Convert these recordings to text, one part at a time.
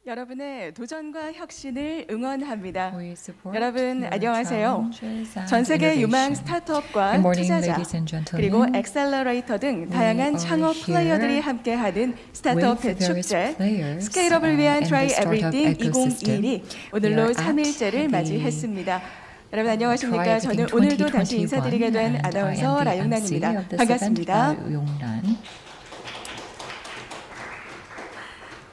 여러분의 도전과 혁신을 응원합니다. We support 여러분 your 안녕하세요. challenges and 전 세계 유망 innovation. 스타트업과 Good morning, 투자자 ladies and gentlemen. 그리고 엑셀러레이터 등 다양한 are 창업 here 플레이어들이 함께하는 스타트업 with various 대축제 players, 스케일업을 위한 in Try the startup Everything ecosystem. 2021이 오늘로 We are 3일째를 at 맞이했습니다. 여러분 Try 안녕하십니까? 저는 Everything 오늘도 다시 2021, 인사드리게 된 and I am 아나운서 the 라용란입니다. MC of this 반갑습니다. event, 라용란.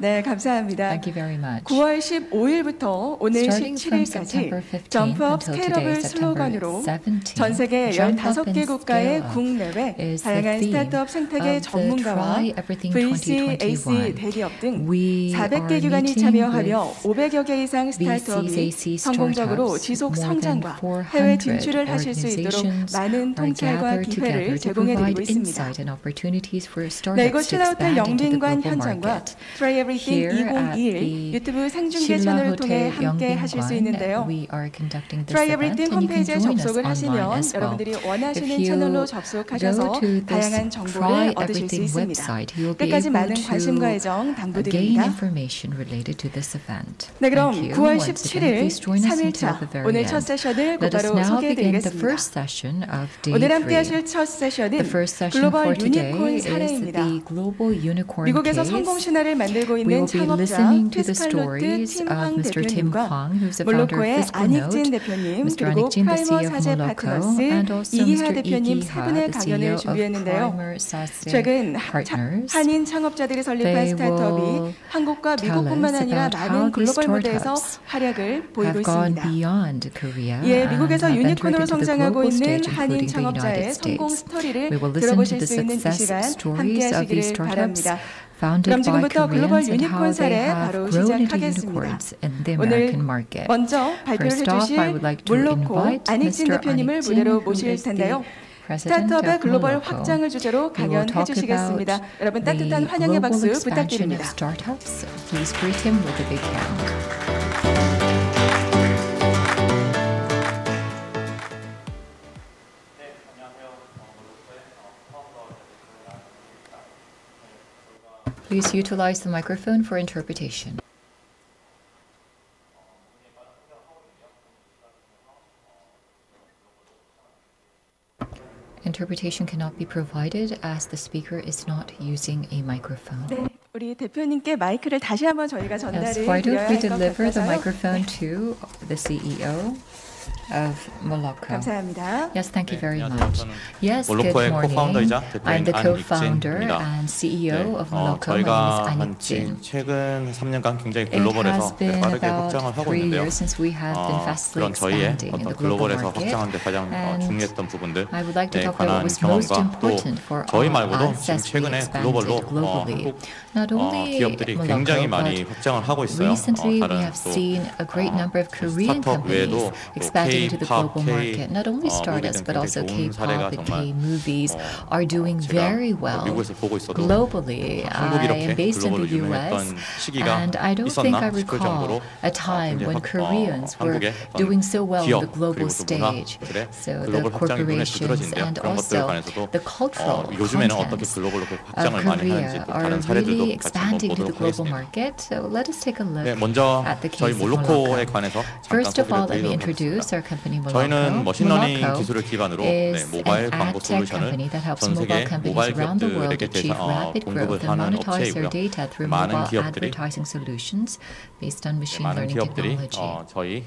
네, 감사합니다. Thank you very much. 9월 15일부터 오늘 Starting from 17일까지 17th 점프업 until 스케일업을 today, September 슬로건으로 17th, 전 세계 Jump Up 15개 and 국가의 Scale Up 국내외 is the 다양한 theme 스타트업 생태계 of the 전문가와 Try Everything VC, AC 2021. 대기업 등 We 400개 are 기관이 meeting 참여하며 with 500여 개 이상 스타트업이 VCs, 성공적으로 startups, 지속 more than 성장과 400 해외 진출을 하실 수 있도록 organizations 많은 are 통찰과 gathered 기회를 together to 제공해드리고 provide 있습니다. insight and opportunities for 네, 이곳 startups to 신라호텔 expand into the 영빈관 global 현장과 market. Try Everything Here at 2021 the 유튜브 생중계 채널을 통해 신라호텔 함께 하실 수 있는데요. We are conducting this Try event, Everything and you can 홈페이지에 join us 접속을 online 하시면 as well. 여러분들이 원하시는 If 채널로 you 접속하셔서 go to this 다양한 정보를 Try 얻으실 수 Everything 있습니다. website, you'll be 끝까지 able 많은 관심과 to 애정 gain 당부드립니다. information related to this event. 네, 그럼 Thank you. 9월 Once again, 17일 please join us until 3일차 the very 오늘 end. 첫 세션을 Let us 곧바로 now begin the 소개해드리겠습니다. first session of day 오늘 함께 3. 하실 첫 세션은 The first session for 글로벌 today 유니콘 is 사례입니다. the global unicorn 미국에서 case. 성공 신화를 만들고 We 있는 will be 창업자 listening to the 피스칼로트 stories 팀 of 황 Mr. Tim 대표님과 Hwang, who's the founder of 몰로코의 Fiscal 안익진 Note, 대표님 Mr. 그리고 An익진, the 프라이머 CEO of 사제 Moloko, 파트너스 and also 이기하 Mr. 대표님 세 Igiha, 분의 the 강연을 CEO of 준비했는데요. Primer Sase 최근 Partners. 한인 창업자들이 설립한 They 스타트업이 will 한국과 tell 미국뿐만 us 아니라 about how 많은 these 글로벌 무대에서 startups 활약을 보이고 have gone 있습니다. beyond Korea 예, and 미국에서 have entered 유니콘으로 into the 성장하고 global 있는 stage, 한인 including the 창업자의 United 성공 States. 스토리를 We will listen to 들어보실 the 수 있는 이 success 시간 함께 stories of these 하시기를 startups 바랍니다. founded 그럼 by 지금부터 글로벌 Koreans and 유니콘 how they 사례 have 바로 grown into 시작하겠습니다. unicorns in the 오늘 American market. 먼저 발표를 First off, I 해주실 would like to 몰로코 invite 안익진 Mr. 대표님을 An익진, 무대로 who 모실 is the 텐데요. president 스타트업의 of 글로벌 Moloko. 확장을 주제로 We will 강연해 talk 주시겠습니다. about 여러분 the 따뜻한 환영의 global 박수 expansion of 부탁드립니다. startups. Please greet him with a big hand. Please utilize the microphone for interpretation. Interpretation cannot be provided as the speaker is not using a microphone. 네, 우리 대표님께 마이크를 다시 한번 저희가 Yes, 전달을 why 드려야 don't we 할 것 deliver the 같아서요. microphone to the CEO of Moloko? 감사합니다. Yes, thank you very 안녕하세요. much. 저는 Yes, good 몰로코의 morning. co-founder이자 I'm the 대표인 co-founder 안익진입니다. and CEO of Moloko. My 저희가 name is An익진. 최근 3년간 굉장히 It has 글로벌에서 been 빠르게 about 확장을 하고 3 있는데요. years since we have been fastly 그런 저희의 expanding in 어떤 the global 글로벌에서 market. 확장하는 데 가장 And 중요했던 부분들 I would like to talk about 관한 what was most 경험과 또 important for 저희 말고도 us 지금 as we 최근에 글로벌로 expanded globally. 한국 Not only 기업들이 Moloko, 굉장히 많이 but 확장을 하고 있어요. recently we 다른 have 또 seen a great number of Korean 스타트업 외에도 companies 또 expanding into the K-pop, global market. Not only startups, but also K-pop and K-movies are doing very well 미국에서 보고 있어도 globally. 한국이 I am 이렇게 based in the 글로벌로 US, 유명했던 시기가 and I don't think I 있었나 싶을 recall 정도로 a time when Koreans were 한국의 doing so well in 기업 the global 그리고 또 문화 stage. 들의 So the 글로벌 확장이 눈에 corporations 두드러진대요. and 그런 것들에 also 관해서도 the cultural 요즘에는 어떻게 contents 글로벌로 of 확장을 많이 하는지 Korea 또 are 다른 사례들도 really 같이 한번 expanding to the 보도록 global 하겠습니다. market. So let us take a look 네, 먼저 at the 저희 case of 몰로코에 Moloko. 관해서 잠깐 First of all, let me 소개를 introduce 드리도록 our company 하겠습니다. Moloko. 저희는 머신러닝 Moloko 기술을 기반으로 is 모바일 an 광고 ad tech 솔루션을 company that helps 전 mobile 세계 companies 모바일 around the world 기업들에게 achieve rapid 공급을 growth and 하는 monetize their 업체이고요. data through 많은 mobile 기업들이 advertising solutions based on machine 많은 learning 기업들이 technology. 저희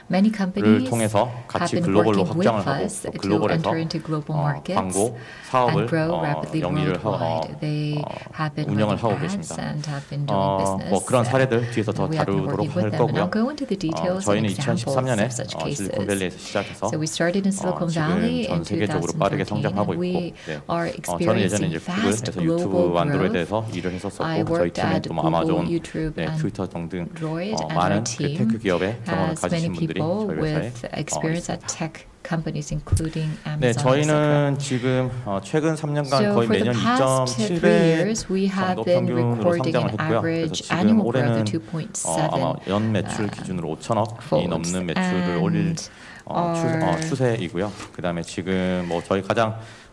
Many 를 companies 통해서 have 같이 been 글로벌로 working 확장을 with 하고 us 또 to 글로벌에서 enter into global markets 광고 and 사업을 grow rapidly 영위를 worldwide. They have been 운영을 running 하고 ads 계십니다. and have been doing business. 뭐 그런 사례들 뒤에서 더 We have been working 다루도록 할 with them, and I'll 거고요. go into the details and 저희는 examples 2013년에 of such cases. 실리콘밸리에서 시작해서 So we started in Silicon Valley 지금 in 전 세계적으로 빠르게 2013, 성장하고 and we 있고 are 저는 예전에 experiencing 이제 fast 구글에서 global 유튜브 안드로이드에 growth. 대해서 일을 I 했었었고 저희 worked 팀에 at 또 Google, 아마존, YouTube, 트위터 등등 Android, and 많은 our team 테크 기업의 경험을 has many 가지신 분들이 people 저희 회사에 with experience at tech companies, including 네, Amazon, etc. 저희는 지금 최근 3년간 So 거의 for the 매년 past 3 2.7배 years, we have 정도 been 평균으로 recording 성장을 an 했고요. 그래서 average 지금 annual growth 올해는 of 2.7 아마 연 매출 기준으로 5천억이 folds. 넘는 매출을 올릴 And our 추세이고요. 그다음에 지금 뭐 저희 가장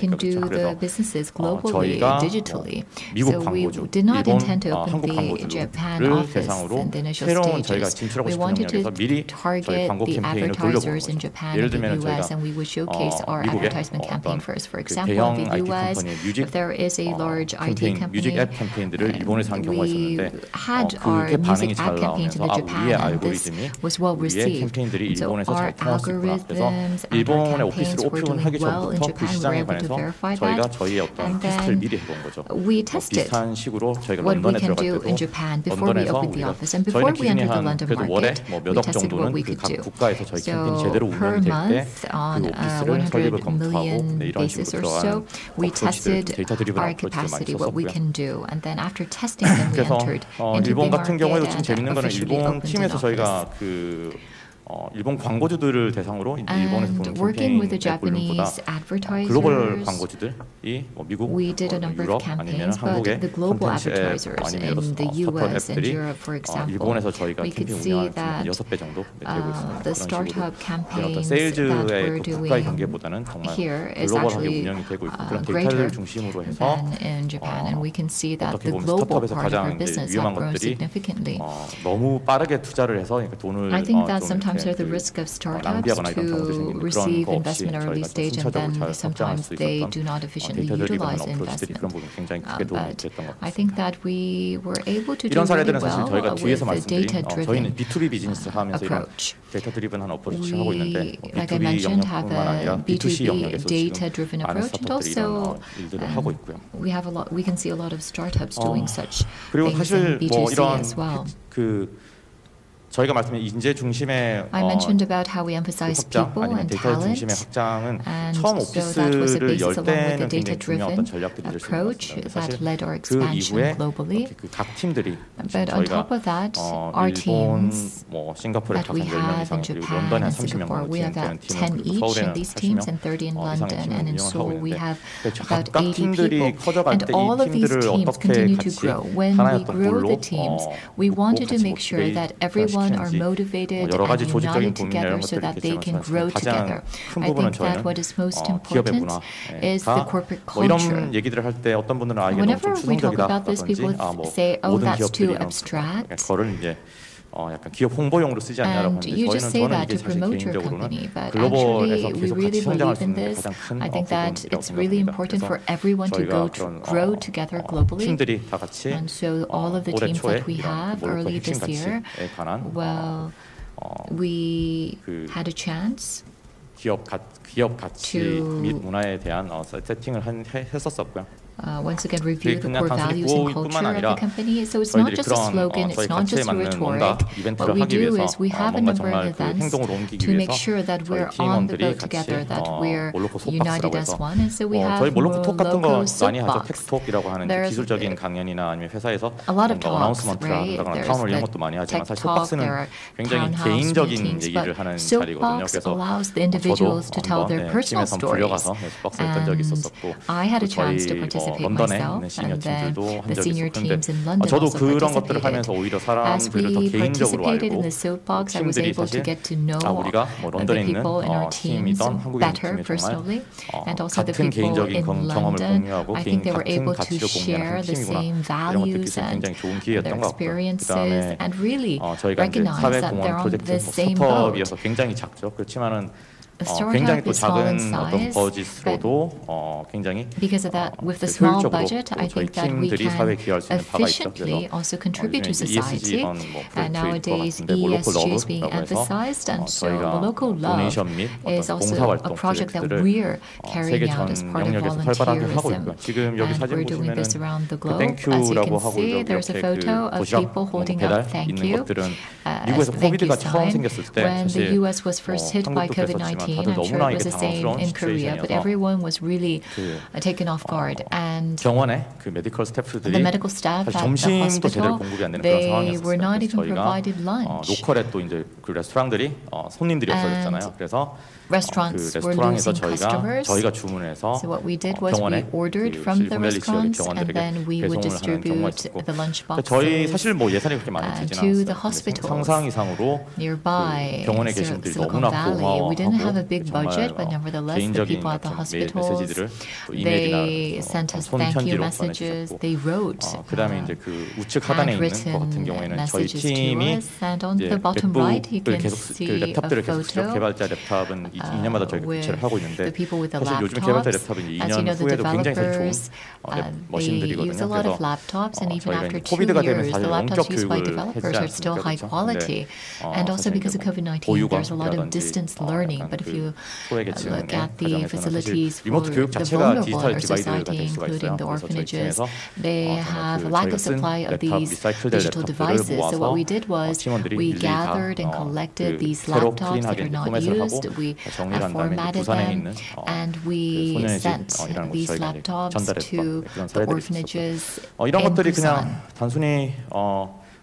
can 않습니까? do 그렇죠? the 그래서 businesses globally, 저희가 digitally. 미국 So we 광고주, did not 일본 intend to open 한국 the Japan 광고주를 office 대상으로 and then initial 새로운 저희가 stages. 진출하고 We 싶은 wanted to 영역에서 미리 저희 target 광고 the 캠페인을 돌려보는 advertisers in 거죠. Japan 예를 and the 들면 US, 저희가 and we would showcase our 미국의 advertisement campaign 어떤 first. For 그 example, in 대형 the IT US, 컴퍼니의 뮤직 if there is a large IT 캠페인, 뮤직 company, 앱 캠페인들을 일본에서 한 경우가 we 있었는데 had our 그게 반응이 music 잘 ad campaigns in 나오면서 the Japan, 우리의 and this 알고리즘이 was well 우리의 received. 캠페인들이 So 일본에서 our 잘 통할 수 있구나. 그래서 algorithms and our 일본의 오피스를 campaigns were 오픈하기 doing well in 전부터 그 Japan. We were 시장에 able to 관해서 verify 저희가 that. 저희의 어떤 And 테스트를 then 미리 해본 거죠. we tested 비슷한 식으로 저희가 what we 런던에 can 들어갈 do 때도 in Japan before we 런던에서 opened the 우리가 office. And before 저희는 we 기준이 entered the 한 London 그래도 월에 market, 몇 we 억 tested what 정도는 we 그 could 각 do. 국가에서 저희 캠페인이 So 제대로 per 운영될 때 month, 그 on 오피스를 100 설립을 검토하고 million 네, 이런 basis 식으로 or so, 들어가는 we 어프로치들, tested 데이터 드리븐 our 어프로치를 많이 capacity, what we 썼었고요. can do. And then after testing, then we 그래서 entered into 일본 the 같은 경우에도 market 좀 재밌는 and 거는 officially 일본 opened an 팀에서 office. 저희가 일본 광고주들을 대상으로 일본에서 보는 And working with the 캠페인의 볼륨보다 Japanese 글로벌 advertisers, 광고주들이 미국, we did a number 유럽 of 아니면 campaigns, 한국의 but the global 콘텐츠 앱 advertisers 아니면 in the 스타트업 US and 앱들이 Europe, for example, 일본에서 저희가 we could 캠페인 see 운영한 that 6배 정도 되고 있습니다. the 그런 식으로 startup 어떤 campaigns that 세일즈의 we're 그 국가의 doing 경계보다는 정말 here is 글로벌하게 actually 운영이 되고 있고 그런 greater 데이터를 중심으로 해서 than in Japan, and we can see that 어떻게 the 보면 global 스타트업에서 part of our 가장 이제 business 위험한 have grown 것들이 significantly. 너무 빠르게 투자를 해서 그러니까 돈을 I think that 좀 sometimes 이렇게 there's the risk of startups 낭비하거나 이런 경우도 to 생기는데 그런 receive 거 없이 investment at early 저희가 좀 stage, and 순차적으로 then 잘 확장할 sometimes 수 they 있었던 do not efficiently 데이터 드리븐 utilize the 어프로치들이 그런 investment. 부분 굉장히 크게 도움이 But 됐던 것 I 같습니다. think that we were able to do 이런 really 사례들은 사실 well 저희가 뒤에서 with the 말씀드린 data-driven 저희는 B2B 비즈니스 하면서 이런 approach. 데이터 드리븐한 어프로치 하고 있는데 We, like I B2B mentioned, have 영역뿐만 아니라 a B2C B2B 영역에서 지금 data-driven 많은 approach, and 스타트업들이 이런 also 일들을 하고 있고요. we can see a lot of startups doing such 그리고 things 사실 in 뭐 B2C 이런 as well. 저희가 말씀드린 인재 중심의 I mentioned about how we emphasize 확장 people 아니면 and 데이터 중심의 talent. 확장은 And 처음 so that was the 오피스를 basis 열 along with the 때는 굉장히 중요한 어떤 data-driven 전략들이 될 수 있는 것 approach 같습니다. that 사실 led our 그 이후에 expansion globally. 각 팀들이 But on top of that, our 일본, teams 뭐 싱가포르에 that 한 we 10명 have 이상 in 그리고 Japan 런던에 한 and 30명 Singapore, 정도 we have 되는 about 팀은 10 그리고 each 서울에는 in these 80명 teams and 30 in 이상의 London, 팀을 and in 운영을 하고 Seoul we 있는데 have 각 about 80 팀들이 people. 커져갈 And 때 이 all of these 팀들을 teams 어떻게 continue to 같이 grow. When 하나의 we 어떤 grow 볼로 the teams, we 묶고 wanted to 같이 make sure that everyone are motivated 여러 가지 and 조직적인 united 고민이나 together 이런 so 것들이 that they can 있겠지만 grow 가장 together. 큰 I 부분은 think that 저희는 what is most 기업의 important is the 문화가 corporate 뭐 이런 culture. 얘기들을 할 때 어떤 분들은 이게 너무 Whenever 좀 we talk about this, 추상적이다라든지 people 뭐 say, "Oh, 모든 that's 기업들이 too 이런 abstract." 그거를 이제 약간 기업 홍보용으로 쓰지 않냐라고 And 하는데 you just say 저는 that 이게 to 사실 promote your 개인적으로는 company, but 글로벌에서 actually we 계속 really 같이 성장할 believe 수 in 있는 게 this. 가장 큰 I think that 부분이라고 it's really 생각합니다. important 그래서 for everyone to 저희가 grow together globally. 팀들이 다 같이 And so all of the 올해 teams 초에 that we 이런 have 몰로코 early 핵심 this year, 가치에 관한 we had a chance 기업 가치 및 문화에 대한 세팅을 했었었고요. once again review the 그냥 core 단순히 values and 구호뿐만 culture of 아니라 the company. So it's not 저희들이 just a 그런 slogan, it's 저희 not 가치에 just a 맞는 rhetoric. 뭔가 What 이벤트를 we 하기 do 위해서 is we have a 뭔가 number 정말 of 그 events 행동으로 옮기기 to make 위해서 sure that 저희 we're on the 팀원들이 boat 같이 together, that we're 몰로코 united 소박스라고 as 해서 one. And so we have 저희 몰로코 톡 같은 거 Moloko 많이 하죠. Soapbox. 텍톡이라고 하는 이제 There's 기술적인 강연이나 아니면 회사에서 a lot of 뭔가 talks, 어나운스먼트를 right? 한다거나 There's 타운홀 이런 the 것도 많이 하지만 사실 tech talk, 소박스는 there are 굉장히 townhouse 개인적인 meetings, 얘기를 but 하는 자리거든요. Soapbox 그래서 allows the individuals to tell 저도 their 한번 personal 팀에서 stories. 불려가서 소박스를 했던 적이 있었었고 I had a 저희 chance to participate 런던에 myself, 있는 시니어 and then 팀들도 한 the 적이 senior 있었는데 teams in London 저도 also 그런 것들을 participated. 하면서 오히려 As 사람들을 더 we 개인적으로 participated in 알고 the soapbox, I was 팀들이 able to 사실 get to know 우리가 뭐 the 런던에 있는 people in our teams 팀이던 한국인 better 팀이 정말 personally, and also the 같은 people 개인적인 in 경험을 London. 공유하고 I think they were 같은 able to 가치를 공유하는 share 한 the 팀이구나 same 이런 걸 values 느끼기 and 굉장히 좋은 their 기회였던 것 같고요. experiences, 그다음에 and really 저희가 이제 recognize that 사회공헌 they're on 프로젝트 the same boat. 스타트업이어서 굉장히 작죠. 그렇지만은 굉장히 startup 또 is small in 작은 어떤 size, 버짓으로도 굉장히 because of that, with the small 효율적으로 budget, I 저희 think that we 팀들이 사회에 can 기여할 수 있는 바가 있죠. efficiently 그래서 also contribute to 요즘에 society. ESG 이런 뭐 And 프로젝트 nowadays, 같은데 몰로코 ESG is being 러브라고 해서 emphasized, and so 저희가 Moloko Love 도네이션 및 is 어떤 also 봉사활동 a project that 프로젝트들을 we're 세계 carrying out as 전 part of 영역에서 활발하게 하고 volunteerism. 있고요. 지금 여기 And 사진 we're doing 보시면은 this around the 그 globe. As you 땡큐라고 can 하고 see, there's a 이렇게 photo 그 of 도시락 people holding 배달 up thank 있는 you. 것들은 As 미국에서 thank you 코비드가 처음 sign. 생겼을 때 When the 사실 US was first hit by 한국도 그랬었지만 COVID-19, 다들 I'm sure 너무나 it was 이게 the same 당황스러운 in Korea, but 시츄에이션이어서 everyone was really 그 taken off guard. And 병원에 그 메디컬 스태프들이 the medical staff 사실 at the 점심도 제대로 hospital, 공급이 안 되는 그런 they 상황이었어요. were not 그래서 even 저희가 provided lunch. 로컬에 또 이제 그 레스토랑들이 손님들이 없어졌잖아요. And 그래서 그 restaurants were 레스토랑에서 losing customers. 저희가 주문해서 So what we did was we 병원에 ordered 그 from the 실리콘밸리 지역의 restaurants, and 병원들에게 then we would 배송을 하는 경우가 distribute 있었고 the lunch 그러니까 저희 boxes 사실 뭐 예산이 그렇게 많이 되지는 to the 않았어요. hospitals 상상 이상으로 nearby 그 병원에 계신 분들이 Silicon 너무나 Valley. We didn't 고마워하고 have a big budget, but nevertheless, the 개인적인 people at the 어떤 메일 hospitals, 메시지들을 또 they 이메일이나 sent us 손 thank you 편지로 messages. 보내주셨고, They wrote 그다음에 이제 그 우측 하단에 있는 것 같은 handwritten 경우에는 저희 messages to 팀이 us. And on 이제 the bottom right, you 맥북을 can 계속 그 see a 랩탑들을 계속 지적 photo 개발자 랩탑은 2년마다 저희가 교체를 하고 with 있는데 the people with the 사실 요즘 개발자 laptops. 랩탑은 이제 As you 2년 know, the 후에도 굉장히 사실 좋은 developers, they 머신들이거든요. use a lot of 그래서 laptops, and even 저희가 after 이제 2 코비드가 되면 years, 사실 the 원격 laptops used by 교육을 developers 해주지 are still 않습니까? high 그렇죠? quality. And also because of COVID-19, there's a lot of distance learning. But if you look at the facilities for 리모트 교육 the 자체가 vulnerable 디지털 in our 디바이드가 society, 될 수가 including 있어요. the 그래서 저희 orphanages, 팀에서 they have a lack 저희가 of 쓴 supply of 랩탑, these 리사이클될 digital 랩탑들을 devices. So what 모아서 we did was 팀원들이 we 일일이 다 gathered and collected 그 these 새로 laptops that 클린하게 are not 포맷을 하고 used. We 정리를 한 다음에 formatted 부산에 them, 있는 and 그 we 소년의 sent 집이라는 곳 these 저희가 이제 laptops 전달했던 to 그런 the 사례들이 있었어요. orphanages 이런 in 것들이 Busan. 그냥 단순히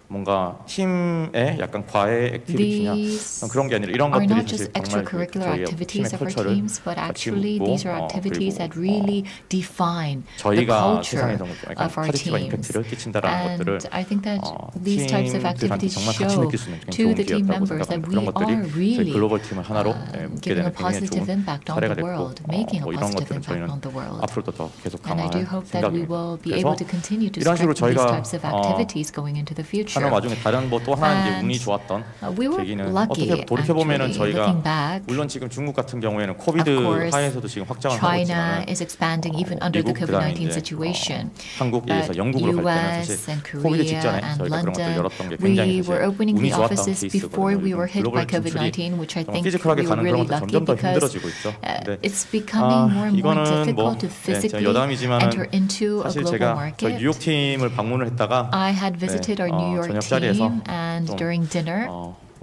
뭔가 팀의 약간 과외 액티비티냐 These 그런 게 아니라 이런 are 것들이 not just 사실 정말 extracurricular 저희의 activities 팀의 of our 컬처를 teams, but 같이 actually 묻고 these are activities that really define the 저희가 culture 세상에 약간 of our 파지티브한 teams. 임팩트를 끼친다라는 And 것들을 I think that these types of 팀들한테 activities 정말 같이 show 느낄 수 있는 to 좋은 the team 기회였다고 members that 생각합니다. we 그런 것들이 are 저희 really 글로벌 팀을 하나로 묶게 giving 되는 굉장히 a positive 좋은 impact on 사례가 the 됐고 world, making a 이런 positive 것들은 impact 저희는 on the world. 앞으로도 더 계속 And I do 강화할 hope that we 생각입니다. will be 그래서 able to continue to 이런 식으로 strengthen these 저희가 types of activities going into the future. 하는 와중에 다른 또 하나 이제 운이 And 좋았던 we were 계기는 lucky, 어떻게 돌이켜 보면은 actually, 저희가 looking back. 물론 지금 중국 같은 경우에는 코비드 Of course, 하에서도 지금 확장을 하고 China 있지만 is expanding even under the 미국 그다음에 COVID-19 이제 situation. 한국에서 But 영국으로 갈 때는 US 사실 and 코비드 Korea 직전에 and 저희가 그런 것들 London, 열었던 게 굉장히 we were 사실 opening 운이 the 좋았던 offices before we were hit by COVID-19, which I 정말 think 피지컬하게 we were 가는 really 그런 것도 lucky 점점 더 because 힘들어지고 있죠. 근데 it's becoming more and more 이거는 difficult to 제가 physically 여담이지만은 enter into a 사실 global 제가 저희 market. 뉴욕 팀을 방문을 했다가 I had visited our New York 저녁 자리에서 team, and 좀, during dinner,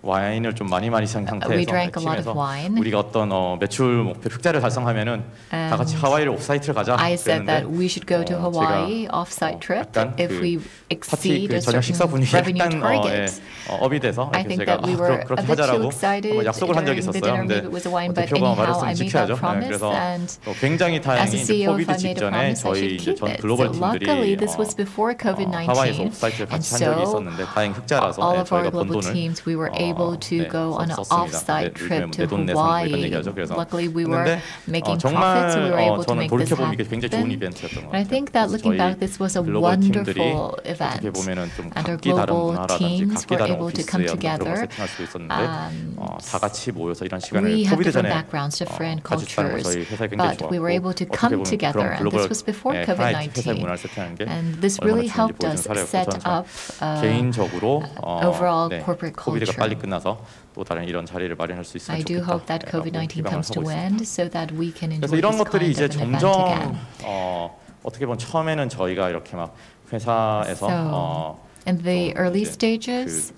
와인을 좀 많이 마신 상태에서 drank a lot of 팀에서 wine. 우리가 어떤 매출 목표 흑자를 달성하면은 다 같이 하와이를 옵사이트를 가자 I said that 그랬는데 we should go to Hawaii off-site trip 약간 if we 파티 exceed a 저녁 식사 certain 분위기에 revenue 약간 target. 업이 돼서 I 그래서 think 제가 that we were 그렇게 a bit too 하자라고 excited 약속을 한 적이 during the 있었어요. dinner. 근데 Maybe it was a wine, but 대표가 anyhow, 말했으면 I made 지켜야죠. that promise, 그래서 and 또 굉장히 as 다행히 a 이제 CEO, if 코비드 I made a 직전에 promise, I 저희 should 이제 keep 전 it. 글로벌 So luckily, 팀들이 this was before 하와이에서 COVID-19, 옵사이트를 and 같이 한 적이 so 있었는데 다행히 흑자라서 all of our 저희가 번 global 돈을 teams, we were able to go on an 썼습니다. off-site trip to 내돈 내산 이런 Hawaii. 얘기하죠. 그래서 Luckily, we were 했는데 making 정말 profits, so we were able to 저는 make this 돌이켜 보면 이게 굉장히 좋은 happen. 이벤트였던 것 But I 같아요. think that 그래서 looking 저희 back, this was a 글로벌 팀들이 wonderful 어떻게 event. 보면은 좀 And our 각기 다른 global 문화라든지 teams 각기 were 다른 able to come 오피스의 그런 together. 세팅할 수도 있었는데 다 같이 모여서 이런 시간을 We have 코비드 different 전에 backgrounds, different 가졌다는 거 cultures, 저희 회사에 굉장히 but we were 좋았고 able to 어떻게 come 보면 together, 그런 and this was before 하나의 회사의 COVID-19. 문화를 세팅하는 게 And this 얼마나 really 좋은지 helped 보여준 us 사례였고 set 저는 up 개인적으로 overall corporate 코비드가 culture. 빨리 끝나서 또 다른 이런 자리를 마련할 수 있으면 I do 좋겠다. hope that COVID-19 comes to end so that we can enjoy 그래서 이런 this 것들이 kind 이제 of an event 점점 again. 어떻게 보면 처음에는 저희가 이렇게 막 회사에서 So, in the 좀 early 이제 stages,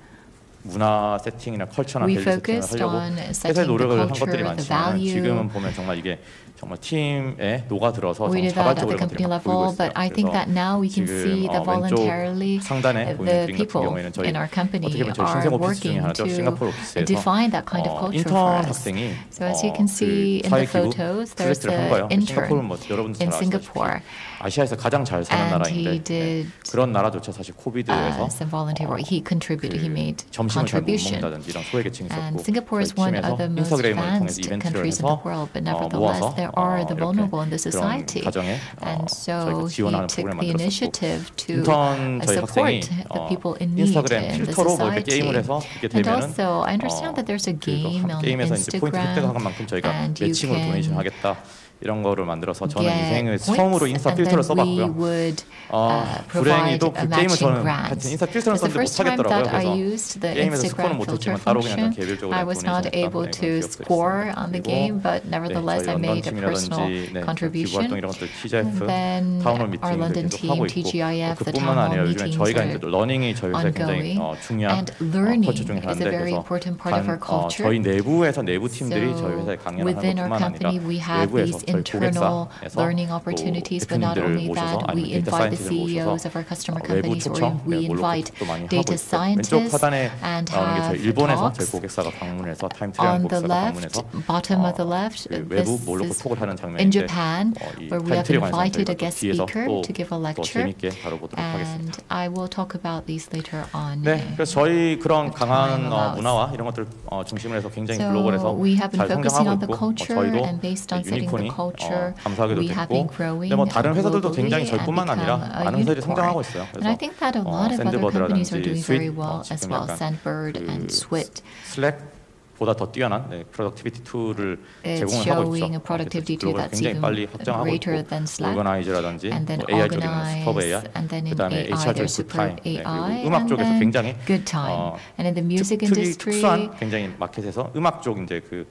문화 세팅이나 컬처나 we 밸류 세팅을 focused 하려고 on 회사의 setting the 노력을 한 culture, 것들이 the 많지만 value. 지금은 보면 정말 이게 정말 팀에 녹아들어서 We 정말 did that at 자발적으로 the company 이런 것들이 막 보이고 level, 있어요. but I think that now we can see 지금 that voluntarily 왼쪽 상단에 보이는 the 그림 같은 people 경우에는 저희 in our company 어떻게 보면 저희 are 신생 오피스 중에 working 하나죠. to 싱가포르 오피스에서 define that kind of culture 인턴 for us. 학생이 So as you can see in the photos, there's 프로젝트를 한 거예요. an 싱가포르는 intern 뭐 여러분들 in 잘 Singapore, 아시다시피 아시아에서 가장 잘 사는 and 나라인데 he did 그런 나라조차 사실 코비드에서 some volunteer work. He contributed. He made 점심을 잘 못 contribution. 먹는다든지 이런 소외계층이 And 있었고 Singapore is one of the most 인스타그램을 통해서 advanced 이벤트를 countries in the 해서 world, but nevertheless, 모아서 there are the 이렇게 vulnerable in the 그런 society. 가정에 And 저희가 so he 지원하는 took 프로그램을 the 만들었었고 initiative to 인턴 저희 학생이 support the people in need 인스타그램 in the 필터로 뭐 이렇게 society. 게임을 해서 이렇게 And 되면은 also, I understand that there's a game on 게임에서 이제 포인트 획득한 Instagram, 만큼 저희가 and you 매칭으로 도네이션 can 하겠다 이런 거를 만들어서 저는 get 인생의 points, 처음으로 인스타 and 필터를 then we 써봤고요. would provide 불행히도 a 그 게임은 matching 저는 grant. 하여튼 인스타 필터를 It's the 썼는데 first time 못하겠더라고요. that I 그래서 used the 게임에서 스코어는 Instagram filter 못했지만 따로 그냥 function. 개별적으로 I was not 도네이션 able 했던 to 그런 score 기억도 on the 있습니다. game, but 그리고 nevertheless I 저희 made a 런던 personal 팀이라든지 contribution. 기부활동 이런 것들 TGIF And then 타운홀 our 미팅들 London 계속 team, 하고 있고 TGIF, the 그뿐만 town hall 아니라 요즘에 meetings 저희가 are 이제 러닝이 저희 회사에 굉장히 ongoing. 중요한 And learning 컬처 중에 is a 하나인데 very 그래서 important part of our culture. 저희 내부에서 내부 팀들이 So 저희 회사에 강연을 하는 within our 것뿐만 아니라 company, we have 외부에서 these internal 고객사에서 learning 또 opportunities, but not only 대표님들 that, 모셔서 we 아니면 데이터 invite the 사이언티스트를 CEOs 모셔서 of our customer 외부 companies, or 초청, we invite 몰로코도 많이 하고 data 있고 왼쪽 scientists 하단에 and 나오는 게 저희 have 일본에서 저희 talks. 고객사가 방문해서 타임트리라는 On the 고객사가 left, 방문해서 bottom of the left, 그 this 외부 몰로코 is 톡을 하는 in 장면인데 Japan, 이 where we have 타임트리에 관해서 invited a 저희가 guest 뒤에서 speaker to give a 또 lecture, 재밌게 다뤄보도록 하겠습니다. and I will talk about these later on. 네, 그래서 저희 그런 강한 time allows. 문화와 이런 것들 중심으로 해서 굉장히 So 글로벌해서 we have been 잘 focusing on 성장하고 the 있고 culture, 저희도 and based on setting the 유니콘이 culture, 감사하게도 we have been 됐고 growing 근데 뭐 다른 회사들도 globally 굉장히 and 저희뿐만 become 아니라 a 많은 회사들이 성장하고 unicorn. 있어요. And I think that a lot of other companies are doing 샌드버드라든지 very 스윗 well as 지금 well. 약간 Sandbird 그 and Swit. 슬랙보다 더 뛰어난 프로덕티비티 툴을 It's 제공을 하고 showing a 있죠. productivity tool 글로벌 that's 굉장히 even 빨리 확장하고 greater 있고 than Slack. 오거나이즈라든지 And then AI 쪽에는 Organize, 슈퍼브 AI, and then in 그다음에 AI HR 쪽에 there's Super 굿타임, AI, 그리고 음악 and 쪽에서 then 굉장히 Good Time. And in the music 특히 industry, 특수한 굉장히 마켓에서 음악 쪽 이제 그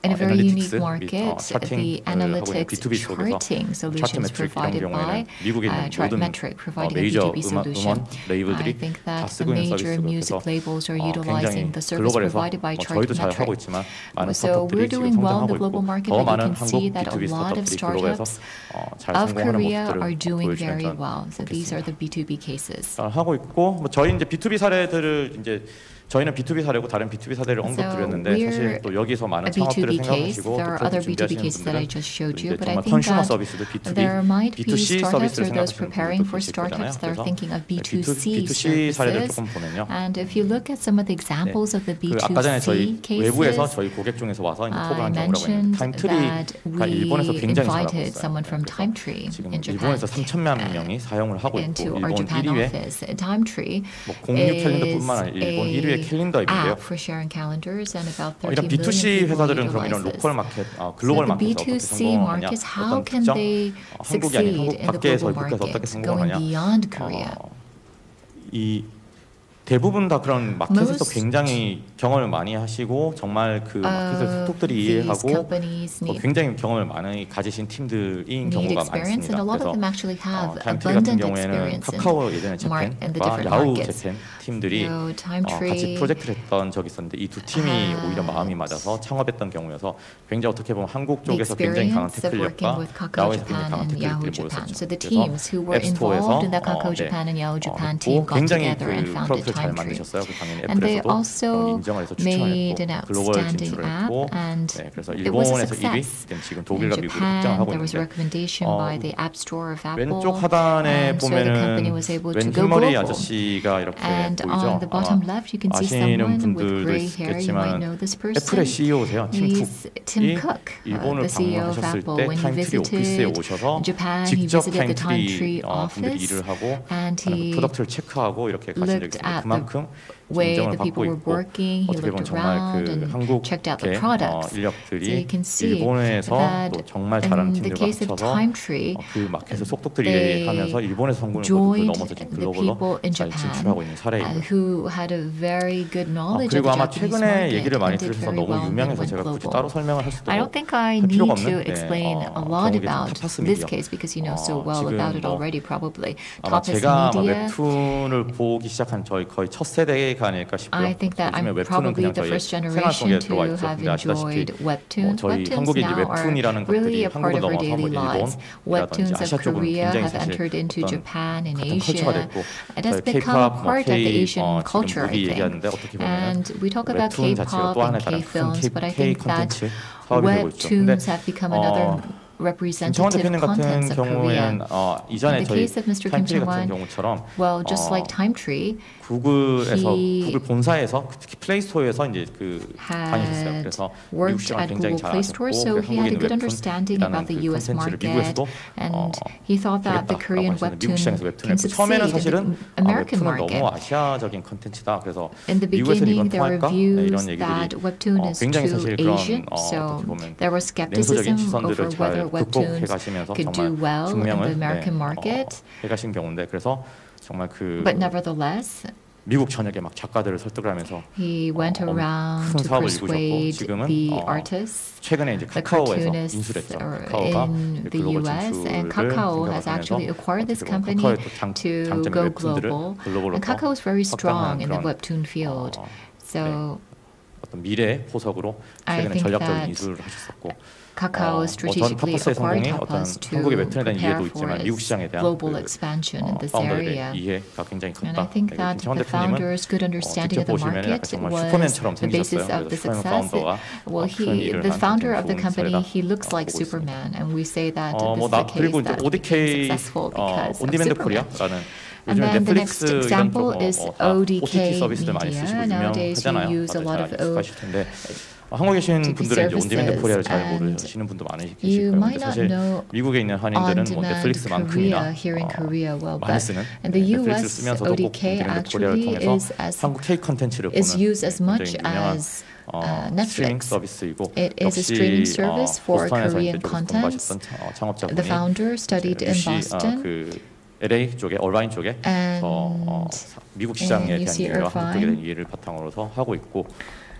in a very unique 애널리틱스 market, the 차팅을 하고 있는 analytics B2B 쪽에서 charting 차트 solutions 매트릭 이런 provided by 경우에는 미국에 있는 모든 Chartmetric providing a 메이저 B2B solution. 음원 I 레이블들이 think 다 that the 쓰고 있는 major 서비스고요. music 그래서 labels are 굉장히 utilizing the service 글로벌에서 provided by 저희도 잘 하고 Chartmetric. 있지만 많은 So 스타트업들이 we're 지금 doing well in 성장하고 the global 있고 market, 더 but you 많은 can see 한국 that a B2B lot of 스타트업들이 글로벌에서 startups 잘 of 성공하는 Korea 모습들을 are doing 보여주면 very 전 well. So these are the 좋겠습니다. B2B cases. 하고 있고 뭐 저희 이제 B2B 사례들을 이제 저희는 B2B 사례고 다른 B2B 사례를 언급드렸는데 So 사실 또 여기서 많은 a 창업들을 B2B case. 생각하시고 There are 또 other 프로젝트 B2B cases that I 준비하시는 just showed 분들은 you, 이제 but I 정말 think 컨슈머 that 서비스도 B2B, there might be B2C startups 서비스를 or those 생각하시는 preparing 분들도 for 계실 거잖아요. startups that are 그래서 thinking of B2C B2C 사례를 services. 조금 보면요. And if you look at some of the examples of the 그 아까 전에 저희 B2C 외부에서 cases, 저희 고객 중에서 와서 이제 톡을 I 한 경우라고 mentioned 했는데 that 타임트리가 we 일본에서 굉장히 잘하고 invited 있어요. someone from 그래서 Timetree 지금 in Japan 일본에서 3천만 명이 사용을 하고 있고 into our 일본 Japan 1위에 office. Timetree 뭐 공유 캘린더뿐만 is 아니라 일본 1위의 a 캘린더인데요. app for sharing calendars, and about 30 이런 million B2C people 회사들은 그럼 utilize 이런 this. 로컬 마켓, So 글로벌 the 마켓에서 어떻게 B2C 성공하냐, markets, how 어떤 can 특정 they 한국이 아닌 succeed 한국 in the 밖에서 global 국가에서 어떻게 market, going 성공하냐, beyond Korea? 이 대부분 다 그런 마켓에서 Most 굉장히 경험을 많이 하시고 정말 그 마켓을 속독들이 these 이해하고 companies 또 need 굉장히 경험을 많이 가지신 팀들인 경우가 experience, and 많습니다. a lot of 그래서 them actually have 타임트리 같은 abundant 경우에는 experience 카카오 예전에 in the 재팬과 different 야후 markets. 재팬 팀들이 So 같이 Timetree 프로젝트를 했던 적이 있었는데 이 두 팀이 오히려 마음이 맞아서 창업했던 경우여서 굉장히 어떻게 보면 한국 the 쪽에서 굉장히 강한 experience of working 테클력과 with Kakao 야후에서 굉장히 Japan 강한 and Yahoo 테클력들이 Japan. 모였었죠. So the teams who were 앱스토어에서 involved in the Kakao Japan and Yahoo Japan team got 굉장히 together and 그 founded 프로덕트를 잘 Timetree. 만드셨어요. 그 당연히 And they 애플에서도 also 인정을 해서 made 추천을 an 했고 글로벌 outstanding 진출을 app, 했고 and 그래서 it was a 일본에서 1위, success. 지금 In 독일과 미국으로 Japan, 확장하고 there was a 있는데 recommendation by the App Store of Apple, 왼쪽 하단에 and so the company 보면은 was able to 왼 go 흰머리 global. 아저씨가 이렇게 And 보이죠. on the bottom 아마 left, you can see 아시는 someone with 분들도 gray hair. You might 있겠지만 know this person. 애플의 CEO세요. 팀 He's Tim Cook, 일본을 the CEO of 방문하셨을 Apple. 때 When he 타임트리 오피스에 visited 오셔서 Japan, he 직접 visited the 타임트리 Timetree 분들이 office, 일을 하고 and 그 he 프로덕트를 체크하고 이렇게 가신 적이 looked 있습니다. at 그만큼 way 인정을 the people 받고 were 있고 working. He 어떻게 보면 looked 정말 around 그 and checked out the 한국의 products. So you 인력들이 can see 일본에서 that 또 정말 잘하는 in the 팀들과 case of 합쳐서 Timetree, 그 마켓을 속독들이 they 하면서 일본에서 성공을 거두고 joined 넘어서 지금 the 글로벌로 people in 잘 Japan 진출하고 있는 사례이고요. who had a very good knowledge of 그리고 the 아마 Japanese 최근에 market 얘기를 많이 and did 들으셔서 very 너무 well and 유명해서 went 제가 굳이 global. 따로 설명을 할 수도 I don't think I 할 필요가 need to 없는 explain a lot 경우가 about 탑스 this 미디어. case because you know so well 지금 about it 뭐 already probably. 아마 Tapas 제가 Media, 웹툰을 보기 시작한 저희 거의 첫 세대가 아닐까 싶고요. I think that I'm 요즘에 웹툰은 probably 그냥 the 저희 first 생활 generation 속에 들어와 to 있죠. have 근데 아시다시피 enjoyed webtoons. 저희 Webtoons 한국의 이제 now are 웹툰이라는 really 것들이 a part 한국을 of our 넘어서 뭐 daily lives. 일본이라든지 Webtoons 아시아 of 쪽은 Korea 굉장히 have 사실 entered into 어떤 Japan and 같은 컬처가 Asia. 됐고 It has 저희 become a K-pop, part of the K, Asian 지금 culture, I 무비 think. 얘기하는데 어떻게 보면 And we talk about 웹툰 자체가 K-pop 또 하나의 and 다른 큰 K-films, but I K think that 콘텐츠 사업이 되고 있죠. 근데 webtoons have become another 김창원 representative 대표님 같은 contents of Korea. 경우에는 이전에 In the 저희 case of Mr. Kim 타임트리 같은 Chang-won, 경우처럼 well, just like Timetree, 구글에서 he 구글 본사에서 특히 플레이스토어에서 이제 그 다니셨어요. had 그래서 미국 worked 시장을 at 굉장히 Google 잘 Play 아셨고 Store, so he had a good understanding about the U.S. market, 미국에서도 and he thought that the Korean 미국 시장에서 webtoon 웹툰을 can succeed 처음에는 in 사실은 the American 웹툰은 market. 너무 아시아적인 컨텐츠다. 그래서 In the 미국에서 이건 beginning, there were 통할까? 네, views 이런 that 얘기들이 webtoon is 굉장히 too 사실 그런 Asian, so 어떻게 보면 there was 냉소적인 skepticism over 시선들을 잘 whether 극복해 webtoons 가시면서 could do 정말 well in 증명을 the American market. 해가신 경우인데 그래서 정말 그 But nevertheless, 미국 전역에 막 작가들을 설득을 하면서 he went around 큰 to 사업을 이루셨고 persuade 지금은 the artists, 최근에 이제 the 카카오에서 cartoonists 인수했죠. 카카오가 in the 글로벌 US, and 진출을 Kakao has 생각하면서 actually acquired this 어떻게 보면 company 카카오의 또 to 장점인 go 웹툰들을 global. 글로벌로 And Kakao is very strong 확장하는 in the 그런 webtoon field. So 어떤 미래의 포석으로 I 최근에 think 전략적인 that 인수를 하셨었고 Kakao 전 strategically 타파스의 acquired 성공이 어떤 Tapas to 한국의 웹툰에 대한 prepare 이해도 for 있지만 미국 its 시장에 대한 global expansion in this 파운더들의 area. 이해가 굉장히 And I 컸다. think that 김채원 the 대표님은 founder's good understanding 직접 of the 보시면 약간 market 정말 was 슈퍼맨처럼 the basis 생기셨어요. of the 그래서 슈퍼맨 success. 파운더가 Well, 큰 일을 the 한 founder 굉장히 of the 좋은 company, 사례다 he looks like 보고 있습니다. Superman, and we say that this is 뭐 the case 그리고 이제 that he became ODK successful because of 온디맨드 Superman. 코리아라는 And 요즘에 then the next 넷플릭스 이런 example 쪽 is 다 OTT ODK 서비스들 많이 Media. 쓰시고 Nowadays, 유명하잖아요. we use a lot 다들 of 잘 익숙하실 텐데 한국에 계신 분들은 이제 온디맨드 코리아를 잘 모르시는 분도 많으실 you 거예요. might 근데 not 사실 know 미국에 있는 한인들은 뭐 on-demand 넷플릭스만큼이나 Korea here in Korea well, 많이 but 쓰는 in the 넷플릭스를 US, 쓰면서도 꼭 ODK 온디맨드 코리아를 actually 통해서 is 한국 K 컨텐츠를 is 보는 used as much 굉장히 유명한 as 스트리밍 Netflix. 서비스이고 It is a streaming service for 보스턴에서 Korean 이제 contents. 공부하셨던 창업자분이 The founder studied in Boston. 그 LA 쪽에 얼바인 쪽에 미국 시장에 and 대한 UC 이해와 한국 쪽에 Irvine. 대한 이해를 바탕으로서 하고 있고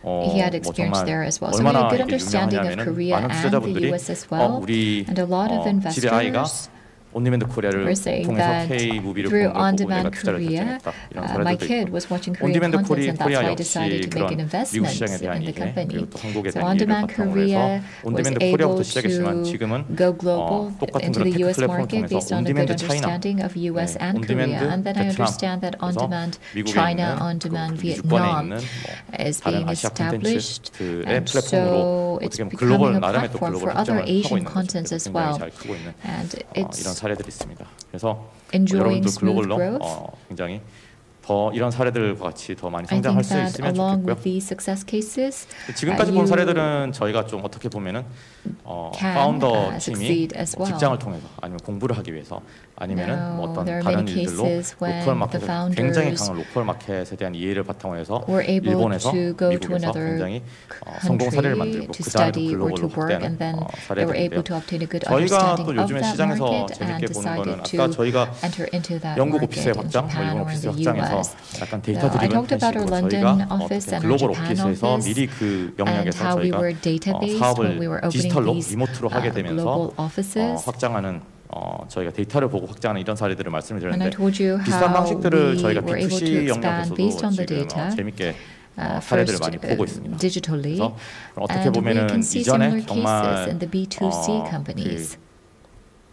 He had 뭐 experience 정말 there as well. So he had 얼마나 good 이게 understanding of 유명하냐면은 Korea 많은 and the 투자자분들이 US as well. 우리 And a lot of 집에 아이가 investors 온디맨드 코리아를 were saying 통해서 that K 무비를 through 보는 걸 보고 내가 on-demand 투자를 Korea, 결정했다. 이런 my 사례들도 kid 있고 was watching Korean 온디맨드 contents, and that's 코리아 why I 역시 decided to make an 그런 미국 investment 시장에 대한 in the 이해 company. 그리고 또 한국에 So 대한 이해를 on-demand 바탕으로 해서 Korea was 온디맨드 able 코리아부터 시작했지만 to 지금은 go global 똑같은 into 그런 the 테크 US 플랫폼을 market 통해서 based on a good 온디맨드 차이나 understanding of US and 온디맨드 Korea. And then I 베트남 understand that 그래서 on-demand 미국에 China, 있는 on-demand 그 유권에 Vietnam 있는 is 다른 being 아시아 established. 콘텐츠의 And 플랫폼으로 so it's 어떻게 보면 becoming 글로벌 a 나름의 또 platform 글로벌 for other 확장을 하고 Asian 있는 거죠. contents 그래서 as 굉장히 well. 잘 크고 있는 And 이런 it's 사례들이 있습니다. 그래서 enjoying 여러분도 smooth 글로벌로 growth. 굉장히 더 이런 사례들과 같이 더 많이 I 성장할 think 수 that 있으면 along 좋겠고요. with these success cases, 지금까지 본 you 사례들은 저희가 좀 어떻게 보면은 can 파운더 팀이 succeed as well. 직장을 통해서 아니면 공부를 하기 위해서 아니면은 Now, 어떤 there are 다른 many 일들로 cases when 로컬 the 마켓 굉장히 강한 로컬 마켓에 대한 이해를 바탕으로 해서 were able 일본에서 to go to 미국에서 another 굉장히 성공 사례를 country 만들고 to 그 다음에 study or to 글로벌로 work, and 확대하는 then they were able 사례들인데요. to obtain a good 저희가 understanding 또 of 요즘에 that 시장에서 market and 재밌게 보는 거는 decided 아까 to 저희가 enter into that 영국 market 오피스의 in 확장, Japan 일본 or in 오피스 the 확장에서 US. 약간 I 데이터 드리븐 talked about our 방식으로 London 저희가 office 어떻게 and our 글로벌 Japan 오피스에서 office 미리 그 영역에서 and how we 저희가 were database 사업을 when we were opening 디지털로 these 리모트로 하게 되면서 global offices. 확장하는 저희가 데이터를 보고 확장하는 이런 사례들을 말씀을 And I 드렸는데 told you 비슷한 how 방식들을 we 저희가 were able to B2C expand 영역에서도 based on the 지금 data. 재밌게 사례들을 First, 많이 보고 있습니다. digitally, 그래서 어떻게 and we 보면은 can see 이전에 similar cases 정말 in the B2C companies.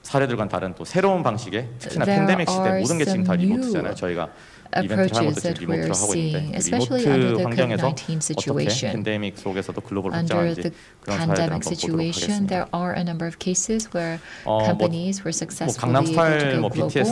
사례들과는 다른 또 새로운 방식의 특히나 There 팬데믹 시대 are 모든 게 지금 다 some 리모트잖아요. 저희가 이벤트를 하는 approaches 것도 지금 that we're 리모트로 하고 seeing, 있는데 그 especially under 리모트 the 환경에서 COVID-19 어떻게 situation. 팬데믹 속에서도 글로벌 Under 확장하는지 the 그런 사례들 pandemic 한번 보도록 situation, 하겠습니다. there are a number of cases where 뭐 companies were 뭐 successfully 강남 able to 스타일 go 뭐 global. BTS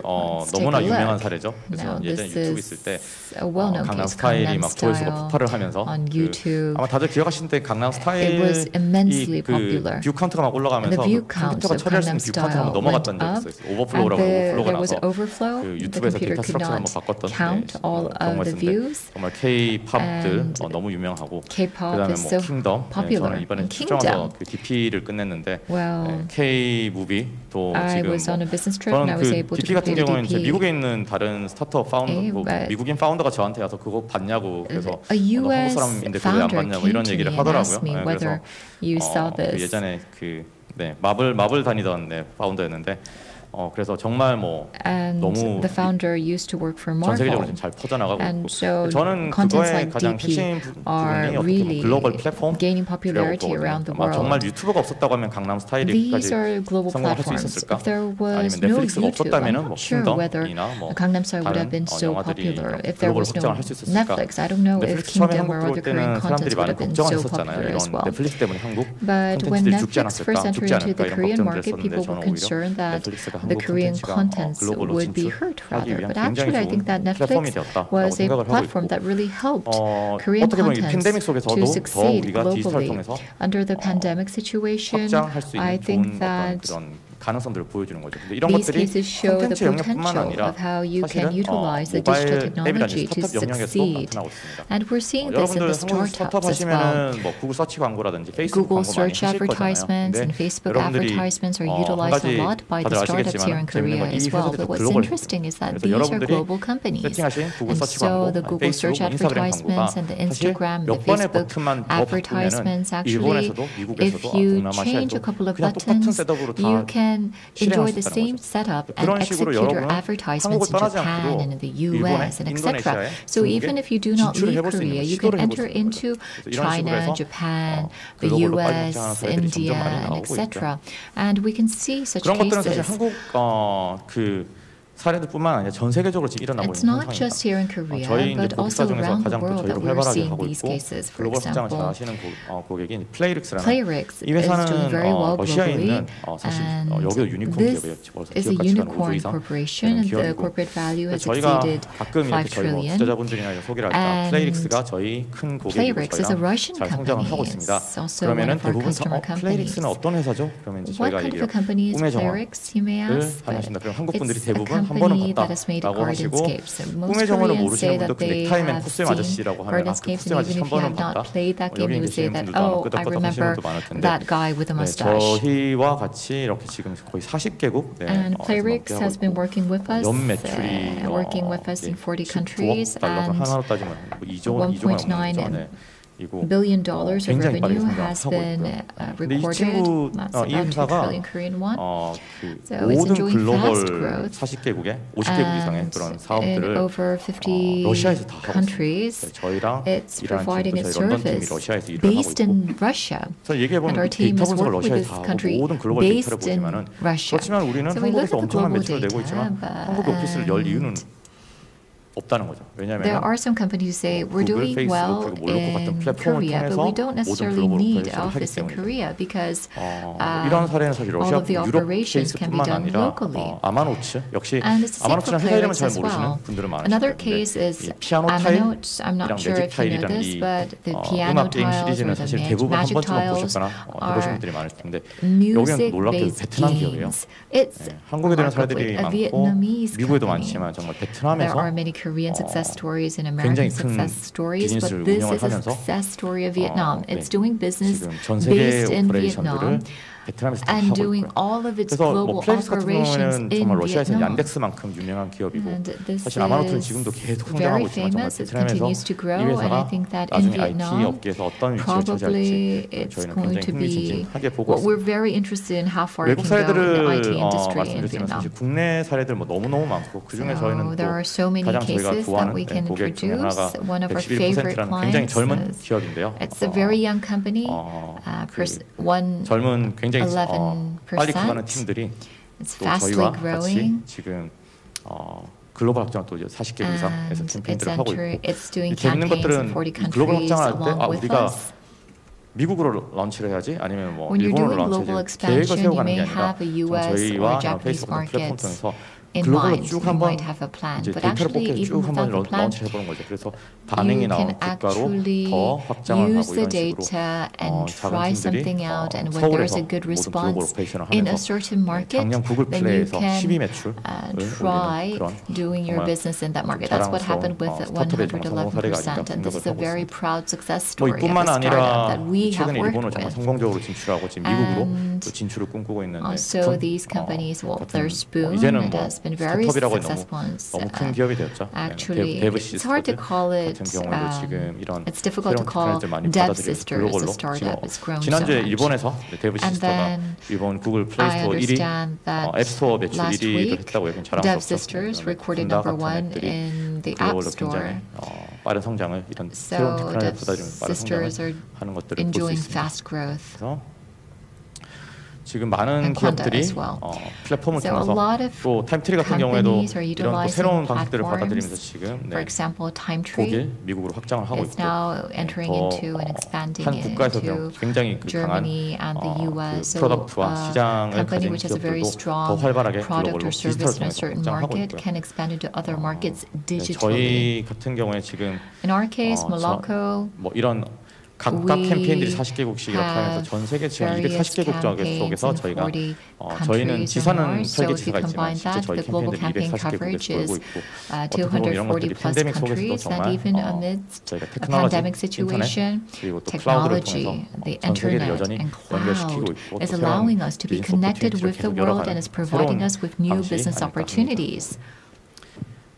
Let's take 너무나 a 유명한 look. 사례죠. 그래서 Now, 예전에 this 유튜브 is 있을 때 a well-known 강남 case, 스타일이 Gangnam 막 조회수가 Style 폭발을 하면서 on YouTube. 아마 다들 기억하시는 때 강남 It was 스타일이 immensely 그 popular. 뷰 카운트가 막 올라가면서 The view 그 counts 컴퓨터가 of 처리할 수 있는 Gangnam 뷰 카운트가 Style 넘어갔던 went 적이 up, 있어요. 오버플로우라고 오버플로우가 there was 나서 overflow. 그 The 유튜브에서 computer 데이터 could 스트럭처를 한번 not 바꿨던 count all 경우가 of the 있었는데 views. 정말 K-팝들 And 너무 유명하고 K-pop 그다음에 is 뭐 so 킹덤 popular. 저는 이번에 And 출장해서 Kingdom. 그 DP를 끝냈는데 Well, K-무비도 I 지금 was on a business trip and I 저는 was 그 able to DP 같은 complete a 경우는 이제 DP. 미국에 있는 다른 스타트업 파운더 but 미국인 파운더가 저한테 와서 그거 봤냐고 그래서 a 한국 US 사람인데 그거 왜 안 founder 봤냐고 came 이런 to 얘기를 me and asked 하더라고요. me whether you saw 그 this. 예전에 마블 다니던 파운더였는데 그래서 정말 뭐 And 너무 the founder used to work for 전 세계적으로 Marvel. 지금 잘 퍼져나가고 And 있고 so 저는 contents 그거의 like 가장 DP 핵심 are 부분이 어떻게 really 보면 글로벌 플랫폼 gaining popularity around the 아마 정말 world. 유튜브가 없었다고 하면 강남 스타일까지 These are global 성공할 수 platforms. 있었을까? If there was 아니면 no 넷플릭스가 YouTube, I'm 없었다면은 뭐 not sure whether 킹덤이나 뭐 Gangnam Style would have 다른 been so 영화들이 popular. If there 글로벌 was no 확장을 할 수 있었을까? Netflix, I don't know if 넷플릭스 처음에 Kingdom 한국 or 들어올 other Korean 때는 contents 사람들이 would 많이 have been so 걱정했었잖아요. popular as 이런 well. 넷플릭스 때문에 한국 But when 콘텐츠들이 죽지 Netflix first 않았을까, entered 죽지 into 않을까 the 이런 Korean 걱정을 market, 했었는데 people were 저는 오히려 concerned that 넷플릭스가 the 한국 Korean 콘텐츠가 contents 글로벌로 would be hurt 진출하기 rather. 위한 But 굉장히 actually, I 좋은 think that 플랫폼이 Netflix 되었다라고 was a 생각을 하고 platform 있고 that really helped Korean 어떻게 보면 이 contents 팬데믹 속에서도 to 더 succeed 우리가 디지털을 globally. 통해서 Under the pandemic situation, 확장할 수 I 있는 좋은 think 어떤 that 그런 가능성들을 보여주는 거죠. 근데 이런 these 것들이 cases show the 콘텐츠 영역뿐만 potential 아니라 of how you can 사실은 utilize the digital 모바일 앱이라든지 technology to 스타트업 영역에서도 succeed. 나타나고 있습니다. And we're seeing this in 여러분들 the 한국 스타트업 startups as well. 하시면은 뭐 구글 서치 광고라든지 페이스북 Google 광고 많이 search 하실 거잖아요. advertisements 근데 and Facebook 여러분들이 advertisements are 한 utilized a 가지 lot by the 다들 startups here in 아시겠지만 Korea 재밌는 건 이 as well. 회사들이 But 다 what's 글로벌 interesting is that 그래서 these are 여러분들이 global companies. 세팅하신 구글 And 서치 so 광고, the Google 페이스북, search 인스타그램 광고가 advertisements and the 사실 Instagram, the 몇 번의 Facebook 버튼만 더 바꾸면은 advertisements, actually, 일본에서도 if 미국에서도 you 동남아시아에도 change a couple of 그냥 똑같은 buttons, 셋업으로 다 you can can enjoy the 실행할 수 same 있다는 거죠. setup and 그런 식으로 execute your 여러분은 advertisements in 한국을 떠나지 Japan 않고도 and in the 일본에, US and etc. 인도네시아에, So even 중국에 if you do not 진출을 leave 해볼 수 있는 Korea, 거죠. you can 시도를 해볼 수 enter 있는 into 거죠. 그래서 이런 식으로 China, 해서 Japan, the 글로벌로 빠지지 않은 US, 사례들이 India, 점점 많이 and 나오고 있죠. etc. And we can see such 그런 것들은 사실 cases. 한국 그 사례들뿐만 아니라 전 세계적으로 지금 일어나고 It's 있는 not just here in Korea, 저희 이제 but 고객사 also 중에서 around the 가장 또 world 저희를 that we're 활발하게 seeing 하고 these 있고 cases. For 글로벌 확장을 잘 example, 하시는 고객인 플레이릭스라는 Playrix 이 is doing 회사는 very well 러시아에 globally, 있는 사실 and 여기도 유니콘 this 기업이에요. 벌써 is 기업 가치가 a 5조 unicorn 이상 corporation. 되는 The 기업이고 corporate value has 저희가 exceeded 가끔 5 이렇게 저희 뭐 trillion. 투자자분들이나 소개를 할 때 And 플레이릭스가 저희 큰 고객이고 Playrix is a 저희랑 Russian 잘 성장을 하고 company. 있습니다. It's also one 그러면은 of our 대부분 customer companies. 플레이릭스는 어떤 회사죠? 그러면 이제 What 저희가 kind of 얘기해요. a company is 꿈의 정원을 Playrix, you may ask? 하신다. 그럼 한국 It's 분들이 a 대부분 한 번은 company that has made 봤다라고 하시고 Gardenscapes. Most 꿈의 정원을 Koreans say 모르시는 분도 that 그 they 넥타이맨 have 코스튬 seen 아저씨라고 하면 Gardenscapes, 코스튬 and 아저씨 even 한 if you 번은 have not 봤다. played that game, 여기 you would say 계시는 that, 분들도 아마 oh, I 끄덕끄덕 하시는 remember 분도 많을 텐데 that guy with a mustache. 저희와 같이 이렇게 지금 거의 40개국 And Playrix has been working with us, 연 매출이 working with us in 40 $9억 countries, 달러, and 하나로 따지면 2조가 넘는 거죠. $1.9 billion of 굉장히 빠르게 revenue has 성장하고 been 있고요. 근데 이 recorded. 친구 That's 이 about 2 회사가 trillion Korean won. 그 So it's 모든 enjoying 글로벌 fast growth. 40개국에 50개국 이상의 And 그런 in 사업들을 over 50 러시아에서 다 하고 countries, 있습니다. 저희랑 it's 일하는 providing 팀도 its 저희 런던 팀이 service 러시아에서 일을 하고 based 있고 in Russia. 그래서 얘기해 And 보면 our team 데이터 has 분석을 worked with 러시아에 this 다 하고 country 모든 글로벌 데이터를 based in 보지만은 Russia. 그렇지만 우리는 So we look 한국에서 at the 엄청난 global 매출을 내고 data, 있지만 but 한국 오피스를 열 이유는 없다는 거죠. There 왜냐하면 are some companies who say we're 구글, doing 페이스북 well 그리고 몰로코 같은 in 플랫폼을 Korea, but we 통해서 don't 모든 necessarily 글로벌 need 오퍼레이션을 하기 office in 때문이죠. Korea because 이런 사례는 사실 all 러시아 of the 유럽 operations can be 케이스뿐만 done 아니라 locally. 아마노츠 역시 And it's the same for 아마노츠는 회사 이름을 Playrix 잘 as 모르시는 well. 분들은 많으실 Another 텐데 case is 이 피아노 Amanote. I'm 타일이랑 not sure 매직 if you know 타일이랑 this, 이 but the piano 음악 게임 tiles 시리즈는 or the 사실 대부분 한 magic 번쯤은 tiles 보셨거나 해보신 are 분들이 많으실 텐데 여기는 놀랍게도 music-based 베트남 기업이에요. games. It's 한국에 되는 remarkably 사례들이 a 많고 Vietnamese 미국에도 company. 많지만 정말 There 베트남에서 are many Korean success stories and 굉장히 American 큰 success stories, but 비즈니스를 this 운영을 is a 하면서 success story of Vietnam. 네, It's doing business 지금 전 세계 based in 오퍼레이션들을 Vietnam 베트남에서 다 and 하고 doing 있고요. all of its 그래서 global 뭐 플레이스 같은 operations 경우에는 in 정말 러시아에서 Vietnam. 얀덱스만큼 유명한 기업이고 And this 사실 아마노트는 is 지금도 계속 very 성장하고 있지만 정말 famous. It 베트남에서 continues to grow, 이 and I 회사가 think that in 나중에 IT Vietnam, 업계에서 어떤 위치를 차지할지 probably it's 저희는 going 굉장히 to be 흥미진진하게 보고 what we're 있습니다. very interested in how far it 외국 can go in the IT 사례들을 industry in 말씀드리지만 Vietnam. 사실 국내 사례들 뭐 너무너무 많고 그중에 저희는 So there are so 또 many 가장 저희가 cases that 좋아하는 we can 고객 중에 하나가 introduce. One of our favorite 111%라는 굉장히 clients 젊은 is 기업인데요. it's a very young company. 젊은 굉장히 11%. 빨리 커가는 팀들이 It's 또 fastly 저희와 같이 growing. 지금 글로벌 확장 또 40개 이상에서 And 캠페인들을 하고 있고 it's doing 이 재밌는 campaigns in 것들은 40 이 글로벌 countries 확장을 할 때 along with 우리가 us. 미국으로 런치를 해야지 아니면 뭐 When you're 일본으로 doing global 런치해야지 계획을 expansion, 세우고 you 가는 게 may 아니라 have a US or 저희와 Japanese 페이스북 플랫폼 markets 통해서 in 글로벌로 mind. 쭉 You 한번 might have a plan, 이제 but 데이터를 actually, 뽑게 쭉 even 한번 without the plan, 런치를 해보는 거죠. 그래서 반응이 you 나온 can 국가로 actually 더 확장을 use 하고 the 이런 식으로 data and try 작은 팀들이 something out, and when there's 서울에서 a good 모든 글로벌 response 오퍼레이션을 in a 하면서 certain market, 작년 구글 then you 플레이에서 can 10위 매출을 try 올리는 그런 doing your 정말 business in that market. That's what happened with 스타트업의 정말 성공 사례가 아닌가 111%, and this is a 생각을 하고 very 있습니다. proud success 뭐 story of 이뿐만 a startup 아니라 that we have 최근에 worked 일본을 정말 with. 성공적으로 진출하고 지금 미국으로 And 또 진출을 꿈꾸고 있는 Also, these companies, well, their Spoon, 이제는 it 뭐 has been very 스타트업이라고 successful. 너무 큰 기업이 되었죠. Actually, 데브 it's hard to call it. 같은 경우에도 지금 이런 It's difficult to 새로운 call 테크놀로지를 많이 Dev 받아들여서 Sisters, 글로벌로 a startup. It's grown so 지난주에 much. 일본에서 데브 And 시스터가 then 일본 구글 플레이 I 스토어 1위, understand that 앱스토어 매출 last 1위를 week, 했다고 여긴 Dev 자랑스럽죠. Sisters recorded 쿤다 number 같은 one 앱들이 in the App 글로벌로 Store. 굉장히 빠른 성장을 이런 새로운 So 테크놀로지보다 좀 Dev 빠른 성장을 Sisters are 하는 것들을 볼 수 enjoying 있습니다. fast growth. 그래서 지금 많은 And Quanta 기업들이 as well. 플랫폼을 So a 통해서 lot of 또 타임트리 같은 경우에도 companies are 이런 또 utilizing 새로운 방식들을 platforms. 받아들이면서 지금 For example, TimeTree 독일, 미국으로 확장을 하고 is 있고 now entering into and expanding 한 국가에서 into 굉장히 그 강한 Germany and the US. 그 프로덕트와 So 시장을 company 가진 which has a very 기업들도 더 strong 활발하게 product 글로벌로 or service 디지털을 in a 통해서 certain 확장하고 market 있고요. can expand into other markets digitally. 저희 같은 경우에 지금 In our case, Moloko, 뭐 이런 각각 we 캠페인들이 40개국씩 이렇게 하면서 전 세계 지금 various 240개국 campaigns 쪽에서 in 저희가 40 저희는 countries or 지사는 more. So if 설계지사가 you 있지만 combine 실제 that, 저희 the global 캠페인들이 campaign 240개국에서 coverage 돌고 is 있고 어떻게 보면 이런 240 것들이 plus 팬데믹 속에서도 countries, 정말 and even amidst 저희가 a 테크놀로지, pandemic situation, 인터넷 그리고 또 클라우드를 통해서 technology, the 전 세계를 internet 여전히 and 연결시키고 cloud 있고 또 is 새로운 allowing us to be 비즈니스 connected 오퍼튜니티를 with the 계속 world and 열어가는 is providing 새로운 us with new 방식이 business 아닐까 opportunities.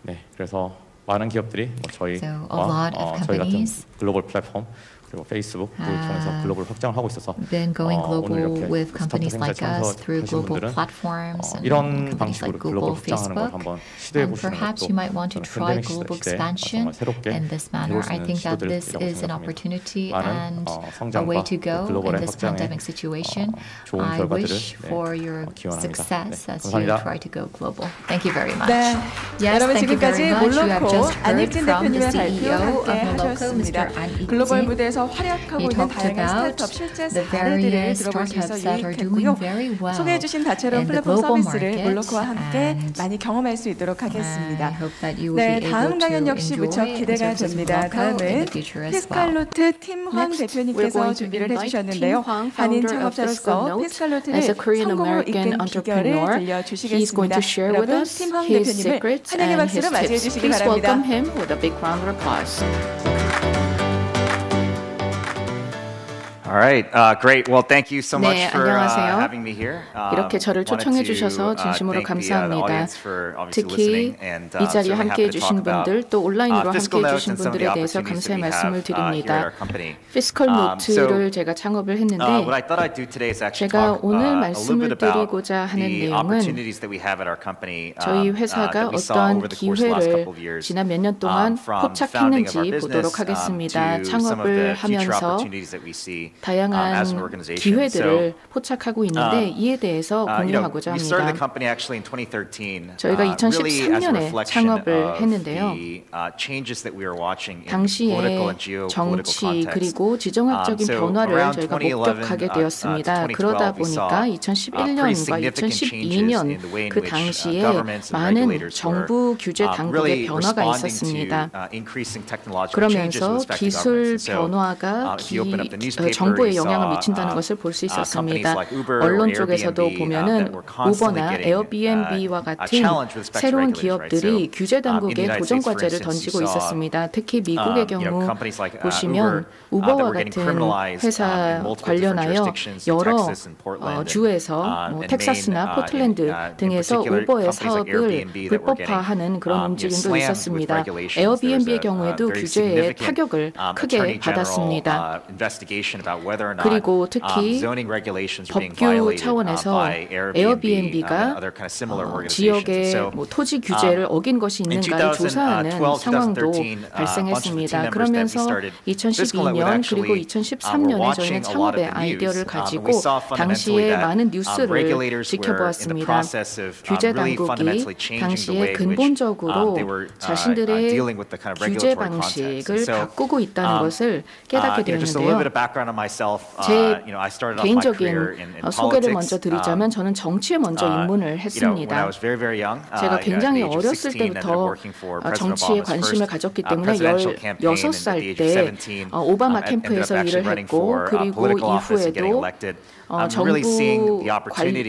네, 그래서 많은 기업들이 뭐 So a 저희와 lot of 저희 같은 companies 글로벌 플랫폼 그리고 페이스북을 통해서 글로벌 확장을 하고 있어서 been going 오늘 global 이렇게 with 스타트업 companies 행사에 like us through 참석하신 global 분들은 platforms and 이런 companies 방식으로 like 글로벌 Google, 확장하는 걸 Facebook. 한번 시도해 And 보시는 perhaps 것도 you might want to 저는 try 팬데믹 global 시대에 expansion 정말 새롭게 in this manner. 해볼 수 I 있는 think that 시도들이라고 this is an 생각합니다. opportunity 많은 and a 성장과 way to go 글로벌의 in this 확장에 pandemic situation. 좋은 I 결과들을 wish for your 기원합니다. success 네, as you 감사합니다. try to go global. Thank you very much. 네, Yes, 여러분 thank you 지금까지 very much. You have 몰로코 just heard 안익진 from the 대표님의 발표 CEO of 함께 Moloko, 하셨습니다. Mr. An Ik-jin. 글로벌 무대에서 활약하고 He 있는 talked 다양한 about 스타트업 실제 the 사례들을 various 들어볼 수 있어 startups that are doing 유익했고요. very well 소개해주신 다채로운 in the 플랫폼 global 서비스를 market, 몰로코와 함께 and 많이 경험할 수 있도록 I 하겠습니다. hope that you will 네, be 다음 able to 강연 역시 무척 enjoy 기대가 and service 됩니다. Moloko in 다음은 the future as well. 피스칼노트 팀황 Next, we're 대표님께서 going to 준비를 invite 해주셨는데요. Tim Hwang, 한인 founder of 창업자로서 Fiscalnote. 피스칼노트를 As a Korean 성공으로 American 이끈 비결을 entrepreneur, 들려주시겠습니다. he's going to share with 여러분, us 팀황 his 대표님을 secrets 환영의 and 박수로 his 맞이해 tips. 주시기 Please 바랍니다. welcome him with a big round of applause. All right, great. Well, thank you so much 네, for 안녕하세요. having me here. 이렇게 저를 초청해 주셔서 진심으로 감사합니다. 특히 이 자리에 함께해 주신 분들 또 온라인으로 함께해 주신 분들에 대해서 감사의 말씀을 드립니다. 피스컬노트를 제가 창업을 했는데 제가 오늘 말씀을 드리고자 하는 내용은 저희 회사가 어떤 기회를 지난 몇 년 동안 포착했는지 보도록 하겠습니다. 창업을 하면서 다양한 기회들을 포착하고 있는데 이에 대해서 공유하고자 합니다. 저희가 2013년에 창업을 했는데요. 당시에 정치 그리고 지정학적인 변화를 저희가 목격하게 되었습니다. 그러다 보니까 2011년과 2012년 그 당시에 많은 정부 규제 당국의 변화가 있었습니다. 그러면서 기술 변화가 정부에 영향을 미친다는 것을 볼 수 있었습니다. 언론 쪽에서도 보면은 우버나 에어비앤비와 같은 새로운 기업들이 규제 당국에 도전 과제를 던지고 있었습니다. 특히 미국의 경우 보시면 우버와 같은 회사 관련하여 여러 주에서 텍사스나 포틀랜드 등에서 우버의 사업을 불법화하는 그런 움직임도 있었습니다. 에어비앤비의 경우에도 규제에 타격을 크게 받았습니다. 그리고 특히 법규 차원에서 에어비앤비가 지역의 토지 규제를 어긴 것이 있는가를 조사하는 상황도 발생했습니다. 그러면서 2012년 그리고 2013년에 저희는 창업의 아이디어를 가지고 당시에 많은 뉴스를 지켜보았습니다. 규제 당국이 당시에 근본적으로 자신들의 규제 방식을 바꾸고 있다는 것을 깨닫게 되었는데요. 제 개인적인 소개를 먼저 드리자면 저는 정치에 먼저 입문을 했습니다. 제가 굉장히 어렸을 때부터 정치에 관심을 가졌기 때문에 16살 때 오바마 캠프에서 일을 했고 그리고 이후에도 정부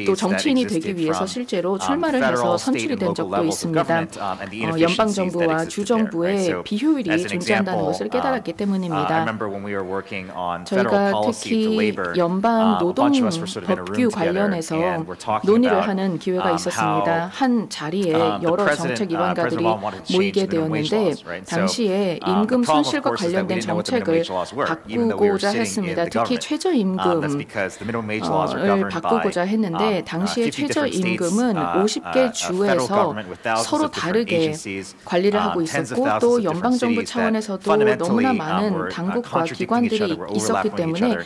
또 정치인이 되기 위해서 실제로 출마를 해서 선출이 된 적도 있습니다. 연방정부와 주정부의 비효율이 존재한다는 것을 깨달았기 때문입니다. 저희가 특히 연방 노동 법규 관련해서 논의를 하는 기회가 있었습니다. 한 자리에 여러 정책 위반가들이 모이게 되었는데 당시에 임금 손실과 관련된 정책을 바꾸고자 했습니다. 특히 최저임금을 바꾸고자 했는데 당시에 최저임금은 50개 주에서 서로 다르게 관리를 하고 있었고 또 연방정부 차원에서도 너무나 많은 당국과 기관들이 있었기 때문에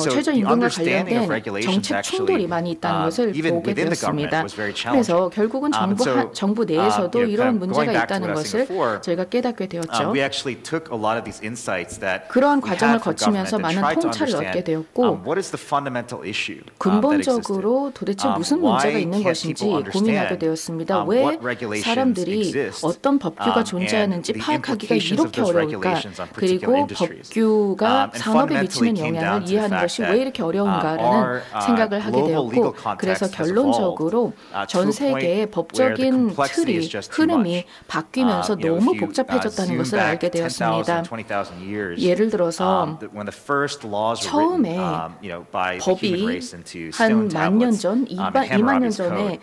최저임금과 관련된 정책 충돌이 많이 있다는 것을 보게 되었습니다. 그래서 결국은 정부 내에서도 이런 문제가 있다는 것을 저희가 깨닫게 되었죠. 그러한 과정을 거치면서 많은 통찰을 얻게 되었고 근본적으로 도대체 무슨 문제가 있는 것인지 고민하게 되었습니다. 왜 사람들이 어떤 법규가 존재하는지 파악하기가 이렇게 어려울까? 그리고 법규가 산업에 미치는 영향이 방향을 이해하는 것이 왜 이렇게 어려운가라는 생각을 하게 되었고 그래서 결론적으로 전 세계의 법적인 틀이 흐름이 바뀌면서 너무 복잡해졌다는 것을 알게 되었습니다. 예를 들어서 처음에 법이 한 10,000년 전, 2만 년 전에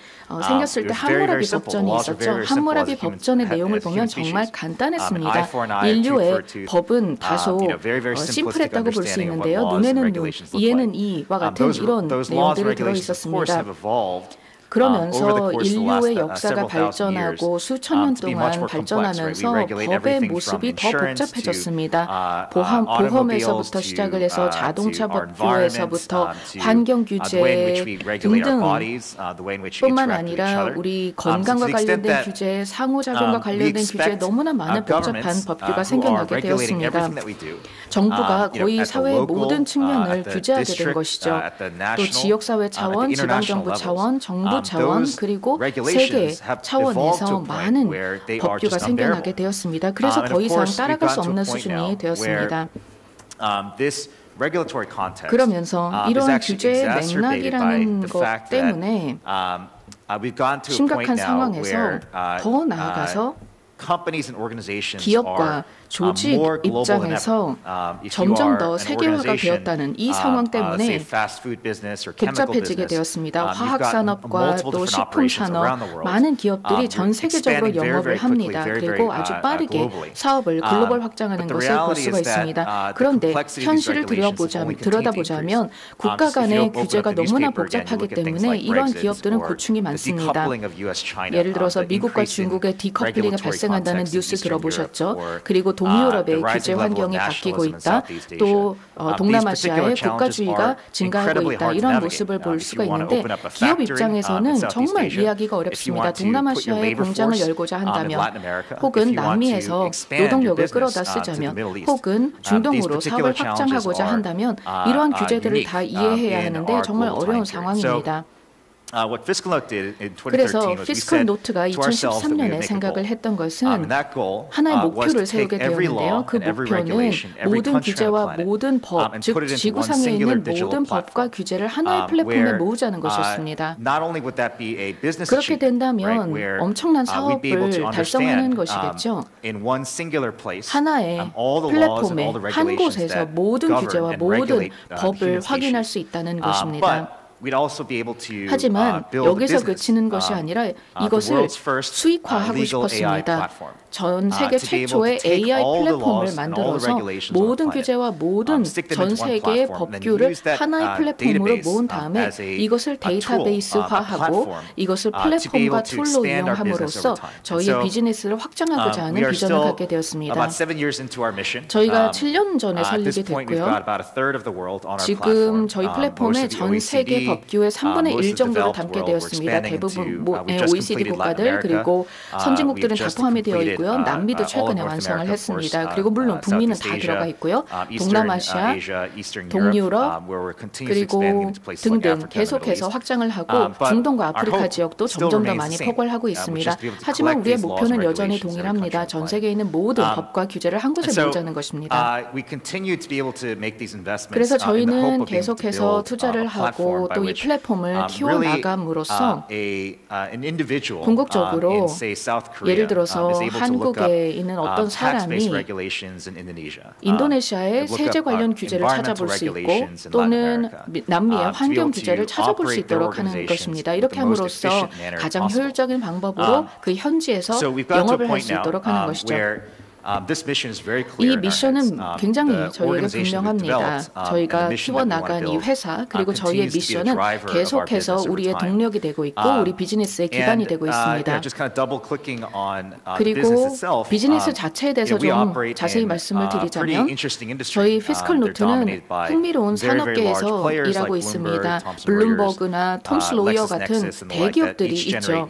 생겼을 때 함무라비 법전이 있었죠. 함무라비 법전의 내용을 보면 정말 간단했습니다. 인류의 법은 다소 심플했다고 볼 수 있는데요. 눈에는 눈, 이에는 이와 같은 이런 내용들이 들어있었습니다. 그러면서 인류의 역사가 발전하고 수천 년 동안 발전하면서 법의 모습이 더 복잡해졌습니다. 보험에서부터 시작을 해서 자동차 법규에서부터 환경 규제 등등 뿐만 아니라 우리 건강과 관련된 규제, 상호작용과 관련된 규제 너무나 많은 복잡한 법규가 생겨나게 되었습니다. 정부가 거의 사회의 모든 측면을 규제하게 된 것이죠. 또 지역사회 차원, 지방정부 차원, 정부 차원 그리고 세계 차원에서 많은 법규가 생겨나게 되었습니다. 그래서 더 이상 따라갈 수 없는 수준이 되었습니다. 그러면서 이러한 규제의 맥락이라는 것 때문에 심각한 상황에서 더 나아가서 기업과 조직 입장에서 점점 더 세계화가 되었다는 이 상황 때문에 복잡해지게 되었습니다. 화학산업과 또 식품산업, 많은 기업들이 전 세계적으로 영업을 합니다. 그리고 아주 빠르게 사업을 글로벌 확장하는 것을 볼 수가 있습니다. 그런데 현실을 들여다보자면 국가 간의 규제가 너무나 복잡하기 때문에 이러한 기업들은 고충이 많습니다. 예를 들어서 미국과 중국의 디커플링이 발생한다는 뉴스 들어보셨죠? 그리고 동유럽의 규제 환경이 바뀌고 있다. 또 동남아시아의 국가주의가 증가하고 있다. 이런 모습을 볼 수가 있는데 기업 입장에서는 정말 이해하기가 어렵습니다. 동남아시아에 공장을 열고자 한다면 혹은 남미에서 노동력을 끌어다 쓰자면 혹은 중동으로 사업을 확장하고자 한다면 이러한 규제들을 다 이해해야 하는데 정말 어려운 상황입니다. 그래서 피스컬 노트가 2013년에 생각을 했던 것은 하나의 목표를 세우게 되었는데요. 그 목표는 모든 규제와 모든 법, 즉 지구상에 있는 모든 법과 규제를 하나의 플랫폼에 모으자는 것이었습니다. 그렇게 된다면 엄청난 사업을 달성하는 것이겠죠. 하나의 플랫폼에 한 곳에서 모든 규제와 모든 법을 확인할 수 있다는 것입니다. 하지만 여기서 그치는 것이 아니라 이것을 수익화하고 싶었습니다. 전 세계 최초의 AI 플랫폼을 만들어서 모든 규제와 모든 전 세계의 법규를 하나의 플랫폼으로 모은 다음에 이것을 데이터베이스화하고 이것을 플랫폼과 툴로 이용함으로써 저희의 비즈니스를 확장하고자 하는 비전을 갖게 되었습니다. 저희가 7년 전에 설립이 됐고요. 지금 저희 플랫폼에 전 세계 법규의 3분의 1 정도를 담게 되었습니다. 대부분 OECD 국가들 그리고 선진국들은 다 포함이 되어 있고요. 남미도 최근에 완성을 했습니다. 그리고 물론 북미는 다 들어가 있고요. 동남아시아, 동유럽 그리고 등등 계속해서 확장을 하고 중동과 아프리카 지역도 점점 더 많이 포괄하고 있습니다. 하지만 우리의 목표는 여전히 동일합니다. 전 세계에 있는 모든 법과 규제를 한 곳에 모으자는 것입니다. 그래서 저희는 계속해서 투자를 하고 또 이 플랫폼을 키워나감으로써 궁극적으로 예를 들어서 한국에 있는 어떤 사람이 인도네시아의 세제 관련 규제를 찾아볼 수 있고 또는 남미의 환경 규제를 찾아볼 수 있도록 하는 것입니다. 이렇게 함으로써 가장 효율적인 방법으로 그 현지에서 영업을 할 수 있도록 하는 것이죠. 이 미션은 굉장히 저희에게 분명합니다. 저희가 키워나간 이 회사 그리고 저희의 미션은 계속해서 우리의 동력이 되고 있고 우리 비즈니스의 기반이 되고 있습니다. 그리고 비즈니스 자체에 대해서 좀 자세히 말씀을 드리자면 저희 피스컬 노트는 흥미로운 산업계에서 일하고 있습니다. 블룸버그나 톰스 로이어 같은 대기업들이 있죠.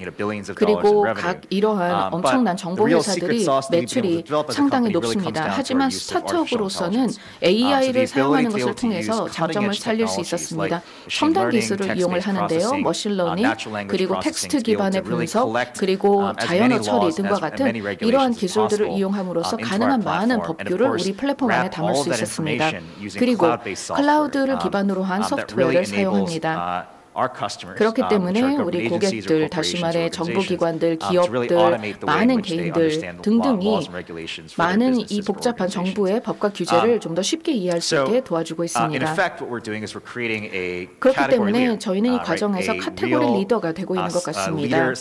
그리고 각 이러한 엄청난 정보 회사들이 매출이 상당히 높습니다. 하지만 스타트업으로서는 AI를 사용하는 것을 통해서 장점을 살릴 수 있었습니다. 첨단 기술을 이용을 하는데요. 머신러닝, 그리고 텍스트 기반의 분석, 그리고 자연어 처리 등과 같은 이러한 기술들을 이용함으로써 가능한 많은 법규를 우리 플랫폼 안에 담을 수 있었습니다. 그리고 클라우드를 기반으로 한 소프트웨어를 사용합니다. 그렇기 때문에 우리 고객들, 다시 말해 정부기관들, 기업들, 많은 개인들 등등이 많은 이 복잡한 정부의 법과 규제를 좀 더 쉽게 이해할 수 있게 도와주고 있습니다. 그렇기 때문에 저희는 이 과정에서 카테고리 리더가 되고 있는 것 같습니다.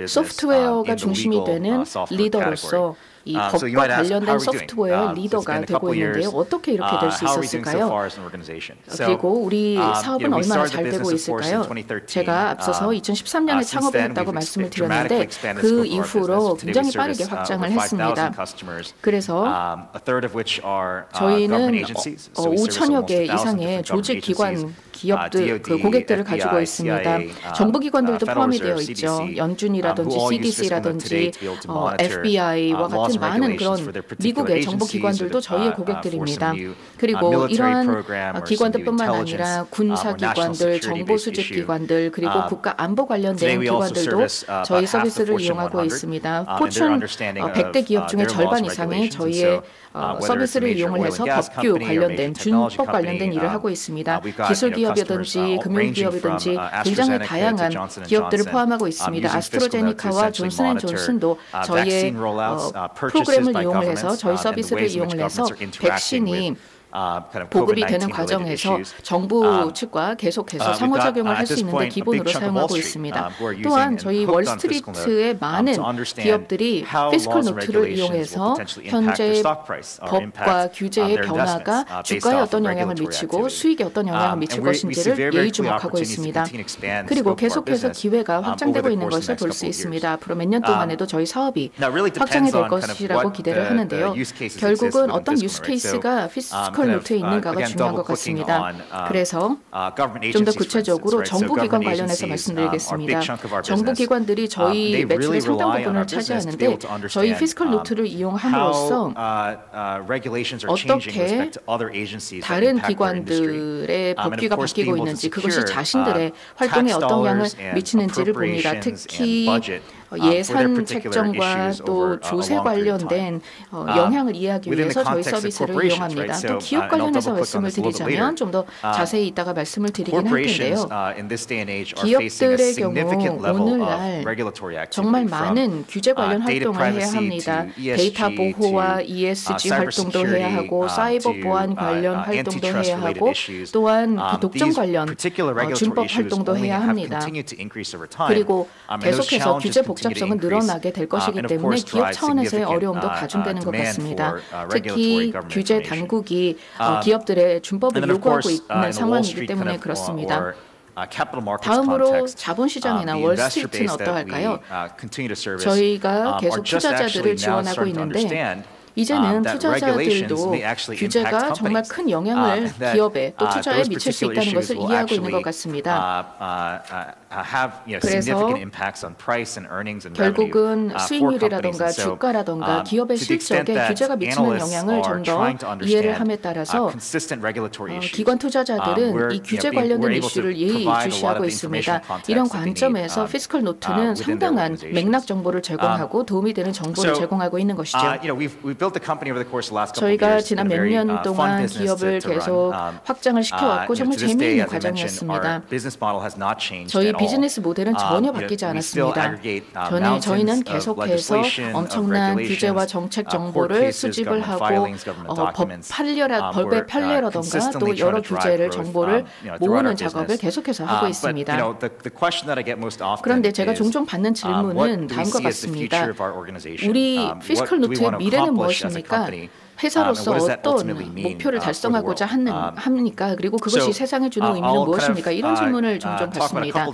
소프트웨어가 중심이 되는 리더로서 이 법과 관련된 소프트웨어 리더가 되고 있는데요. 어떻게 이렇게 될 수 있었을까요? 그리고 우리 사업은 얼마나 잘 되고 있을까요? 제가 앞서서 2013년에 창업을 했다고 말씀을 드렸는데 그 이후로 굉장히 빠르게 확장을 했습니다. 그래서 저희는 5천여 개 이상의 조직, 기관, 기업들, 그 고객들을 가지고 있습니다. 정부기관들도 포함이 되어 있죠. 연준이라든지 CDC라든지 FBI와 같은 많은 그런 미국의 정부기관들도 저희의 고객들입니다. 그리고 이러한 기관들뿐만 아니라 군사기관들, 정보수집기관들, 그리고 국가안보 관련된 기관들도 저희 서비스를 이용하고 있습니다. 포춘 100대 기업 중에 절반 이상이 저희의 서비스를 이용을 해서 법규 관련된, 준법 관련된 일을 하고 있습니다. 기술기업이든지 금융기업이든지 굉장히 다양한 기업들을 포함하고 있습니다. 아스트로제니카와 존슨앤존슨도 저희의 프로그램을 이용을 해서 저희 서비스를 이용을 해서 백신이 보급이 되는 과정에서 정부 측과 계속해서 상호작용을 할 수 있는데 기본으로 사용하고 있습니다. 또한 저희 월스트리트의 많은 기업들이 피스컬 노트를 이용해서 현재 법과 규제의 변화가 주가에 어떤 영향을 미치고 수익에 어떤 영향을 미칠 것인지를 예의주목하고 있습니다. 그리고 계속해서 기회가 확장되고 있는 것을 볼 수 있습니다. 앞으로 몇 년 동안에도 저희 사업이 확장이 될 것이라고 기대를 하는데요. 결국은 어떤 유스케이스가 피스컬 노트에 있는가가 중요한 것 같습니다. 그래서 좀 더 구체적으로 정부기관 관련해서 말씀드리겠습니다. 정부기관들이 저희 매출의 상당 부분을 차지하는데 저희 피스컬 노트를 이용함으로써 어떻게 다른 기관들의 법규가 바뀌고 있는지, 그것이 자신들의 활동에 어떤 영향을 미치는지를 봅니다. 특히 예산 책정과 또 조세 관련된 영향을 이해하기 위해서 저희 서비스를 이용합니다. 또 기업 관련해서 말씀을 드리자면 좀 더 자세히 이따가 말씀을 드리긴 할 텐데요. 기업들의 경우 오늘날 정말 많은 규제 관련 활동을 해야 합니다. 데이터 보호와 ESG 활동도 해야 하고 사이버 보안 관련 활동도 해야 하고 또한 그 독점 관련 준법 활동도 해야 합니다. 그리고 계속해서 규제 복잡성은 늘어나게 될 것이기 때문에 기업 차원에서의 어려움도 가중되는 것 같습니다. 특히 규제 당국이 기업들의 준법을 요구하고 있는 상황이기 때문에 그렇습니다. 다음으로 자본시장이나 월스트리트는 어떠할까요? 저희가 계속 투자자들을 지원하고 있는데 이제는 투자자들도 규제가 정말 큰 영향을 기업에 또 투자에 미칠 수 있다는 것을 이해하고 있는 것 같습니다. 그래서 결국은 수익률이라든가 주가라든가 기업의 실적에 규제가 미치는 영향을 좀 더 이해를 함에 따라서 기관 투자자들은 이 규제 관련된 이슈를 예의주시하고 있습니다. 이런 관점에서 피스컬 노트는 상당한 맥락 정보를 제공하고 도움이 되는 정보를 제공하고 있는 것이죠. 저희가 지난 몇 년 동안 기업을 계속 확장을 시켜왔고 정말 재미있는 과정이었습니다. 저희 비즈니스 모델은 전혀 바뀌지 않았습니다. 저희는 계속해서 엄청난 규제와 정책 정보를 수집을 하고 법의 판례라던가 또 여러 규제를 정보를 모으는 작업을 계속해서 하고 있습니다. 그런데 제가 종종 받는 질문은 다음과 같습니다. 우리 피스컬 노트의 미래는 무엇입니까? 회사로서 어떤 목표를 달성하고자 합니까? 그리고 그것이 세상에 주는 의미는 무엇입니까? 이런 질문을 종종 받습니다.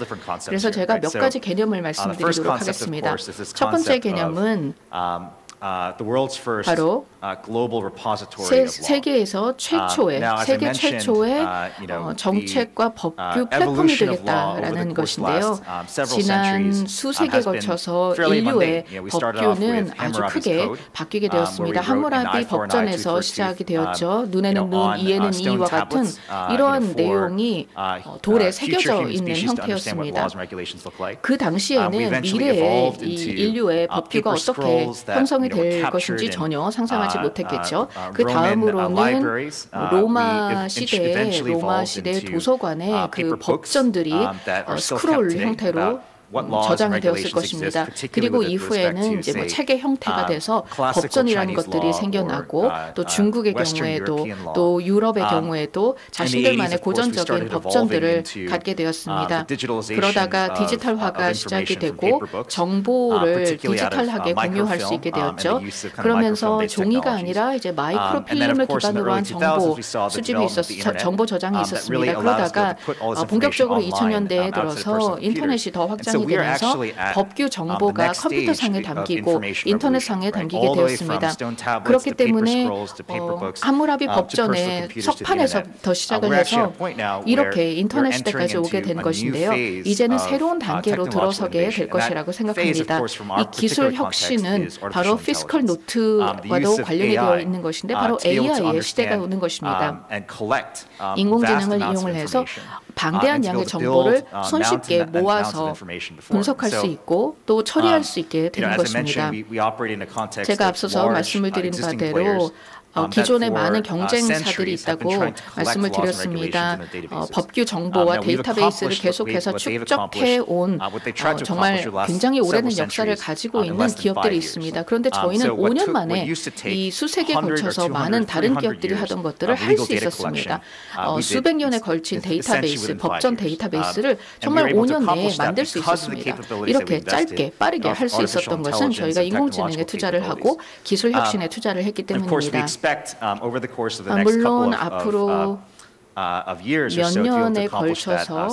그래서 제가 몇 가지 개념을 말씀드리도록 하겠습니다. 첫 번째 개념은 바로 세계에서 최초의 세계 최초의 정책과 법규 플랫폼이 되겠다라는 것인데요. 지난 수세기에 걸쳐서 인류의 법규는 아주 크게 바뀌게 되었습니다. 함무라비 법전에서 시작이 되었죠. 눈에는 눈, 이에는 이와 같은 이러한 내용이 돌에 새겨져 있는 형태였습니다. 그 당시에는 미래의 이 인류의 법규가 어떻게 형성이 될 것인지 전혀 상상하지 못했겠죠. 그 다음으로는 로마 시대의 도서관에 그 법전들이 스크롤 형태로 저장이 되었을 것입니다. 그리고 이후에는 이제 뭐 책의 형태가 돼서 법전이라는 것들이 생겨나고 또 중국의 경우에도 또 유럽의 경우에도 자신들만의 고전적인 법전들을 갖게 되었습니다. 그러다가 디지털화가 시작이 되고 정보를 디지털하게 공유할 수 있게 되었죠. 그러면서 종이가 아니라 이제 마이크로필름을 기반으로 한 정보 수집이 정보 저장이 있었습니다. 그러다가 본격적으로 2000년대에 들어서 인터넷이 더 확장이 되면서 법규 정보가 컴퓨터상에 담기고 인터넷상에 담기게 되었습니다. 그렇기 때문에 함무라비 법전의 석판에서부터 시작을 해서 이렇게 인터넷 시대까지 오게 된 것인데요. 이제는 새로운 단계로 들어서게 될 것이라고 생각합니다. 이 기술 혁신은 바로 피스컬 노트와도 관련이 되어 있는 것인데 바로 AI의 시대가 오는 것입니다. 인공지능을 이용을 해서 방대한 양의 정보를 손쉽게 모아서 분석할 수 있고 또 처리할 수 있게 되는 것입니다. 제가 앞서서 말씀을 드린 바대로 기존에 많은 경쟁사들이 있다고 말씀을 드렸습니다. 법규 정보와 데이터베이스를 계속해서 축적해온 정말 굉장히 오래된 역사를 가지고 있는 기업들이 있습니다. 그런데 저희는 5년 만에 이 수세기에 걸쳐서 많은 다른 기업들이 하던 것들을 할 수 있었습니다. 수백 년에 걸친 데이터베이스, 법전 데이터베이스를 정말 5년 내에 만들 수 있었습니다. 이렇게 짧게 빠르게 할 수 있었던 것은 저희가 인공지능에 투자를 하고 기술 혁신에 투자를 했기 때문입니다. 물론 앞으로 몇 년에 걸쳐서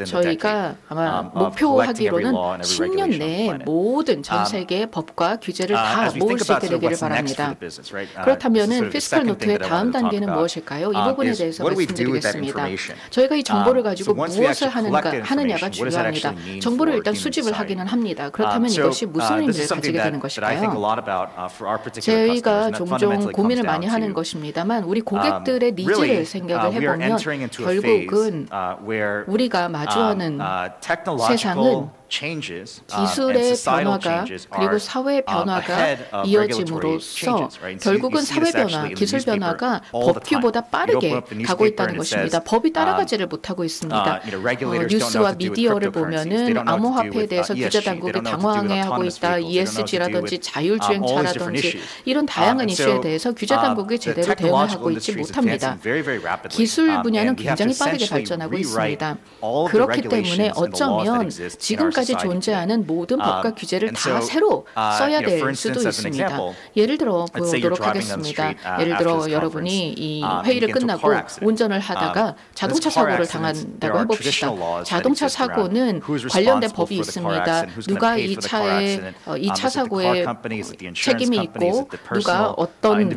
저희가 아마 목표하기로는 10년 내에 모든 전 세계의 법과 규제를 다 모을 수 있게 되기를 바랍니다. 그렇다면 피스컬 노트의 다음 단계는 무엇일까요? 이 부분에 대해서 말씀드리겠습니다. 저희가 이 정보를 가지고 무엇을 하느냐가 중요합니다. 정보를 일단 수집을 하기는 합니다. 그렇다면 이것이 무슨 의미를 가지게 되는 것일까요? 저희가 종종 고민을 많이 하는 것입니다만 우리 고객들의 니즈를 생각을 해보면 결국은 우리가 마주하는 세상은 기술의 변화가 그리고 사회의 변화가 이어짐으로써 결국은 사회 변화, 기술 변화가 법규보다 빠르게 가고 있다는 것입니다. 법이 따라가지를 못하고 있습니다. 뉴스와 미디어를 보면은 암호화폐에 대해서 규제 당국이 당황해하고 있다. ESG라든지 자율주행차라든지 이런 다양한 이슈에 대해서 규제 당국이 제대로 대응을 하고 있지 못합니다. 기술 분야는 굉장히 빠르게 발전하고 있습니다. 그렇기 때문에 어쩌면 지금까지 존재하는 모든 법과 규제를 다 새로 써야 될 수도 있습니다. 예를 들어 보도록 하겠습니다. 예를 들어 여러분이 이 회의를 끝나고 운전을 하다가 자동차 사고를 당한다고 해봅시다. 자동차 사고는 관련된 법이 있습니다. 누가 이 차 사고에 책임이 있고 누가 어떤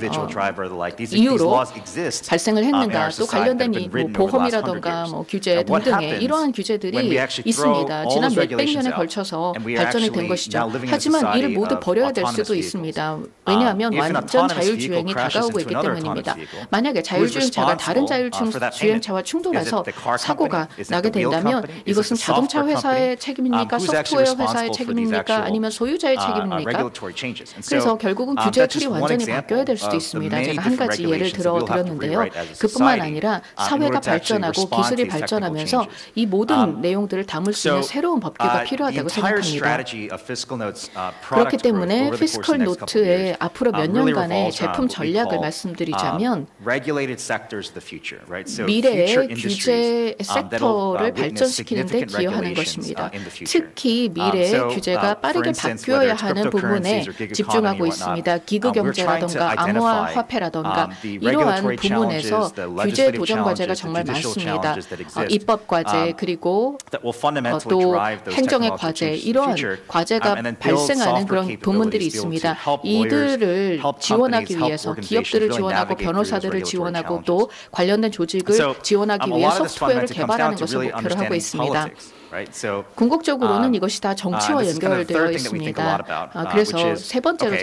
이유로 발생을 했는가 또 관련된 보험이라든가 규제 등등의 이러한 규제들이 있습니다. 지난 몇백 년에 걸쳐서 발전이 된 것이죠. 하지만 이를 모두 버려야 될 수도 있습니다. 왜냐하면 완전 자율주행이 다가오고 있기 때문입니다. 만약에 자율주행차가 다른 자율주행차와 충돌해서 사고가 나게 된다면 이것은 자동차 회사의 책임입니까? 소프트웨어 회사의 책임입니까? 아니면 소유자의 책임입니까? 그래서 결국은 규제 틀이 완전히 바뀌어야 될 수도 있습니다. 제가 한 가지 예를 들어드렸는데요. 그뿐만 아니라 사회가 발전하고 기술이 발전하면서 이 모든 내용들을 담을 수 있는 새로운 법규가 필요하다고 생각합니다. 그렇기 때문에 피스컬 노트의 앞으로 몇 년간의 제품 전략을 말씀드리자면 미래의 규제 섹터를 발전시키는 데 기여하는 것입니다. 특히 미래의 규제가 빠르게 바뀌어야 하는 부분에 집중하고 있습니다. 기금경제라든가 암호화폐라든가 이러한 부분에서 규제 도전 과제가 정말 많습니다. 입법 과제 그리고 또 행정의 과제, 이러한 과제가 발생하는 그런 부문들이 있습니다. 이들을 지원하기 위해서 기업들을 지원하고 변호사들을 지원하고 또 관련된 조직을 지원하기 위해 소프트웨어를 개발하는 것을 목표로 하고 있습니다. 궁극적으로는 이것이 다 정치와 연결되어 있습니다. 그래서 세 번째로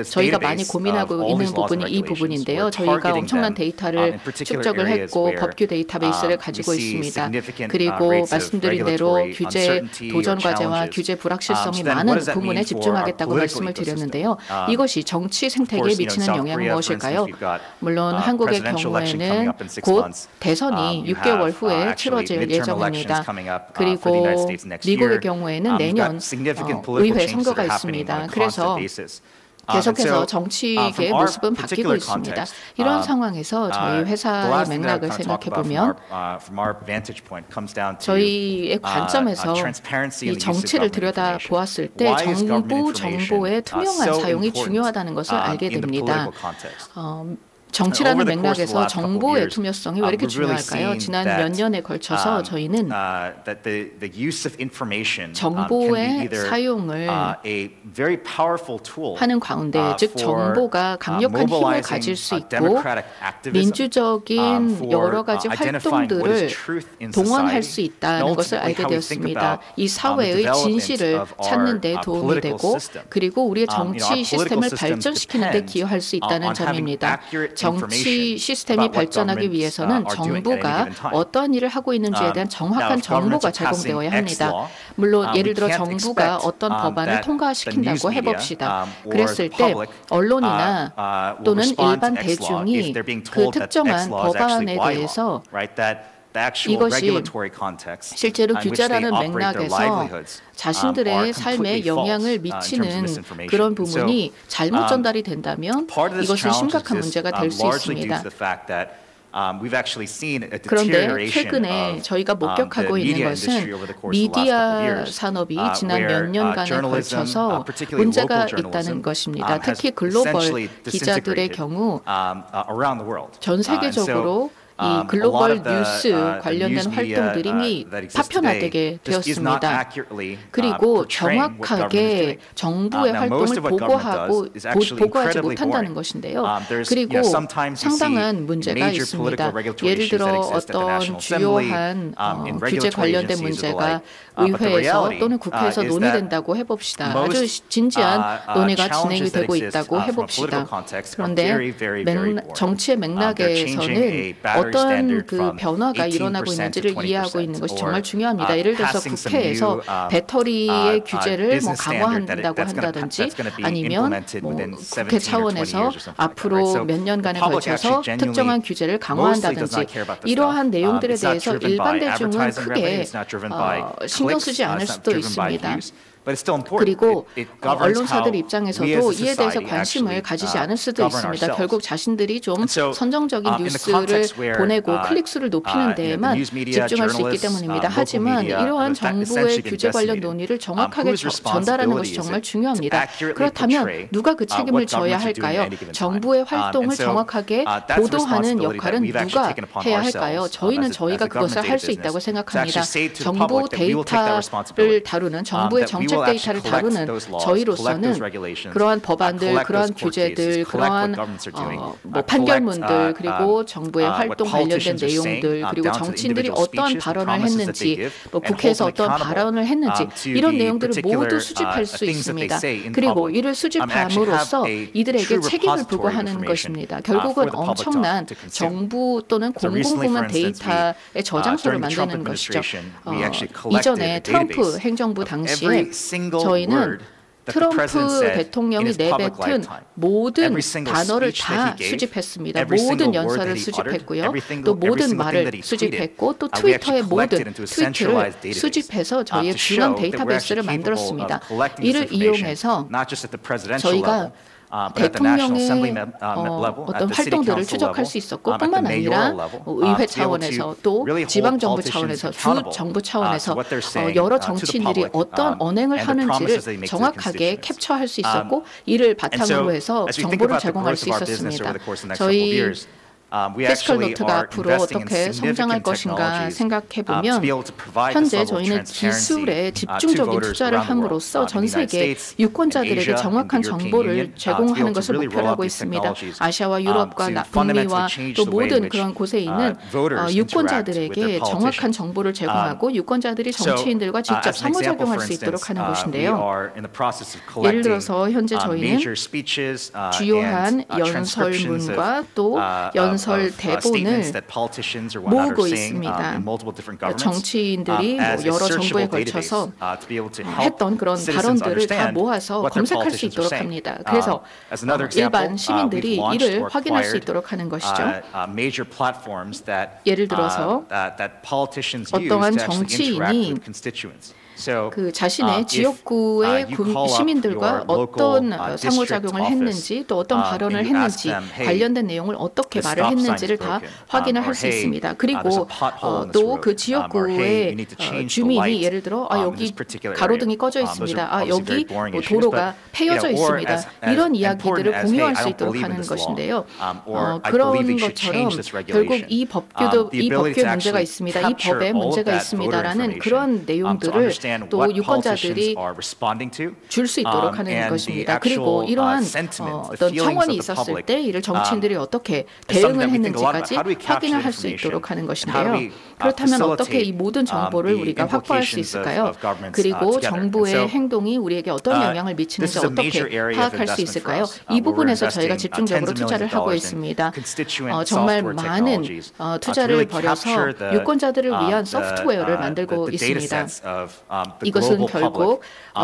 저희가 많이 고민하고 있는 부분이 이 부분인데요. 저희가 엄청난 데이터를 축적을 했고 법규 데이터베이스를 가지고 있습니다. 그리고 말씀드린 대로 규제 도전 과제와 규제 불확실성이 많은 부분에 집중하겠다고 말씀을 드렸는데요. 이것이 정치 생태계에 미치는 영향은 무엇일까요? 물론 한국의 경우에는 곧 대선이 6개월 후에 치러질 예정입니다. 그리고 미국의 경우에는 내년 의회 선거가 있습니다. 그래서 계속해서 정치계의 모습은 바뀌고 있습니다. 이런 상황에서 저희 회사의 맥락을 생각해 보면 저희의 관점에서 이 정치를 들여다 보았을 때 정부 정보의 투명한 사용이 중요하다는 것을 알게 됩니다. 정치라는 맥락에서 정보의 투명성이 왜 이렇게 중요할까요? 지난 몇 년에 걸쳐서 저희는 정보의 사용을 하는 가운데, 즉 정보가 강력한 힘을 가질 수 있고 민주적인 여러 가지 활동들을 동원할 수 있다는 것을 알게 되었습니다. 이 사회의 진실을 찾는 데 도움이 되고 그리고 우리의 정치 시스템을 발전시키는 데 기여할 수 있다는 점입니다. 정치 시스템이 발전하기 위해서는 정부가 어떤 일을 하고 있는지에 대한 정확한 정보가 제공되어야 합니다. 물론 예를 들어 정부가 어떤 법안을 통과시킨다고 해봅시다. 그랬을 때 언론이나 또는 일반 대중이 그 특정한 법안에 대해서 이것이 실제로 규제라는 맥락에서 자신들의 삶에 영향을 미치는 그런 부분이 잘못 전달이 된다면 이것은 심각한 문제가 될 수 있습니다. 그런데 최근에 저희가 목격하고 있는 것은 미디어 산업이 지난 몇 년간에 걸쳐서 문제가 있다는 것입니다. 특히 글로벌 기자들의 경우 전 세계적으로 이 글로벌 뉴스 관련된 활동들이 파편화되게 되었습니다. 그리고 정확하게 정부의 활동을 보고하지 못한다는 것인데요. 그리고 상당한 문제가 있습니다. 예를 들어 어떤 주요한 규제 관련된 문제가 의회에서 또는 국회에서 논의된다고 해봅시다. 아주 진지한 논의가 진행이 되고 있다고 해봅시다. 그런데 정치의 맥락에서는 어떤 그 변화가 일어나고 있는지를 이해하고 있는 것이 정말 중요합니다. 예를 들어서 국회에서 배터리의 규제를 강화한다고 한다든지 아니면 국회 차원에서 앞으로 몇 년간에 걸쳐서 특정한 규제를 강화한다든지 이러한 내용들에 대해서 일반 대중은 크게 신경 쓰지 않을 수도 있습니다. 그리고 언론사들 입장에서도 이에 대해서 관심을 가지지 않을 수도 있습니다. 결국 자신들이 좀 선정적인 뉴스를 보내고 클릭수를 높이는 데에만 집중할 수 있기 때문입니다. 하지만 이러한 정부의 규제 관련 논의를 정확하게 전달하는 것이 정말 중요합니다. 그렇다면 누가 그 책임을 져야 할까요? 정부의 활동을 정확하게 보도하는 역할은 누가 해야 할까요? 저희는 저희가 그것을 할 수 있다고 생각합니다. 정부 데이터를 다루는 정부의 정책 데이터를 다루는 저희로서는 그러한 법안들, 그러한 규제들, 그러한 판결문들, 그리고 정부의 활동 관련된 내용들, 그리고 정치인들이 어떤 발언을 했는지, 국회에서 어떤 발언을 했는지 이런 내용들을 모두 수집할 수 있습니다. 그리고 이를 수집함으로써 이들에게 책임을 부과하는 것입니다. 결국은 엄청난 정부 또는 공공부문 데이터의 저장소를 만드는 것이죠. 이전에 트럼프 행정부 당시에 저희는 트럼프 대통령이 내뱉은 모든 단어를 다 수집했습니다. 모든 연설을 수집했고요. 또 모든 말을 수집했고 또 트위터의 모든 트윗을 수집해서 저희의 중요한 데이터베이스를 만들었습니다. 이를 이용해서 저희가 대통령의 어떤 활동들을 추적할 수 있었고 뿐만 아니라 의회 차원에서 또 지방정부 차원에서 주정부 차원에서 여러 정치인들이 어떤 언행을 하는지를 정확하게 캡처할 수 있었고 이를 바탕으로 해서 정보를 제공할 수 있었습니다. 저희 피스컬 노트가 앞으로 어떻게 성장할 것인가 생각해 보면 현재 저희는 기술에 집중적인 투자를 함으로써 전 세계 유권자들에게 정확한 정보를 제공하는 것을 목표로 하고 있습니다. 아시아와 유럽과 북미와 또 모든 그런 곳에 있는 유권자들에게 정확한 정보를 제공하고 유권자들이 정치인들과 직접 상호작용할 수 있도록 하는 것인데요. 예를 들어서 현재 저희는 주요한 연설문과 또 연설 대본을 모으고 있습니다. 정치인들이 여러 정부에 걸쳐서 했던 그런 발언들을 다 모아서 검색할 수 있도록 합니다. 그래서 일반 시민들이 이를 확인할 수 있도록 하는 것이죠. 예를 들어서 어떠한 정치인이 그 자신의 지역구의 시민들과 어떤 상호작용을 했는지 또 어떤 발언을 했는지 관련된 내용을 어떻게 말을 했는지를 다 확인을 할 수 있습니다. 그리고 또 그 지역구의 주민이 예를 들어 여기 가로등이 꺼져 있습니다. 여기 도로가 패여져 있습니다. 이런 이야기들을 공유할 수 있도록 하는 것인데요. 그런 것처럼 결국 이 법규에 문제가 있습니다. 이 법에 문제가 있습니다라는 그런 내용들을 또 유권자들이 줄 수 있도록 하는 것입니다. 그리고 이러한 어떤 청원이 있었을 때 이를 정치인들이 어떻게 대응을 했는지까지 확인을 할 수 있도록 하는 것인데요. 그렇다면 어떻게 이 모든 정보를 우리가 확보할 수 있을까요? 그리고 정부의 행동이 우리에게 어떤 영향을 미치는지 어떻게 파악할 수 있을까요? 이 부분에서 저희가 집중적으로 투자를 하고 있습니다. 정말 많은 투자를 벌여서 유권자들을 위한 소프트웨어를 만들고 있습니다. 이것은 결국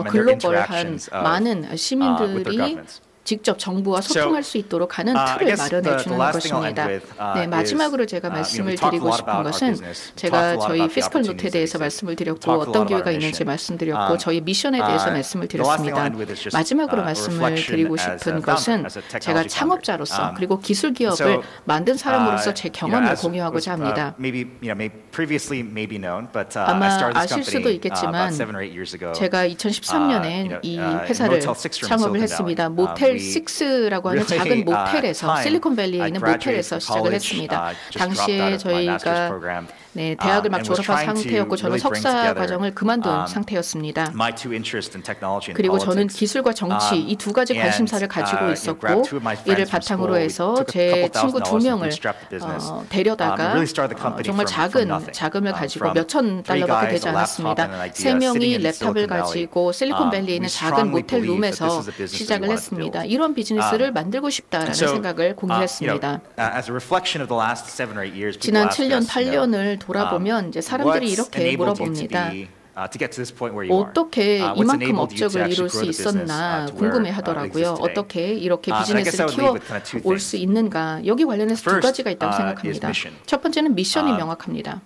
글로벌한 많은 시민들이 직접 정부와 소통할 수 있도록 하는 틀을 마련해 주는 것입니다. 네, 마지막으로 제가 말씀을 드리고 싶은 것은 제가 저희 피스컬 노트에 대해서 말씀을 드렸고 어떤 기회가 있는지 말씀드렸고 저희 미션에 대해서 말씀을 드렸습니다. 마지막으로 말씀을 드리고 싶은 것은 제가 창업자로서 그리고 기술 기업을 만든 사람으로서 제 경험을 공유하고자 합니다. 아마 아실 수도 있겠지만 제가 2013년에 이 회사를 창업을 했습니다. 모텔 6라고 하는 작은 모텔에서 실리콘밸리에 있는 모텔에서 시작을 했습니다. 당시에 저희가 대학을 막 졸업한 상태였고 저는 석사 과정을 그만둔 상태였습니다. 그리고 저는 기술과 정치 이 두 가지 관심사를 가지고 있었고 이를 바탕으로 해서 제 친구 2명을 데려다가 정말 작은 자금을 가지고 몇천 달러밖에 되지 않았습니다. 3명이 랩탑을 가지고 실리콘밸리에 있는 작은 모텔 룸에서 시작을 했습니다. 이런 비즈니스를 만들고 싶다라는 생각을 공유했습니다. 지난 7년, 8년을 돌아보면 이제 사람들이 이렇게 물어봅니다. 어떻게 이만큼 업적을 이룰 수 있었나 궁금해하더라고요. 어떻게 이렇게 비즈니스를 키워올 수 있는가. 여기 관련해서 두 가지가 있다고 생각합니다. 첫 번째는 미션이 명확합니다.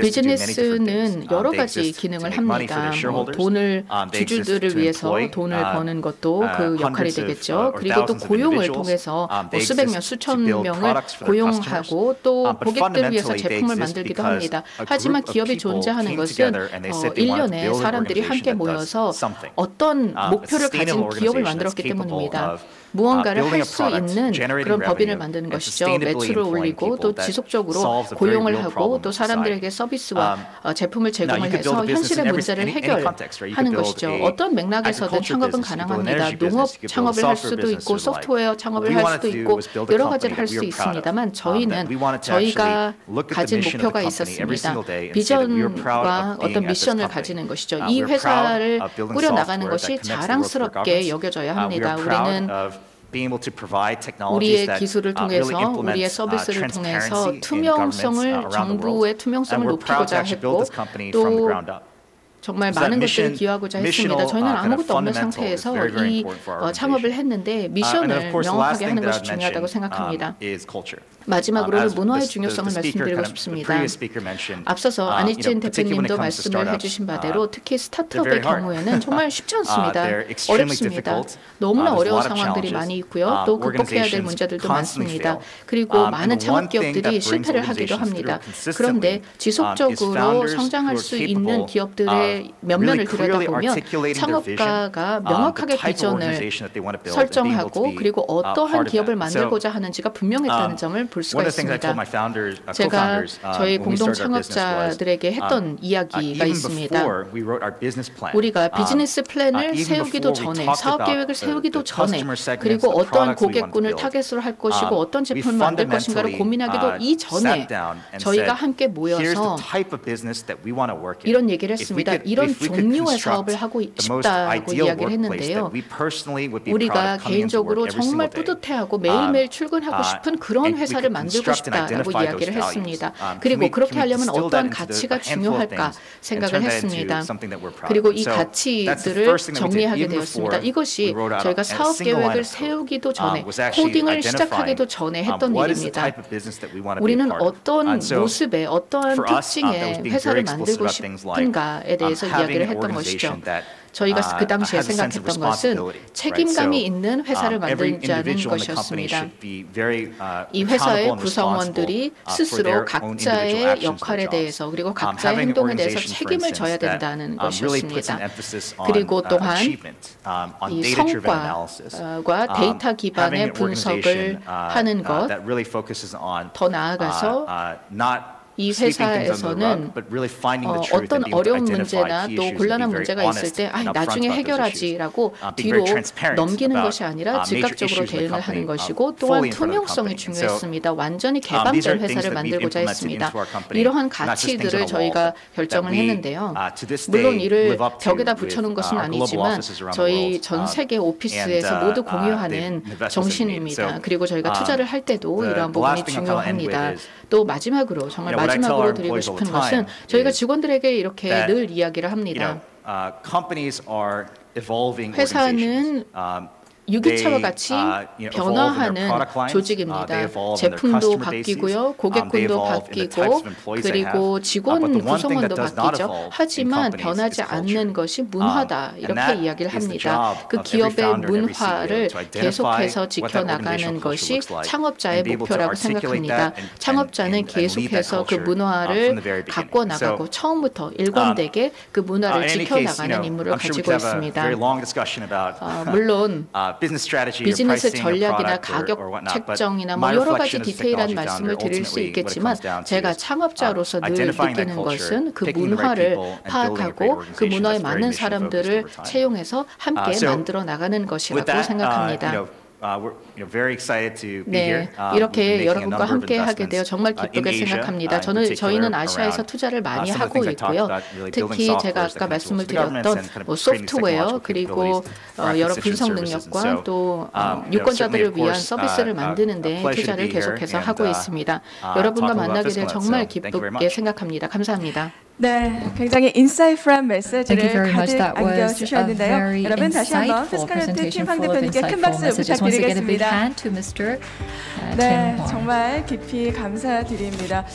비즈니스는 여러 가지 기능을 합니다. 돈을 주주들을 위해서 돈을 버는 것도 그 역할이 되겠죠. 그리고 또 고용을 통해서 수백 명, 수천 명을 고용하고 또 고객들을 위해서 제품을 만들기도 합니다. 하지만 기업이 존재하는 것은 1년에 사람들이 함께 모여서 어떤 목표를 가진 기업을 만들었기 때문입니다. 무언가를 할 수 있는 그런 법인을 만드는 것이죠. 매출을 올리고 또 지속적으로 고용을 하고 또 사람들에게 서비스와 제품을 제공을 해서 현실의 문제를 해결하는 것이죠. 어떤 맥락에서든 창업은 가능합니다. 농업 창업을 할 수도 있고 소프트웨어 창업을 할 수도 있고 여러 가지를 할 수 있습니다만 저희는 저희가 가진 목표가 있었습니다. 비전과 어떤 미션을 가지는 것이죠. 이 회사를 꾸려나가는 것이 자랑스럽게 여겨져야 합니다. 우리는 우리의 기술을 통해서 우리의 서비스를 통해서 투명성을 정부의 투명성을 높이고자 했고 또 정말 많은 것들을 기여하고자 했습니다. 저희는 아무것도 없는 상태에서 이 창업을 했는데 미션을 명확하게 하는 것이 중요하다고 생각합니다. 마지막으로는 문화의 중요성을 말씀드리고 싶습니다. 앞서서 안희진 대표님도 말씀을 해주신 바대로 특히 스타트업의 경우에는 정말 쉽지 않습니다. 어렵습니다. 너무나 어려운 상황들이 많이 있고요. 또 극복해야 될 문제들도 많습니다. 그리고 많은 창업기업들이 실패를 하기도 합니다. 그런데 지속적으로 성장할 수 있는 기업들의 이렇게 면면을 들여다보면 창업가가 명확하게 비전을 설정하고 그리고 어떠한 기업을 만들고자 하는지가 분명했다는 점을 볼 수가 있습니다. 제가 저희 공동 창업자들에게 했던 이야기가 있습니다. 우리가 비즈니스 플랜을 세우기도 전에, 사업 계획을 세우기도 전에, 그리고 어떠한 고객군을 타겟으로 할 것이고 어떤 제품을 만들 것인가를 고민하기도 이전에 저희가 함께 모여서 이런 얘기를 했습니다. 이런 종류의 사업을 하고 싶다고 이야기를 했는데요. 우리가 개인적으로 정말 뿌듯해하고 매일매일 출근하고 싶은 그런 회사를 만들고 싶다라고 이야기를 했습니다. 그리고 그렇게 하려면 어떠한 가치가 중요할까 생각을 했습니다. 그리고 이 가치들을 정리하게 되었습니다. 이것이 저희가 사업 계획을 세우기도 전에, 코딩을 시작하기도 전에 했던 일입니다. 우리는 어떤 모습의 어떠한 특징의 회사를 만들고 싶은가에 대해서 이야기를 했던 것이죠. 저희가 그 당시에 생각했던 것은 책임감이 있는 회사를 만들자는 것이었습니다. 이 회사의 구성원들이 스스로 각자의 역할에 대해서 그리고 각자의 행동에 대해서 책임을 져야 된다는 것이었습니다. 그리고 또한 이 성과와 데이터 기반의 분석을 하는 것, 더 나아가서 이 회사에서는 어떤 어려운 문제나 또 곤란한 문제가 있을 때 나중에 해결하지라고 뒤로 넘기는 것이 아니라 즉각적으로 대응을 하는 것이고 또한 투명성이 중요했습니다. 완전히 개방된 회사를 만들고자 했습니다. 이러한 가치들을 저희가 결정을 했는데요. 물론 이를 벽에다 붙여놓은 것은 아니지만 저희 전 세계 오피스에서 모두 공유하는 정신입니다. 그리고 저희가 투자를 할 때도 이러한 부분이 중요합니다. 또 마지막으로 정말 마지막으로 드리고 싶은 것은 저희가 직원들에게 이렇게 늘 이야기를 합니다. 회사는 유기체와 같이 변화하는 조직입니다. 제품도 바뀌고요, 고객군도 바뀌고 그리고 직원 구성원도 바뀌죠. 하지만 변하지 않는 것이 문화다 이렇게 이야기를 합니다. 그 기업의 문화를 계속해서 지켜나가는 것이 창업자의 목표라고 생각합니다. 창업자는 계속해서 그 문화를 갖고 나가고 처음부터 일관되게 그 문화를 지켜나가는 임무를 가지고 있습니다. 물론 비즈니스 전략이나 가격 책정이나 여러 가지 디테일한 말씀을 드릴 수 있겠지만 제가 창업자로서 늘 느끼는 것은 그 문화를 파악하고 그 문화에 맞는 사람들을 채용해서 함께 만들어 나가는 것이라고 생각합니다. 네, 이렇게 여러분과 함께 하게 되어 정말 기쁘게 생각합니다. 저희는 아시아에서 투자를 많이 하고 있고요. 특히 제가 아까 말씀을 드렸던 소프트웨어 그리고 여러 분석 능력과 또 유권자들을 위한 서비스를 만드는 데 투자를 계속해서 하고 있습니다. 여러분과 만나게 되어 정말 기쁘게 생각합니다. 감사합니다. 네, 굉장히 인사이트한 메시지를 가득 안겨주셨는데요. 여러분 다시 한번 피스컬루트 팀 황 대표님께 큰 박수 부탁드리겠습니다. 네, 정말 깊이 감사드립니다.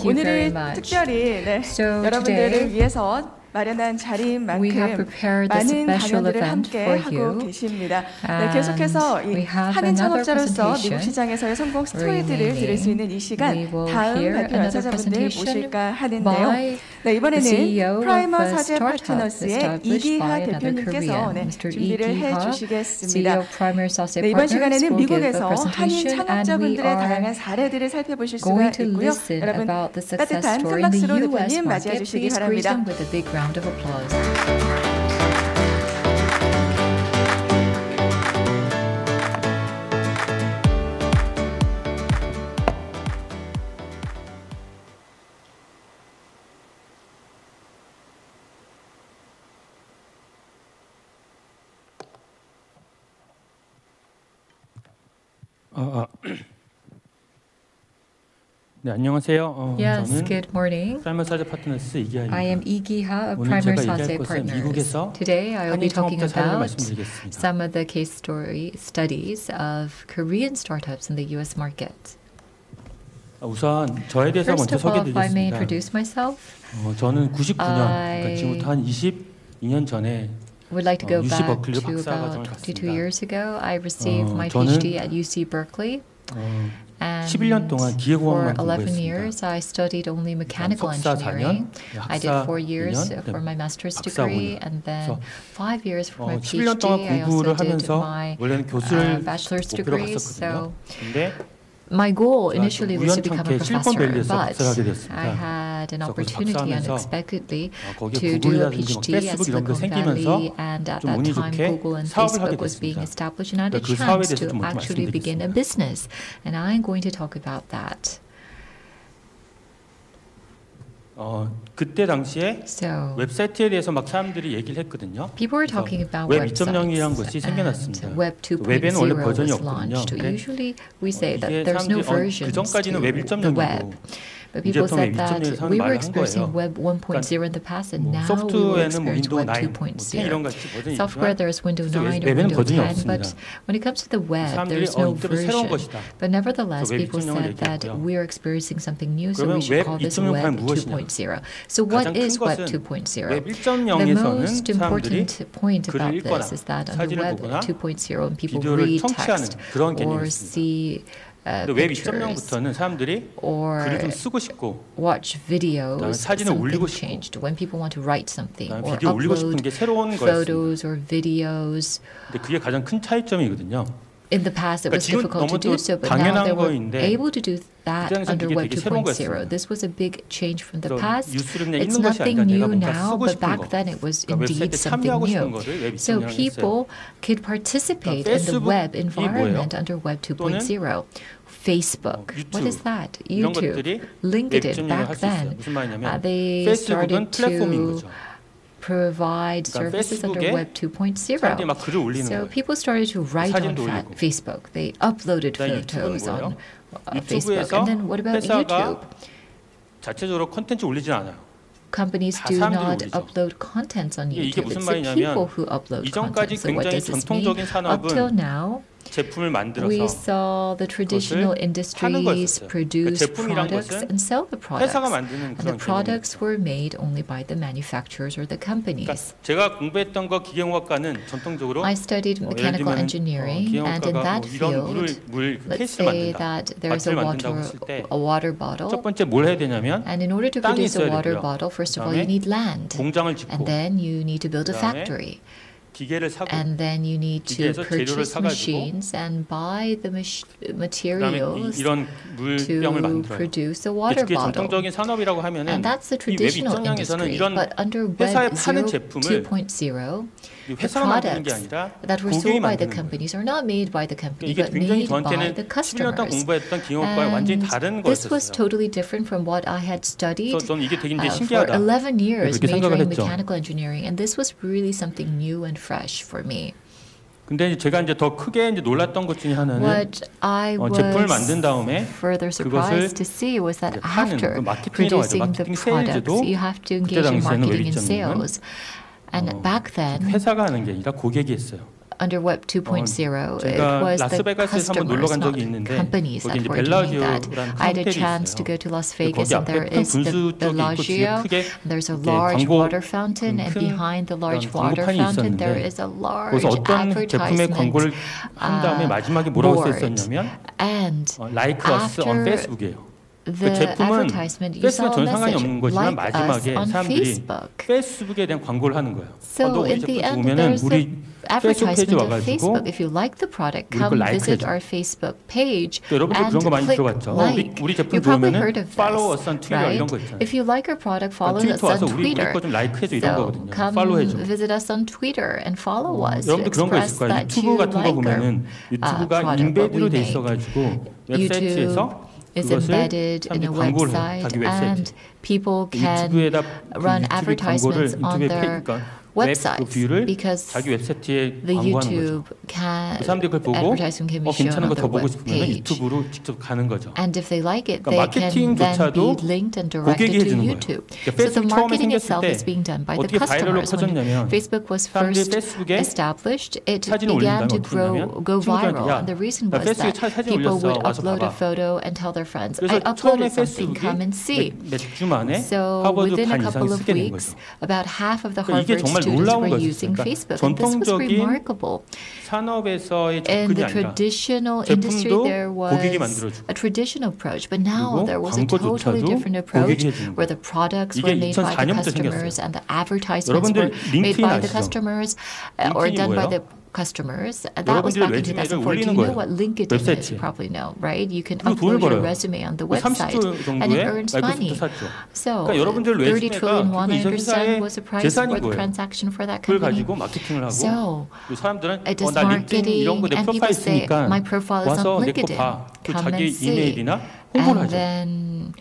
오늘은 특별히 여러분들을 위해서 마련한 자리인 만큼 많은 강연들을 함께 하고 계십니다. 네, 계속해서 이 한인 창업자로서 미국 시장에서의 성공 스토리들을 들을 수 있는 이 시간 다음 발표 연사자분들 모실까 하는데요. 네, 이번에는 프라이머 사제 파트너스의 이기하 대표님께서 준비를 해주시겠습니다. 네, 이번 시간에는 미국에서 한인 창업자분들의 다양한 사례들을 살펴보실 수가 있고요. 여러분 따뜻한 큰 박수로 대표님 맞이해 주시기 바랍니다. Round of applause. 네, 안녕하세요. Yes, 저는 good morning. 프라이머 사제 파트너스 이기하입니다. I am Igiha of 오늘 Primer 제가 Sase 얘기할 것은 Partners. 미국에서 Today I will be 한인 talking 창업자 사례를 about 말씀드리겠습니다. some of the case studies of Korean startups in the U.S. market. 우선 저에 대해서 First 먼저 of all, if I may 소개드리겠습니다. introduce myself, 저는 99년, 그러니까 지금부터 한 22년 전에 would like to go UC back 버클리로 to 박사 과정을 about 22 갔습니다. years ago. I received my 저는 PhD at UC Berkeley. 11년 동안 기계공학만 For 11 공부했습니다. years, I studied only mechanical engineering. I did 4 years for my master's degree, and then 5 years for my 11년 동안 PhD. I also 공부를 did 하면서 my 원래는 교수를 bachelor's 목표로 degree. 갔었거든요. So 근데 my goal initially was to become a 우연찮게 professor, 실리콘밸리에서 but 박사를 하게 됐습니다. I had an 그래서 거기서 opportunity 박사하면서 unexpectedly 거기에 to do a 구글이라든지 PhD at 페이스북 이런 게 Silicon 생기면서 Valley, and at 좀 that 운이 time 좋게 Google and 사업을 하게 Facebook was being 됐습니다. established, and I had a 그 사업에 chance 대해서 to 좀 actually begin a 말씀드리겠습니다. business, and I'm going to talk about that. 그때 당시에 So 웹사이트에 대해서 막 사람들이 얘기를 했거든요. people were talking about 웹 2.0이라는 것이 websites, 생겨났습니다. and Web 웹에는 원래 2.0 버전이 was 없거든요. launched. 근데 Usually we say that 이게 there's no 사람들이 versions 그 전까지는 to 웹 the web. 1.0이고 But people 이제부터 웹 said that 2.0에서 we 말을 한 were experiencing 거예요. Web 1.0 in the past, and 뭐 now we will 소프트웨어는 뭐 experience 윈도우 Web 9, 뭐 10 이런 2.0. 같이 버전이 Software, 있지만 there's Windows 9 or 웹에는 Windows 버전이 10, 없습니다. but when it comes to the web, 사람들이 there's no 이때는 새로운 version. 것이다. But nevertheless, 그래서 웹 people 2.0을 said that 얘기했고요. we are experiencing something new, so 그러면 we should 웹 call this 2.0은 Web 과연 무엇이냐? 2.0. So what 가장 큰 is Web 것은 2.0? 웹 The 1.0에서는 most 사람들이 important point 글을 about 읽거나 this is that under 사진을 Web 보거나 2.0, when people 비디오를 read 청취하는 text 그런 or 개념이었습니다. see 근데 웹 pictures 2.0부터는 사람들이 or 글을 좀 쓰고 싶고 watch videos, 그다음에 사진을 something 올리고 싶고 changed. When people want to write something 그다음에 or 비디오 올리고 싶은 upload 게 새로운 거였습니다. photos or videos. 근데 그게 가장 큰 차이점이거든요. In the past, it was 지금 difficult to 너무 do 또 so, but now 당연한 they were 거인데 able to do that 그 당시엔 under 그게 Web 되게 새로운 2.0. 거였어요. This was a big change from the 그래서 past. 뉴스를 그냥 It's 읽는 것이 nothing 아니라 내가 new 뭔가 now, 쓰고 but 싶은 back 거. then it was 그러니까 indeed 웹사이트에 something 참여하고 싶은 new. 거를 웹 2.0이라고 So 했어요. people could participate in the web environment under Web 2.0. Facebook. What is that? 이런 YouTube. 것들이 LinkedIn. 웹 2.0을 Back 할 수 있어요. then, 무슨 말이냐면 they 페이스북은 started 플랫폼인 to 거죠. provide 그러니까 services under 페이스북에 Web 2.0. 사람들이 막 글을 올리는 So 거예요. people started to write on 사진도 올리고. Facebook. They uploaded 그다음에 photos 유튜브는 on 뭐예요? Facebook. 유튜브에서 And then what about 회사가 YouTube? 자체적으로 콘텐츠 올리진 않아요. Companies 다 do 사람들이 not 올리죠. upload contents on 이게 YouTube. 무슨 It's the 말이냐면 people who upload 이전까지 content. So what 굉장히 does this mean? 전통적인 Up till 산업은 now, 제품을 we 만들어서 saw the traditional 파는 industries 거였어요. produce 제품이란 products 것은 and sell the products. 회사가 만드는 And the 그런 products 개념이었죠. were made only by the manufacturers or the companies. 그러니까 제가 공부했던 거 기계공학과는 전통적으로 I studied mechanical 예를 들면 engineering, and in 기계공학과가 that 뭐 이런 field, 물 let's 케이스를 say 만든다. that there's 바트를 만든다고 했을 때 a water 첫 bottle, 번째 뭘 해야 되냐면 and in order to 땅이 produce a 있어야 water 되고요. bottle, first of all, you 그다음에 need land, 공장을 짓고 and then you need to build a 그다음에 factory, 기계를 사고 and then you need to 기계에서 재료를 purchase 사가지고 machines and buy the 그다음에 materials 이런 물병을 to 만들어요. produce a water 그게 bottle. 전통적인 산업이라고 하면은 And that's the 이 웹 traditional 2.0에서는 industry. 이런 But under 회사에 Web 파는 제품을 2.0, the 회사가 만드는 게 products 아니라 that were 고객이 sold by the 만드는 거예요. companies are not made by the company, 이게 but 굉장히 made by 저한테는 the 11년 동안 customers. 공부했던 기계공학과와 완전히 다른 And this was 거였어요. totally different from what I had studied 그래서 저는 이게 되게 이제 for 신기하다. 11 years 그렇게 생각을 majoring in 했죠. mechanical engineering. And this was really something new and fresh for me. 근데 제가 이제 더 크게 이제 놀랐던 것 중에 하나는 What I 제품을 was 만든 다음에 further surprised to see was that 파는 after 그 마케팅이라고 하죠. producing the 마케팅 products, 세일즈도 you have to 그때 engage in 당시에는 marketing and 웹 2.0는 sales. And back then, 회사가 하는 게 아니라 고객이 했어요. under Web 2.0, it 제가 was the 라스베가스에서 한번 놀러 customers, 간 not 적이 있는데 companies 거기 that 이제 were doing 벨라지오라는 that. I had a 호텔이 chance to 있어요. go to Las 거기 Vegas, and there 앞에 큰 is the 분수 쪽이 있고 뒤에 Bellagio. 크게 There's a 이렇게 large 광고 water fountain, and 큰 behind the large 그런 water 광고판이 fountain, there 있었는데 is a large 거기서 어떤 제품의 광고를 advertisement 한 다음에 마지막에 뭐라고 써 board. 있었냐면 And Like us on after Facebook이에요. 그 the 제품은 advertisement, you 페이스북에 saw a 전혀 상관이 message 없는 거지만 like us 마지막에 on 사람들이 Facebook. 페이스북에 대한 광고를 하는 거예요. So 너 우리 in the 제품 end, 보면은 there's 우리 the 페이스북 페이지 advertisement of 와가지고 Facebook. If you like the product, 우리 come 걸 visit 라이크해줘. our Facebook page 또 여러분들 and 그런 거 많이 click 들어봤죠. like. 우리 제품 You probably 좋으면은 heard of follow this, us on Twitter right? 이런 거 있잖아요. If you like our product, follow us 트위터 와서 on 우리 Twitter. 거 좀 라이크해줘 이런 So 거거든요. come 팔로우해줘. visit us on Twitter and follow us. 여러분들 그런 거 Express 있을 거예요. that 유튜브 you 같은 거 like 보면은 our 유튜브가 product, what we 인베드로 돼 make. 있어가지고 YouTube 웹사이트에서 is 그것을 embedded in 사람들이 a 광고를 해요. website, 자기 and 웹사이트. people can 유튜브에다 run 유튜브 광고를 advertisements on 유튜브에 their 그러니까 웹 websites 뷰를 because 자기 웹사이트에 the 광고하는 거죠. YouTube can 그 사람들이 그걸 보고 advertising can be shown 괜찮은 on 거 더 their 보고 web 싶으면 page. 유튜브로 직접 가는 거죠. And if they like it, 그러니까 they can then 마케팅조차도 be linked and directed 고객이 to 해주는 거예요. YouTube. 그러니까 So the 페이스북 처음에 marketing 생겼을 itself 때 is being done by the 어떻게 바이럴로 customers. When 커졌냐면 Facebook was 사람들이 first 페이스북에 established, it 사진을 began 올린다면 to 어떻게 하냐면 go 친구들한테 viral. 야, And the reason 나 was 페이스북에 that 사진 people 올렸어. would 와서 upload a 봐봐. photo and tell their friends, 그래서 I 처음에 uploaded something, come and see. 몇 주 만에 So 하버드 within 반 a couple 이상이 of 쓰게 된 weeks, 거죠. about half of the 그러니까 이게 Harvard 정말 students 놀라운 were 것이 using 있어요. Facebook. And this was 전통적인 remarkable. 산업에서의 In 접근이 the 아니라 traditional industry, 제품도 there 고객이 was 만들어주고 a traditional approach, but now 그리고 there was a totally 광고조차도 different approach 고객이 해주는 where the products 이게 were made by the 2004년부터 customers 생겼어요. and the advertisements 여러분들 were made 링크인 by the 아시죠? customers or 링크인이 done by 뭐예요? the customers. That was 여러분들이 back in 레주메를 2004. Do 올리는 you know 거예요. what LinkedIn is? 웹사이트에. You probably know, right? You can 그리고 돈을 upload your 벌어요. resume on the website 30조 and it 정도의 earns money. 마이크로소프트 샀죠. So 그러니까 여러분들 30 trillion 레주메가 won, I 이 understand, 회사의 was the price 재산인 for the 거예요. transaction for that 그걸 company. 가지고 마케팅을 하고 So 그 사람들은 it does 나 링크인 이런 거 내 marketing and people 프로파일 say 있으니까 my profile is 와서 on 내 거 LinkedIn. 봐. 그 Come 자기 and see. 이메일이나 홍보를 And 하죠. then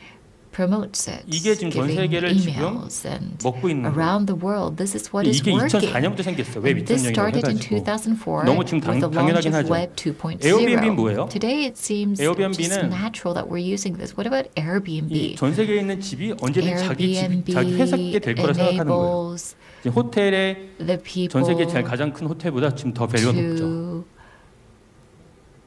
promotes it, 이게 지금 전 giving 세계를 지금 emails and 먹고 있는 거예요. around the world. This is what is 이게 working. 2004년부터 생겼어요. 웹 And this 2.0이라고 started in 해가지고 2004 너무 지금 with the launch 당연하긴 of 하죠. Web 2.0. 에어비앤비는 뭐예요? Today it seems just 에어비앤비는 natural that we're using this. What about Airbnb? 이 전 세계에 있는 집이 언제든 자기 집, 자기 회사께 될 거라 생각하는 거예요. enables 지금 호텔의 the 전 세계 people 제일 가장 큰 호텔보다 지금 더 밸류가 높죠. to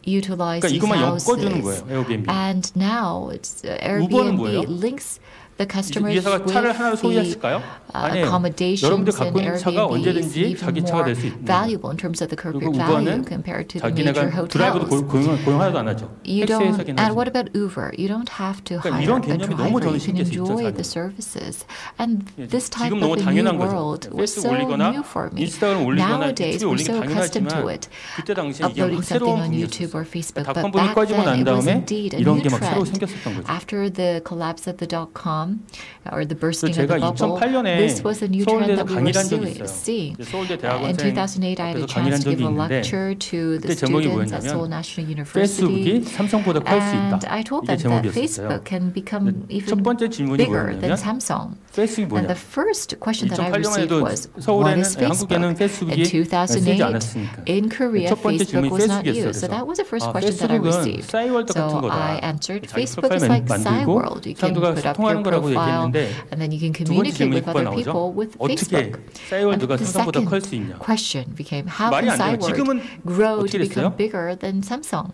utilize 그러니까 these 이것만 엮어주는 houses. 거예요. 에어비앤비. And now it's 우버는 뭐예요? Airbnb links the 이 customers 회사가 with 차를 하나를 the 소유했을까요? 아니에요. accommodations 여러분들 and 갖고 있는 차가 Airbnb is 언제든지 even 자기 차가 more 될 수 있는 거예요. valuable in terms of the corporate 그리고 value 우버는 compared to the major 자기네가 드라이버도 hotels. 고용하지도 안 하죠. You 택시 don't, 회사긴 and 하지. what about Uber? You don't have to 그러니까 hire 이런 a 개념이 너무 driver. 저는 You can 신기했어요, enjoy 2004년. the services. And this type 지금 of 너무 a new 당연한 world 거죠. was 페이스북 so 올리거나 new for me. 인스타그램 올리거나 Nowadays, 유튜브 we're 올리기 so accustomed to 당연하지만 it, 그때 당시에 이게 uploading 막 something 새로운 on YouTube 분위기였어요. or Facebook. But 닷컴 back 붐이 꺼지고 then, 난 it was 다음에 indeed a 이런 new 게 막 새로 trend. 생겼었던 거죠. After the collapse of the dot-com or the bursting of 제가 the bubble, 2008년에 this was a new trend 서울대에서 that we were 강의를 한 적이 seeing. 있어요. 서울대 In 대학원생 2008, I had a 앞에서 강의를 한 chance to 적이 give a 있는데 lecture to the 그때 제목이 students at Seoul 뭐였냐면 National 페이스북이 University. 삼성보다 클 수 있다. And I told 이게 them that 제목이었어요. Facebook can become 첫 even 번째 질문이 bigger than 뭐였냐면 Samsung. 페이스북이 And 뭐냐? the first question that I 2008년만 received 해도 was, what 서울에는 is Facebook? 한국에는 In 페이스북이 쓰지 2008, 않았으니까. in Korea, 첫 번째 Facebook 질문이 was not 페이스북이었어요. used. So that was the first 아, question that I 페이스북은 received. 싸이월드 같은 So 거다. I answered, 자기 Facebook is 프로파일 like 만들고 Cyworld. You can 사람들과 put up your 소통하는 거라고 profile, 얘기했는데 and then you can 두 번째 communicate 질문이 with 그거 other 나오죠. people with 어떻게 Facebook. 싸이월드가 And the 삼성보다 클 수 second 있냐? question became, how 말이 can 안 돼요. 지금은 Cyworld grow to 어떻게 become 됐어요? bigger than Samsung?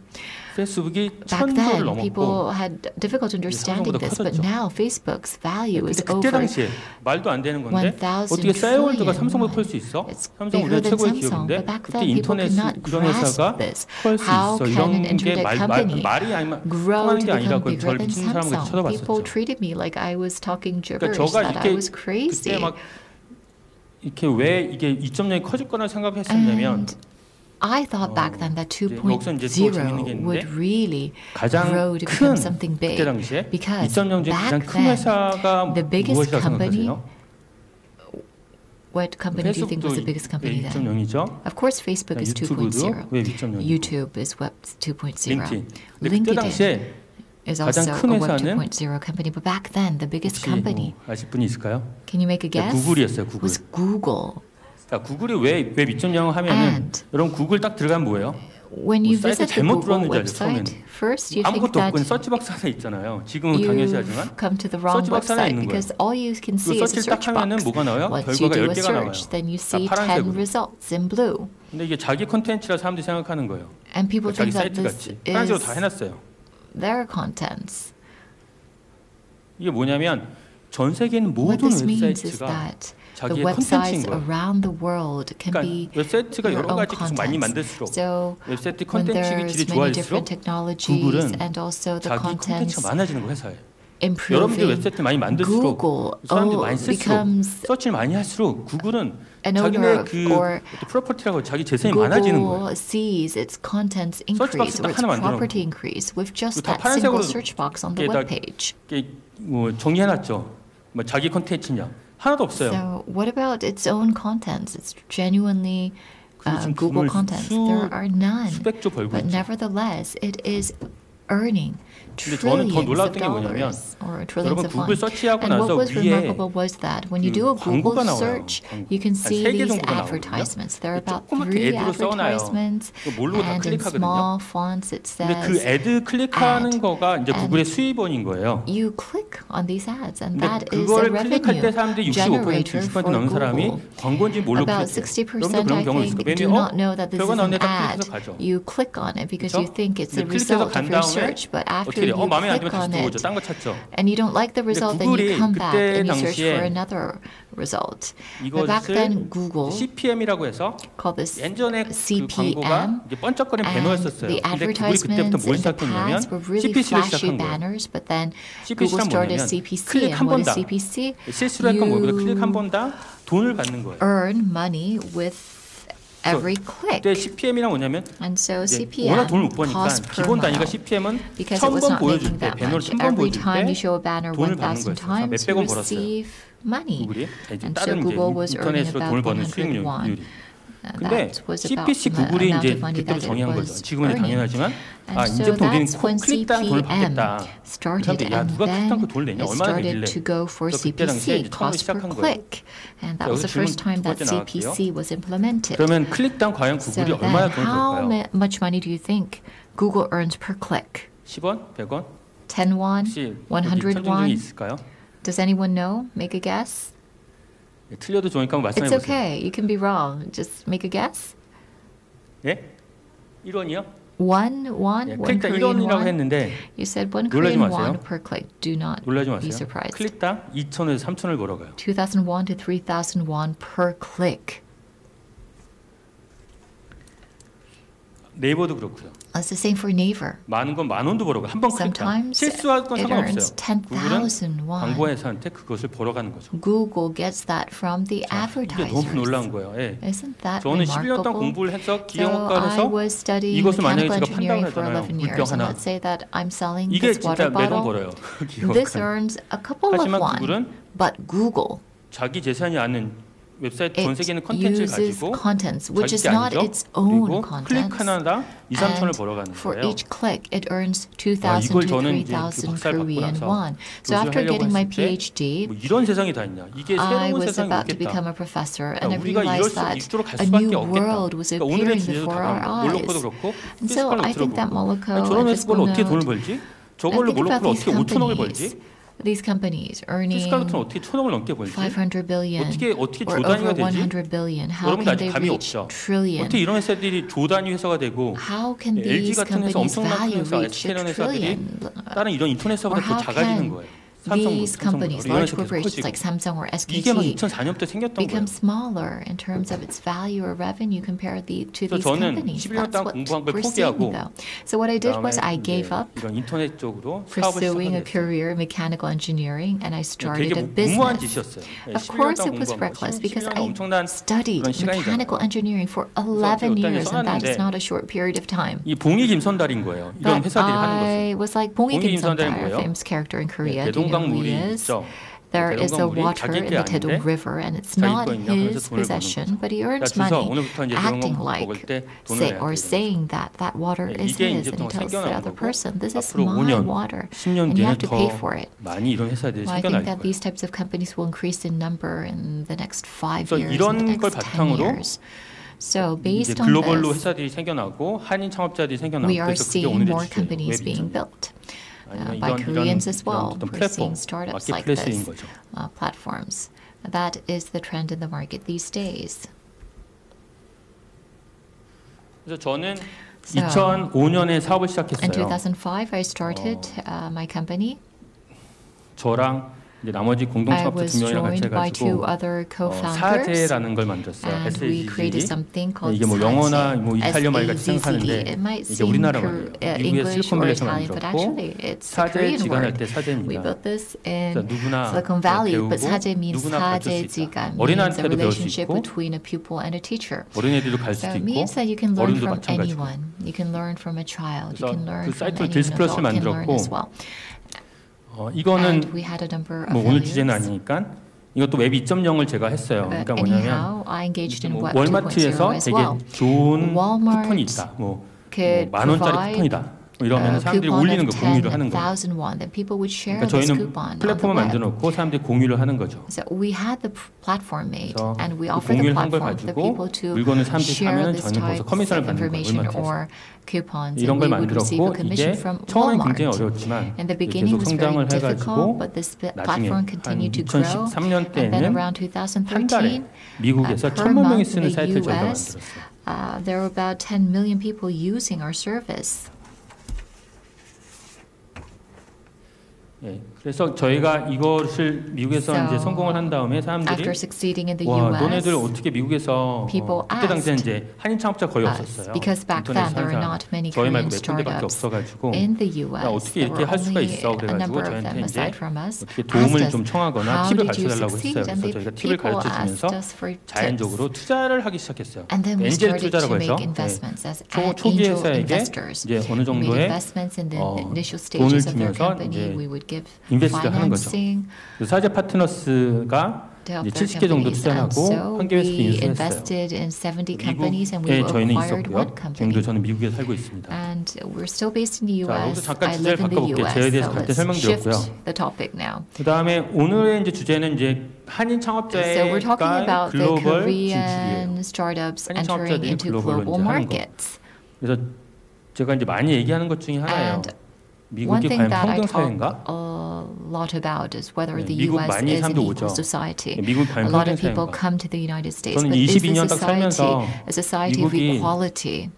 페이스북이 Back 1,000조를 then, 넘었고 people had difficulty understanding 삼성보다 this, but 커졌죠. now Facebook's value is 근데 그때 over 당시에 말도 안 되는 건데 1,000 어떻게 싸이월드가 trillion. 삼성보다 클 수 있어? It's 삼성 bigger 우리가 than 최고의 Samsung, 기업인데 but back 그때 then people 인터넷 could not 이런 grasp 회사가 this. 클 수 How 있어. can 이런 an 게 internet company 말이 아니면 grow to 통하는 게 아니라 become 그걸 bigger 절 than 미치는 사람같이 Samsung? People 쳐다봤었죠. treated me like I was talking 그러니까 gibberish, 저가 that I 이렇게 was crazy. 그때 막 이렇게 왜 이게 2.0이 커질 거라 생각했었냐면 And I thought back then that 여기서 이제 또 재밌는 게 2.0 would 있는데 really 가장 grow to become 큰 something 그때 big. 당시에 Because 2.0 중에 가장 back 큰 then, 회사가 the biggest 무엇이라고 company, 생각하세요? what company do you think was the 페이스북도 biggest company 왜 then? 2.0이죠? Of course, Facebook is 유튜브도 2.0. 왜 2.0이고 YouTube is Web 2.0. 링크인. 근데 그때 당시에 is 가장 also 큰 a Web 회사는 2.0 company. But back then, the biggest 혹시 company, 아실 분이 있을까요? can you make a guess? 구글이었어요. 구글. Was Google. 자, 구글이 왜 2.0 하면은 And 여러분 구글 딱 들어가면 뭐예요? When you 사이트 visit the 잘못 Google 들어왔는지 알죠, website, 처음에는. first you think 아무것도 that 없고 서치박스 하나 있잖아요. 지금은 당연시 하지만 you've come to the wrong 서치박스 하나 website 있는 거예요. because all you can see is a 서치를 딱 search 하면은 box. 뭐가 나와요? Once you 결과가 do a 10개가 나와요. search, then you 다 see 10 파란색으로. results in blue. 근데 이게 자기 콘텐츠라 사람들이 생각하는 거예요. And people 자기 think that 사이트 this 같이 파란색으로 다 is 해놨어요. their contents. 이게 뭐냐면 전 세계 있는 What 모든 this means is 웹사이트가 that the 자기의 websites 콘텐츠인 거예요. around the world can be 그러니까 웹사이트가 your 여러 own 가지 계속 많이 contents. 만들수록 So 웹사이트 when 콘텐츠 there's 질이 many 좋아질수록 different technologies 구글은 and also the 자기 contents 콘텐츠가 많아지는 거 회사에. 여러분들 improving, 웹사이트 많이 만들수록 Google 사람들이 많이 쓸수록 becomes 서치를 많이 할수록 구글은 an owner 자기네 of, 그 or 프로퍼티라고 자기 재산이 많아지는 거예요. Google sees its contents increase 서치박스 or 딱 its 하나 만들어 property increase with just 다 that single 파란색으로 search box on the 이렇게 다 web page. 이렇게 뭐 정리해놨죠. 뭐 자기 콘텐츠냐 하나도 없어요. So what about its own contents? It's genuinely 지금 Google 돈을 contents. There are none. 수백조 벌고 But 있죠. nevertheless, it is earning 근데 저는 더 trillions of 놀랐던 게 뭐냐면 dollars or trillions 여러분 of 구글 funds. 서치하고 And what 나서 was 위에 remarkable was that when you do a Google 광고가 나와요. search, 광고. you can 한 see 3개 these 정도가 나오거든요. advertisements. There are about 조그맣게 3 애드로 써놔요. advertisements, 그거 모르고 다 and in 클릭하거든요. small fonts it 근데 그 says 애드 클릭하는 ad. 거가 이제 And 구글의 수입원인 거예요. you click on these ads, and 근데 that is a 그거를 클릭할 때 revenue 사람들이 65% generator 60% for 넘는 사람이 Google. 광고인지 모르고 About 클릭해요. 60% 여러분도 그런 I 경우 있을 think 거예요. do not know that this 결과 is 나온 an 데다 ad. 클릭해서 가죠. You click on it because 그렇죠? you think it's a 근데 클릭해서 result 간 of your 다음에 search, but after you 마음에 안 click 들면 on 다시 들어오죠. it 딴 거 찾죠. and you don't like the result, then you come back and you search 당시에 for another result. But back then, Google CPM이라고 해서 called this 예전에 그 CPM, 광고가 이제 번쩍거리는 and 배너였었어요. the 근데 구글이 advertisements 그때부터 뭘 in the 시작했냐면 past were really CPC를 flashy 시작한 거예요. banners, but then Google CPC란 started 뭐냐면 CPC, 클릭 and 한 what is 번당 CPC? 실수로 했던 뭐보다 클릭 한 번당 돈을 받는 거예요. Earn money with every click. 그때 CPM이란 뭐냐면 And so 이제 CPM, 워낙 돈을 못 버니까 cost per 기본 단위가 mile, CPM은 because it was 1000번 not 보여줄 making 때 that 배너를 much. 1000번 Every 보여줄 time 때 you show a banner 돈을 받는 1,000 거였어요. times, you 몇백원 벌었어요. receive money. 구글이 And so 다른 Google was 이제 earning 인터넷으로 about 돈을 버는 100 수익률이. won. 근데 That was about CPC the 구글이 amount 이제 of money 그때부터 that it 정의한 거죠. was 지금은 earning. 당연하지만 And so 이제부터 우리는 that's when 클릭당 돈을 CPM 받겠다. started, 사람들이 야 and 누가 클릭당 그 then 돈을 내냐 it 얼마나 started 내길래. to go for 그래서 그때 당시에 CPC, 이제 처음으로 cost per 시작한 거예요. click. And that was the first time that CPC was implemented. 그러면 클릭당 과연 So 구글이 then 얼마나 돈을 how 벌까요? much money do you think Google earns per click? 10원? 100원? 10 won? 혹시 100 중에 won? 있을까요? Does anyone know? Make a guess? 틀려도 좋으니까 한번 말씀해 It's 보세요. okay. You can be wrong. Just make a guess. 예? 1원이요? One won, 예, one 클릭당 Korean 1원이라고 won. 했는데 You said one 놀라지 Korean 마세요. won per click. Do not 놀라지 be 마세요. surprised. 클릭당 2,000에서 3,000을 벌어가요. 2,000 won to 3,000 won per click. 네이버도 그렇고요. It's the same for Naver. 많은 건 10,000원도 벌어가. 한 번 클릭당. Sometimes 실수할 건 it earns 상관없어요. 구글은 10,000 won. 광고 회사한테 그것을 벌어가는 거죠. Google gets that from the 이게 너무 놀라운 advertisers. 거예요. 예. Isn't that 저는 11년 동안 remarkable? 공부를 해서 So 기계학과를 I 해서 was studying 이것을 만약에 mechanical 제가 판단을 engineering for 하잖아요. 11 물병 years, and 하나. let's say that I'm selling 이게 this water 진짜 매번 bottle. 벌어요. This 기계학과는. earns a couple of 하지만 won, 구글은 but Google 자기 재산이 아닌 웹사이트 전 it 세계 있는 컨텐츠를 uses 가지고 contents, which is 자기 게 not 아니죠. its own 그리고 클릭 contents. 하나당 2, 3천을 And 벌어가는 for 거예요. each click, it earns 2,000 이걸 to 저는 이제 3,000 박사를 받고 Korean 나서 won. 교수를 So after 하려고 getting my 했을 때 PhD, 뭐 이런 세상이 다 있냐? 이게 I 새로운 was 세상이 about to 오겠다. become a professor, and I 우리가 이럴 realized 수 that 이쪽으로 갈 a 수밖에 new 없겠다. world was 그러니까 오늘의 appearing 주제도 before our 다 몰로코도 eyes. 그렇고 And so 피스칼도 I think that 들어보고 Moloko 저런 and 회사를 어떻게 돈을 Fiscal 벌지? Note, 저걸로 think about 몰로코를 these 어떻게 5천억을 벌지? companies. These companies earning 피스칼로는 어떻게 1,000억을 넘게 벌지? 500 billion 어떻게 or 조 단위가 over 되지? 100 billion. How 여러분들 can 아직 they 감이 reach 없죠. trillion? 어떻게 이런 회사들이 조 단위 회사가 되고 How can LG these 같은 회사 companies 엄청난 큰 value 회사, reach SK a 이런 회사들이 trillion? 다른 이런 인터넷 회사보다 Or 더 how 작아지는 can 거예요. these companies, 이런 large 회사 계속 corporations 커지고 like Samsung or 이게 막 SKT, 2004년부터 생겼던 거예요. become smaller in terms of its value or revenue compared to 그래서 these 저는 companies? 11년 That's 동안 what 공부한 걸 we're 포기하고 seeing though. So what I did was I gave up 이런 인터넷 쪽으로 사업을 pursuing 시작하게 a 됐어요. career in mechanical engineering, and I started 되게 a 무모한 business. 짓이었어요. Of course it was reckless because I studied mechanical engineering for 11 years, and that is not a short period of time. 이 봉이 김선달인 거예요. 이런 But 회사들이 하는 것은. I was like Bongyi 봉이 Kim-sondal, 김선달이 a 뭐예요? famous character in Korea. Do you know who 대동강물이 he is? 있죠. There is a 대동강물이 water 자기 in 게 the 아닌데 Taedong River, and it's 자기 not 거 있냐 하면서 his 돈을 버는 possession, 거죠. but he earns 주서 money, 오늘부터 이제 acting 대동강 like, 먹을 때 돈을 say, 내야 or 되거든요. saying that that water is 이게 his, 이제 and he 더 tells the 생겨나는 other 거고 person, this is 앞으로 my 5년, water, 10년 and you 뒤에는 have to pay 더 for it. 많이 이런 회사들이 Well, I 생겨날 think that 거예요. these types of companies will increase in number in the next 5 그래서 years, in 이런 the 걸 next 10 바탕으로 years. So 이제 based on 글로벌로 this, 회사들이 생겨나고 한인 창업자들이 생겨나고 we are 그래서 그게 seeing 오늘의 more 주제예요. companies 웹 being 이전. built 아니면 by Koreans as 이런 well. 어떤 We're 플랫폼, seeing startups like this, 마켓플레이스인 거죠. platforms. That is the trend in the market these days. 그래서 저는 So, 2005년에 사업을 In 시작했어요. 2005, I started my company. 저랑 이제 나머지 공동 I 창업자 was 2명이랑 같이 joined by two 해가지고 other co-founders, 사제라는 걸 만들었어요. and we created SAGE. something called 이게 뭐 영어나 SAZE. 뭐 이탈리아 말 같이 SAZE. 생각하는데 It might 이게 seem 우리나라 말이에요. 미국의 English or 실리콘밸리에서 Italian, but 만들었고 actually it's a 사제 Korean 지간할 word. 때 We 사제입니다. built this 그래서 in 누구나 Silicon Valley, 배우고 but 사제 means 누구나 가르칠 수 있다. 사제지간 means a 어린아이한테도 배울 수 relationship 있고 between a pupil and a teacher. 어린애들도 갈 So 수도 it 있고 means that you can learn 어른도 from 마찬가지고. anyone. You can learn from a child. 그래서 You can learn 그 from 사이트로 anyone. An 디스플러스를 adult can learn 만들었고 as well. 이거는 And we had a number of 뭐 오늘 주제는 values. 아니니까 이것도 웹 2.0을 제가 했어요. But 그러니까 뭐냐면 anyhow, I engaged in 뭐 Web 2.0 월마트에서 as 되게 well. 좋은 Walmart 쿠폰이 있다. 뭐 could 만 원짜리 provide 쿠폰이다. 뭐 이러면 사람들이 coupon 올리는 of 거 공유를 하는 거예요. 10,000 won. Then people would share 그러니까 this 저희는 coupon on the 플랫폼을 web. 만들어 놓고 사람들이 공유를 하는 거죠. So we had the platform made, 그래서 and we 그 offered the 공유를 한 걸 platform for the 가지고 people to 물건을 사람들이 share 사면은 this 저희는 거기서 type 커미션을 of 받는 거예요. information 월마트에서. or coupons, and 이런 걸 we would receive a 만들었고 commission 이게 from 처음엔 굉장히 Walmart. 어려웠지만 In the beginning, 계속 it was very 성장을 difficult, 해가지고 but this 나중에 platform 한 continued to grow. 2013년 And then 때에는 around 한 달에 2013, 미국에서 per 1,000만 명이 month 쓰는 in the 사이트를 저희가 US, 만들었어요. there were about 10 million people using our service. 예, 그래서 저희가 이것을 미국에서 이제 성공을 한 다음에 사람들이 와, 너네들 어떻게 미국에서 그때 당시에 이제 한인 창업자 거의 없었어요. 인터넷 저희 말고 몇 군데밖에 없어가지고 야, 어떻게 이렇게 할 수가 있어 그래가지고 저희한테 이제 어떻게 도움을 좀 청하거나 팁을 가르쳐달라고 했어요. 그래서 저희가 팁을 가르쳐주면서 자연적으로 투자를 하기 시작했어요. 엔젤 투자라고 해서 네, 초기 회사에게 이제 어느 정도의 돈을 주면서 이제 인베스트를 하는 거죠. 사제 파트너스가 이제 70개 정도 투자하고 한 개 회사도 인수했어요. 미국에 저희는 있었고요. 지금도 저는 미국에 살고 있습니다. 자, 여기서 잠깐 주제를 바꿔볼게요. 제에 대해서 간단히 설명드렸고요. 그 다음에 오늘의 이제 주제는 이제 한인 창업자의 글로벌 진출이에요. 한인 창업자들이 글로벌로 이제 하는 거. 그래서 제가 이제 많이 얘기하는 것 중에 하나예요. 미국이 과연 평등 사회인가? Lot about is whether the 미국 US 많이 is an 사람들 equal 오죠. society. 미국 과연 A lot 평등 of people 사회인가? come to the United States, 저는 but is the 22년 딱 society 살면서 a society of 미국이 equality?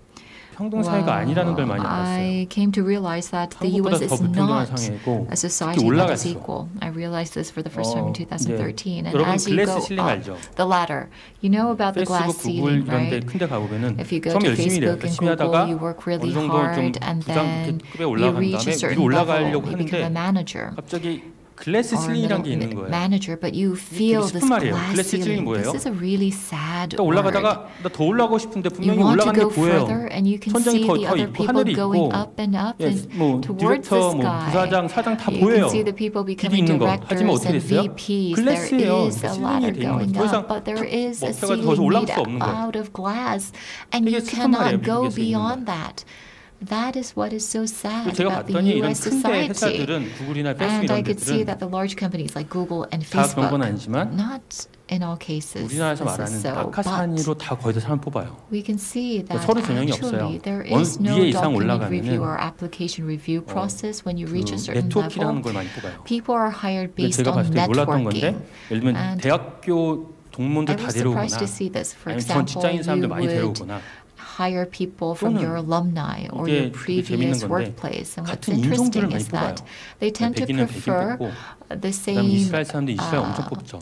평등 사회가 아니라는 걸 많이 알았어요. I came to realize that the 한국보다 US 더 is 불평등한 not 상황이고 a society 특히 that is 올라갔어. equal. I realized this for the first time in 2013. And 여러분 as you 글래스 go 실링 up 알죠? the ladder, you know about the glass 페이스북, 구글 ceiling, 이런 데 right? 큰데 가보면은 If you go 처음에 to 열심히 일해요. Facebook and 열심히 하다가 Google, you work 어느 really 정도 좀 hard, and 부장 then 급에 you 올라간 reach 다음에 a 위로 certain 올라가려고 level, you become a 하는데 manager. 갑자기 글래스 Or 실링이란 게 있는 거예요. manager, but you feel 되게 this 슬픈 말이에요. glass 글래스 실링이 ceiling. 뭐예요? This is a really sad 그러니까 word. 올라가다가 나 더 올라가고 싶은데 You 분명히 want to 올라가는 게 go 보여요. further, and you can 천장이 see 더 the other 있고 people 하늘이 going 있고 up and up 예, and 뭐 towards 디렉터, the 뭐 sky. 부사장, 사장 다 You 보여요. can see the people 길이 becoming 있는 거. 하지만 directors 어떻게 and 됐어요? VPs. There 글래스예요. is a 실링이 ladder 돼 있는 going 거죠. 더 up, 이상 but there is a 멈춰가지고 더 ceiling 올라갈 made 수 없는 거예요. out of glass, and 이게 you 슬픈 말이에요, cannot go 미국에서 있는 beyond 거. that. That is what is so sad 제가 about the 봤더니 이런 U.S. 큰데 society. 회사들은 구글이나 페이스북 And 이런 I could see 데들은 that the large companies like Google and 다 그런 건 Facebook, 아니지만 not in all cases, 우리나라에서 this is 말하는 so, but 낙하산으로 다 거의 다 사람 뽑아요. we can see that 서류 전형이 actually 없어요. there 원 is no 위에 이상 document 올라가면은 review or application review process when you reach a certain 네트워킹이라는 level. 걸 많이 뽑아요. People are hired based 제가 on 봤을 때 몰랐던 건데 networking. 예를 들면 And 대학교 동문들 I 다 was 데려오거나 surprised to see this. For 아니면 전 example, 직장인 사람들 you 많이 would 데려오거나 hire people from your alumni or 이게 your 되게 재밌는 previous 건데 workplace. And what's 같은 인종들을 interesting 많이 is 뽑아요. that they tend to 백인은 백인 prefer 뽑고 the 그다음에 same 이스라엘 사람들 이스라엘 엄청 뽑죠.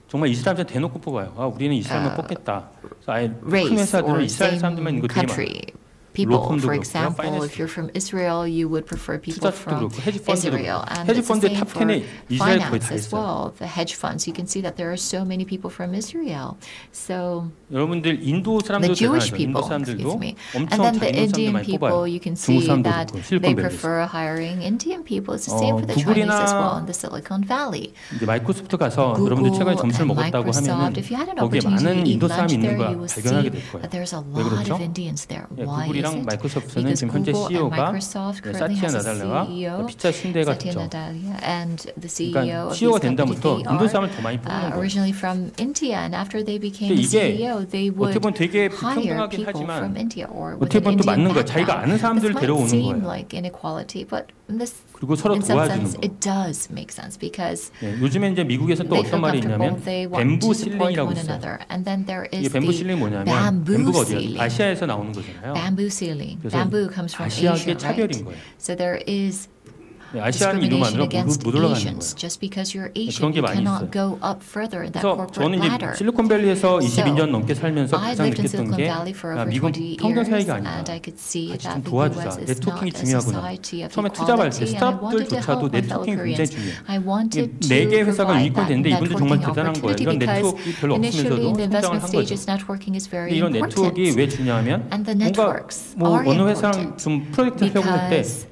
정말 이스라엘 사람 대놓고 뽑아요. 아, 우리는 이스라엘만 뽑겠다. 그래서 아예 큰 race 회사들은 or 이스라엘 사람들만 있는 same 거 되게 많아요. country. People, 로펌도 for 그렇고요, example, if you're from Israel, you would prefer people 투자도 from 그렇고 헤지펀드도 Israel. 그렇고 And it's the 헤지펀드 same 탑 for 10에 이스라엘 거의 finance 다 as 있어요. well. The hedge funds, you can see that there are so many people from Israel. So 여러분들 인도 the 사람들도 Jewish 대단하죠. 인도 people, 사람들도 excuse me, and 엄청 then the 잘 있는 사람들 Indian 많이 people, 뽑아요. you can 중국 see 사람도 that 그렇고 they 실리콘밸리에서. prefer hiring Indian people. It's the same for the Chinese as well in the Silicon Valley. 이제 마이크로소프트 가서 Google 여러분들 최근에 점수를 and 먹었다고 하면은 Microsoft, if you had an 거기에 opportunity to 많은 eat 인도 사람이 lunch 있는 there, 걸 you will 발견하게 see 될 거예요. that there's a 왜 lot 그렇죠? of Indians there. 예, Why is 구글이랑 it? 마이크로소프트는 Because 지금 현재 Google and CEO가 Microsoft currently 사티아 has a 나달라가 CEO, 피자 신대가 Satya 됐죠. Nadella, and the CEO 그러니까 of CEO가 these 된 companies, 다음부터 they 인도 are 사람을 더 많이 뽑는 거예요. originally from India, and after they became 근데 the 이게 CEO, they 어떻게 would 보면 되게 hire 불평등하긴 people 하지만 from India or with 어떻게 an 보면 또 Indian 맞는 거예요. 자기가 background. 아는 사람들을 This 데려오는 might seem 거예요. like inequality, but this, 그리고 서로 in some 도와주는 sense, 거. it does make sense because 예, 요즘에 이제 미국에서 또 they 어떤 feel 말이 comfortable. 있냐면 They want 뱀부 to support 실링이라고 one 있어요. another, and then there 이게 is 뱀부 the 실링이 뭐냐면 bamboo 뱀부가 어디야? ceiling. 아시아에서 나오는 거잖아요. Bamboo ceiling. 그래서 Bamboo comes from 아시아계 Asia, 차별인 right? 거예요. So there is 네, 아시아는 discrimination 이름만으로 against 못 올라가는 Asians. 거예요. Just because you're Asian, 그런 게 you 많이 있어요. cannot go up further in that 그래서 corporate 저는 이제 ladder. 실리콘밸리에서 22년 넘게 살면서 I 가장 lived in 느꼈던 Silicon 게 Valley for over 미국 20 평등 years, 사회가 아니다. and I could see 같이 좀 that the 도와주자. US is 네트워킹이 not a 중요하구나. society of 처음에 투자할 때 equality, and I wanted to 스타트업들조차도 help my fellow 네트워킹이 굉장히 Koreans. 중요해요. I wanted to 네 개의 회사가 provide 유니콘이 that 됐는데 이분들 정말 networking 대단한 거예요. opportunity 이런 because 네트워크가 별로 initially in 없으면서도 the 성장을 investment 한 stages, 거죠. networking is very 근데 이런 네트워크가 important. 왜 중요하면 And the 뭔가 networks 뭐 are 어느 회사랑 important 좀 프로젝트 하려고 할 때 because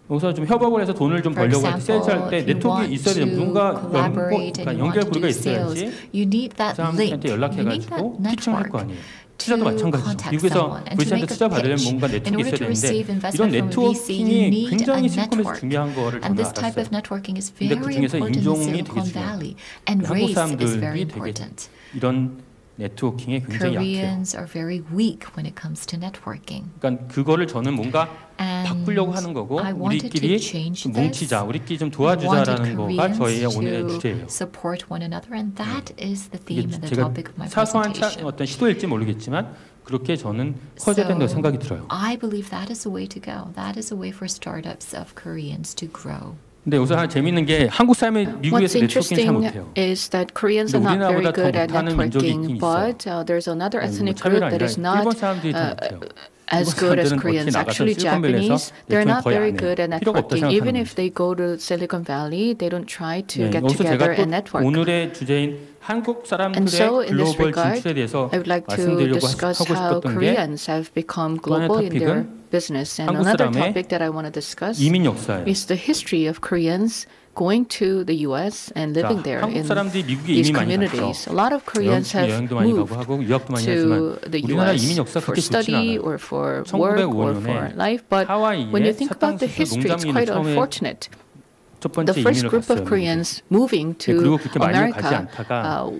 여기서 좀 협업을 해서 돈을 좀 For 벌려고 할 때 세일즈 할 example, 때 if you 네트워크가 want 있어야 돼요. to 누군가 collaborate and you want to 연결고리가 do sales, 있어야지 you need 그 that link. 사람한테 You need that 연락해가지고 피칭할 거 network 아니에요. 투자도 to 마찬가지죠. contact 미국에서 someone and to VC한테 make a 투자 받으려면 pitch. 뭔가 In 네트워크가 order 있어야 to 되는데 receive 이런 investment from a VC, you 네트워킹이 need a 굉장히 실컷에서 network. 중요한 거를 And 저는 this type of 알았어요. networking is 근데 very 그중에서 important in 인종이 되게 Silicon 중요해요. Valley, and 한국 race is 사람들이 very 되게 important. 이런 네트워킹에 굉장히 약해요. Koreans are very weak when it comes to networking. 그러니까 그거를 저는 뭔가 And 바꾸려고 하는 거고 I wanted to 우리끼리 change 좀 this. 뭉치자, 우리끼리 좀 I 도와주자라는 wanted 거가 저희의 Koreans 오늘의 to 주제예요. support one another, and that is the 이게 theme and the 제가 topic of my 사소한 presentation. 어떤 시도일지 모르겠지만 그렇게 저는 커져야 된다고 생각이 들어요. I believe that is a way to go. That is a way for startups of Koreans to grow. 근데 우선 재밌는 게 한국 사람이 미국에서 네트워킹 잘 못해요. Is that Koreans are not very good at networking, but there's another ethnic group that is not as good as Koreans. Actually, Japanese, they're not very good at networking. Even if they go to Silicon Valley, they don't try to get together and network. 오늘의 주제인 한국 And so 사람들의 in this 글로벌 regard, 진출에 대해서 I would like to 말씀드리려고 discuss 하고 how 싶었던 게 Koreans have become global in their business. And another topic that I want to discuss 이민 역사예요. is the history of Koreans going to the U.S. and living there in these communities. A lot of Koreans have moved to the U.S. for study or for work or for life. But when you think about the history, it's quite unfortunate. The first group of Koreans moving to America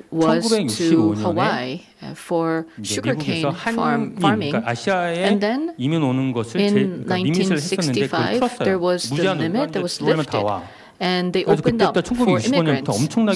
was to Hawaii for sugarcane farming. And then in 1965, there was the limit that was lifted. And they opened up for immigrants.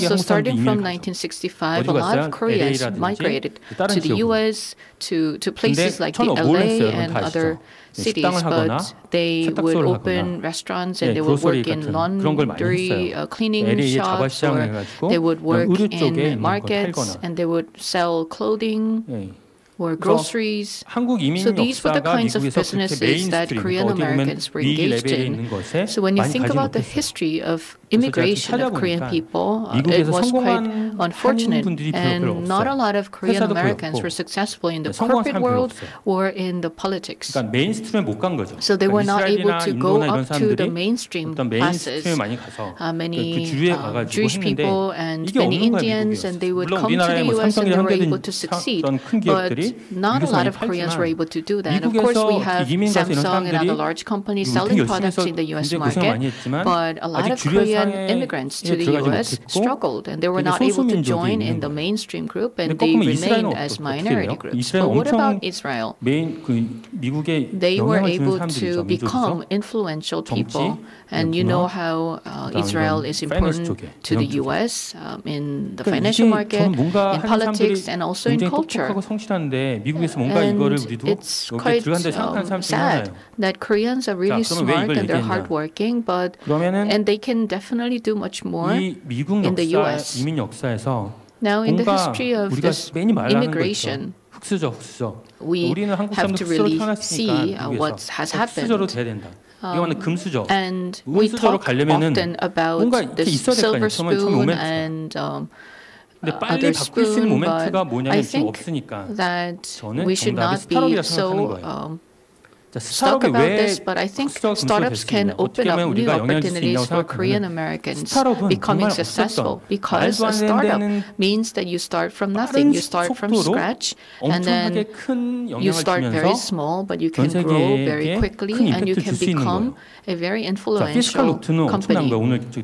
So starting from 1965, a lot of Koreans migrated to the U.S., to places like the LA and other cities, but they would open restaurants and they would work in laundry, cleaning shops, or they would work in markets and they would sell clothing or groceries. So these were the kinds of businesses that Korean Americans were engaged in. So when you think about the history of immigration of Korean people, it was quite unfortunate, and not a lot of Korean Americans were successful in the corporate world or in the politics. So they were not able to go up to the mainstream classes. Many Jewish people and many Indians, and they would come to the U.S. and they were able to succeed. But not a lot of Koreans were able to do that. Of course, we have Samsung and other large companies selling products in the U.S. market, but a lot of Korean immigrants to the U.S. struggled, and they were not able to join in the mainstream group, and they remained as minority groups. But what about Israel? They were able to become influential people, and you know how Israel is important to the U.S. In the financial market, in politics, and also in culture. And it's quite sad that Koreans are really smart and they're hardworking, and they can definitely do much more in the U.S. Now, in the history of this immigration, we have to really see what has happened. And we talk often about this silver spoon and other spoon, but I think that we should not be so stuck about this, but I think startups can open up new opportunities for Korean Americans becoming successful, because a startup means that you start from nothing, you start from scratch, and then you start very small, but you can grow very quickly, and you can become a very influential company.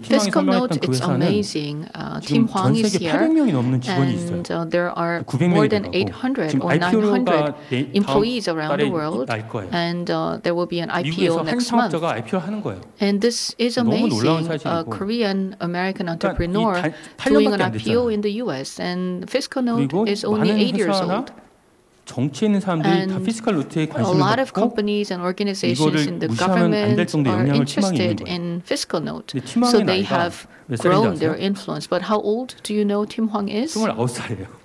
Fiscal Note, it's amazing. Tim Hwang is here, and there are more than 800 or 900 employees around the world, and there will be an IPO next month. And this is amazing. A Korean American entrepreneur doing an IPO in the US, and Fiscal Note is only 8 years old. And a lot of companies and organizations in the government are interested in Fiscal Note, so they have grown their influence. But how old do you know Tim Hwang is?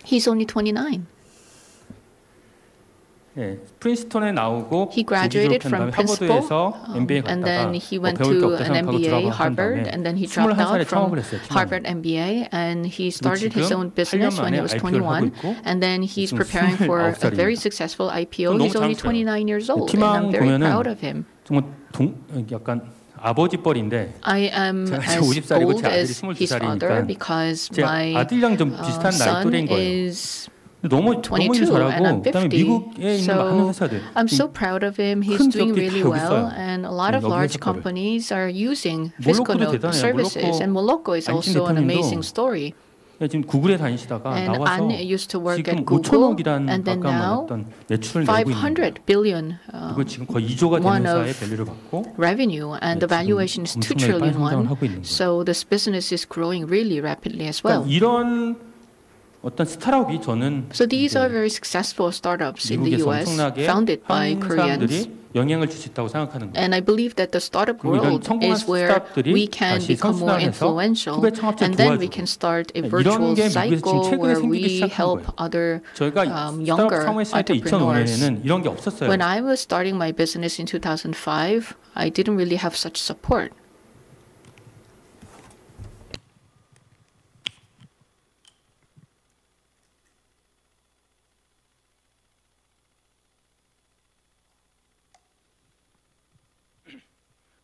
He's only 29. He graduated from Princeton, and then he went to an MBA, Harvard, and then he dropped out from Harvard MBA, and he started his own business when he was 21, and then he's preparing for a very successful IPO. He's only 29 years old, and I'm very proud of him. I am as old as his father because my son is 22 and I'm 50, so I'm so proud of him. He's doing really well, and a lot of large companies are using Fiscal Note services, and Moloko is also an amazing story. And An used to work at Google, and then now 500 billion won of revenue, and the valuation is 2 trillion won. So this business is growing really rapidly as well. So these are very successful startups in the US, founded by Koreans. 영향을 줄 수 있다고 생각하는 거예요. And I believe that the startup world is where we can become more influential, and then we can start a virtual cycle where we help other younger entrepreneurs. 이런 게 없었어요. When I was starting my business in 2005, I didn't really have such support.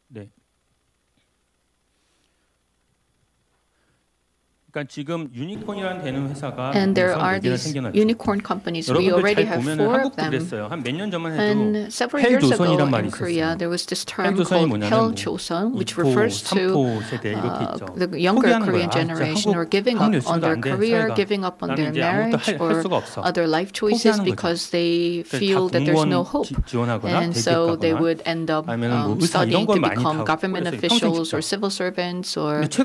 네. 그러니까 지금 유니콘이라는 되는 회사가 And there are these unicorn companies. We already have 4 of them. 한몇년 전만 해도 And several years ago in Korea, there was this term called Hell Joseon, which refers to the younger Korean generation who are giving up on their career, giving up on their marriage or other life choices because they feel that there's no hope. And so they would end up studying to become government officials or civil servants or so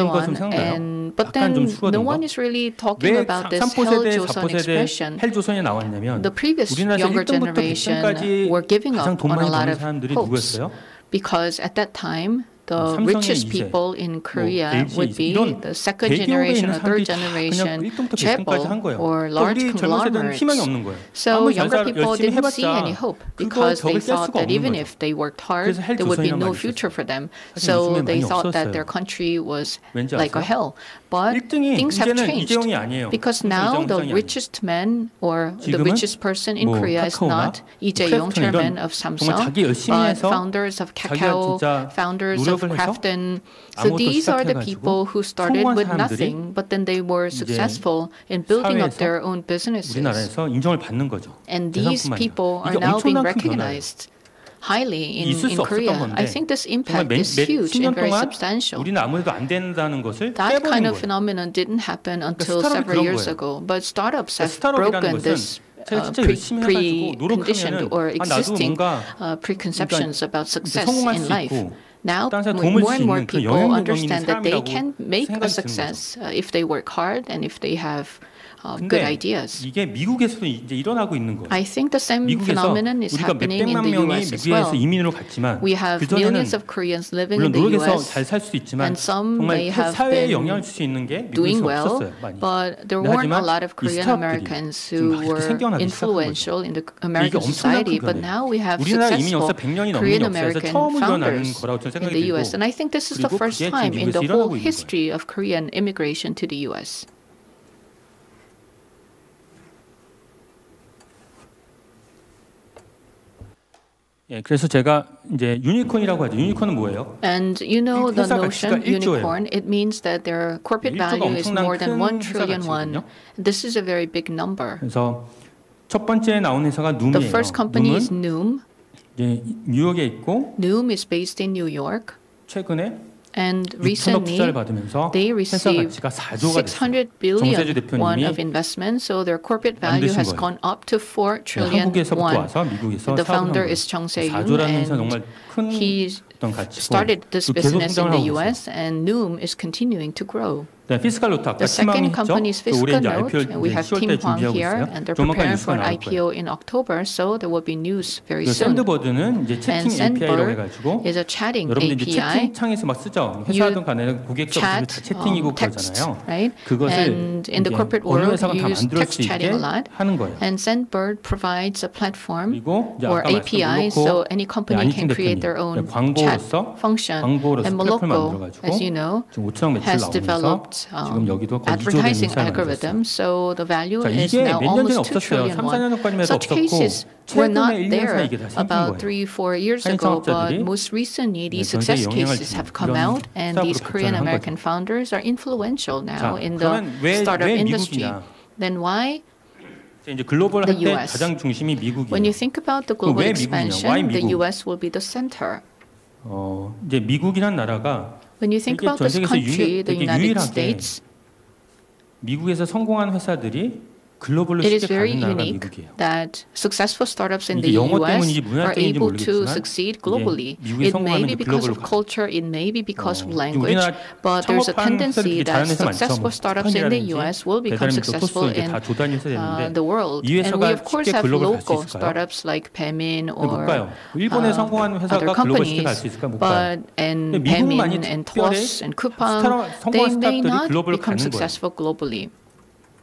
on. But then no one is really talking about this Hell Joseon expression. The previous younger generation were giving up on a lot of hopes because at that time the richest people in Korea would be the second generation or third generation chaebol or large conglomerates. So younger people didn't see any hope because they thought that even if they worked hard, there would be no future for them. So they thought that their country was like a hell. But things have changed because now the richest man or the richest person in Korea is not Lee Jae-yong, chairman of Samsung, but founders of Kakao, founders of Krafton. So these are the people who started with nothing, but then they were successful in building up their own businesses. And these people are now being recognized highly in Korea. I think this impact is huge and very substantial. That kind of phenomenon didn't happen until several years ago, but startups have broken this preconditioned or existing preconceptions about success in life. Now, more and more people understand that they can make a success if they work hard and if they have good ideas. I think the same phenomenon is happening in the US as well. We have millions of Koreans living in the US, and some may have been doing well, but there weren't a lot of Korean Americans who were influential in the American society. But now we have successful Korean American founders in the US, and I think this is the first time in the whole history of Korean immigration to the US. 예, 그래서 제가 이제 유니콘이라고 하죠. 유니콘은 뭐예요? And you know the notion unicorn, it means that their corporate value is more than 1 trillion won. This is a very big number. 그래서 첫 번째 나온 회사가 Noom이에요. The first company is Noom. 예, 뉴욕에 있고 Noom is based in New York. 최근에 And recently, they received 600 billion won of investment, so their corporate value has gone up to 4 trillion won. The founder is Chung Se-yoon, and he started this business in the US, and Noom is continuing to grow. The second company is Fiscal Note, and we have Tim Hwang here, and they're preparing for an IPO in October, so there will be news very soon. And Sendbird is a chatting API. You chat, text, right? And in the corporate world, you use text chatting a lot. And Sendbird provides a platform or API, so any company can create their own chat function. And Moloko, as you know, has developed advertising algorithm, so the value is now almost 2 trillion won. Such cases were not there about 3-4 years ago, but most recently these success cases have come out, and these Korean American founders are influential now in the startup industry. Then why the US? When you think about the global expansion, the US will be the center. 이제 미국이란 나라가 When you think about this country, the United States, 미국에서 성공한 회사들이 글로벌로 It is 쉽게 very 가는 나라가 unique 미국이에요. that successful startups in 이게 the 영어 US 때문인지 문화 are 때문인지 able to 모르겠지만 succeed globally. 미국이 It may 성공하면 be because 글로벌로 of 가. culture, it may be because of language, 우리나라 but there's a 창업한 tendency 회사들이 that 잘하는 회사 많죠. successful startups in the US will become successful 이제 다 in 조단위 회사 되는데 the world. 이 And we 회사가 of course 쉽게 have 글로벌 갈수 local 있을까요? startups like Pemin 못 or 가요. 일본에 성공한 other 회사가 글로벌 쉽게 갈 companies, 수 있을까? 못 가요. but and 근데 미국만이 Pemin and 특별히 TOS and Coupang, 성공한 they may 스타트들이 not 글로벌 become 가는 거예요. successful globally.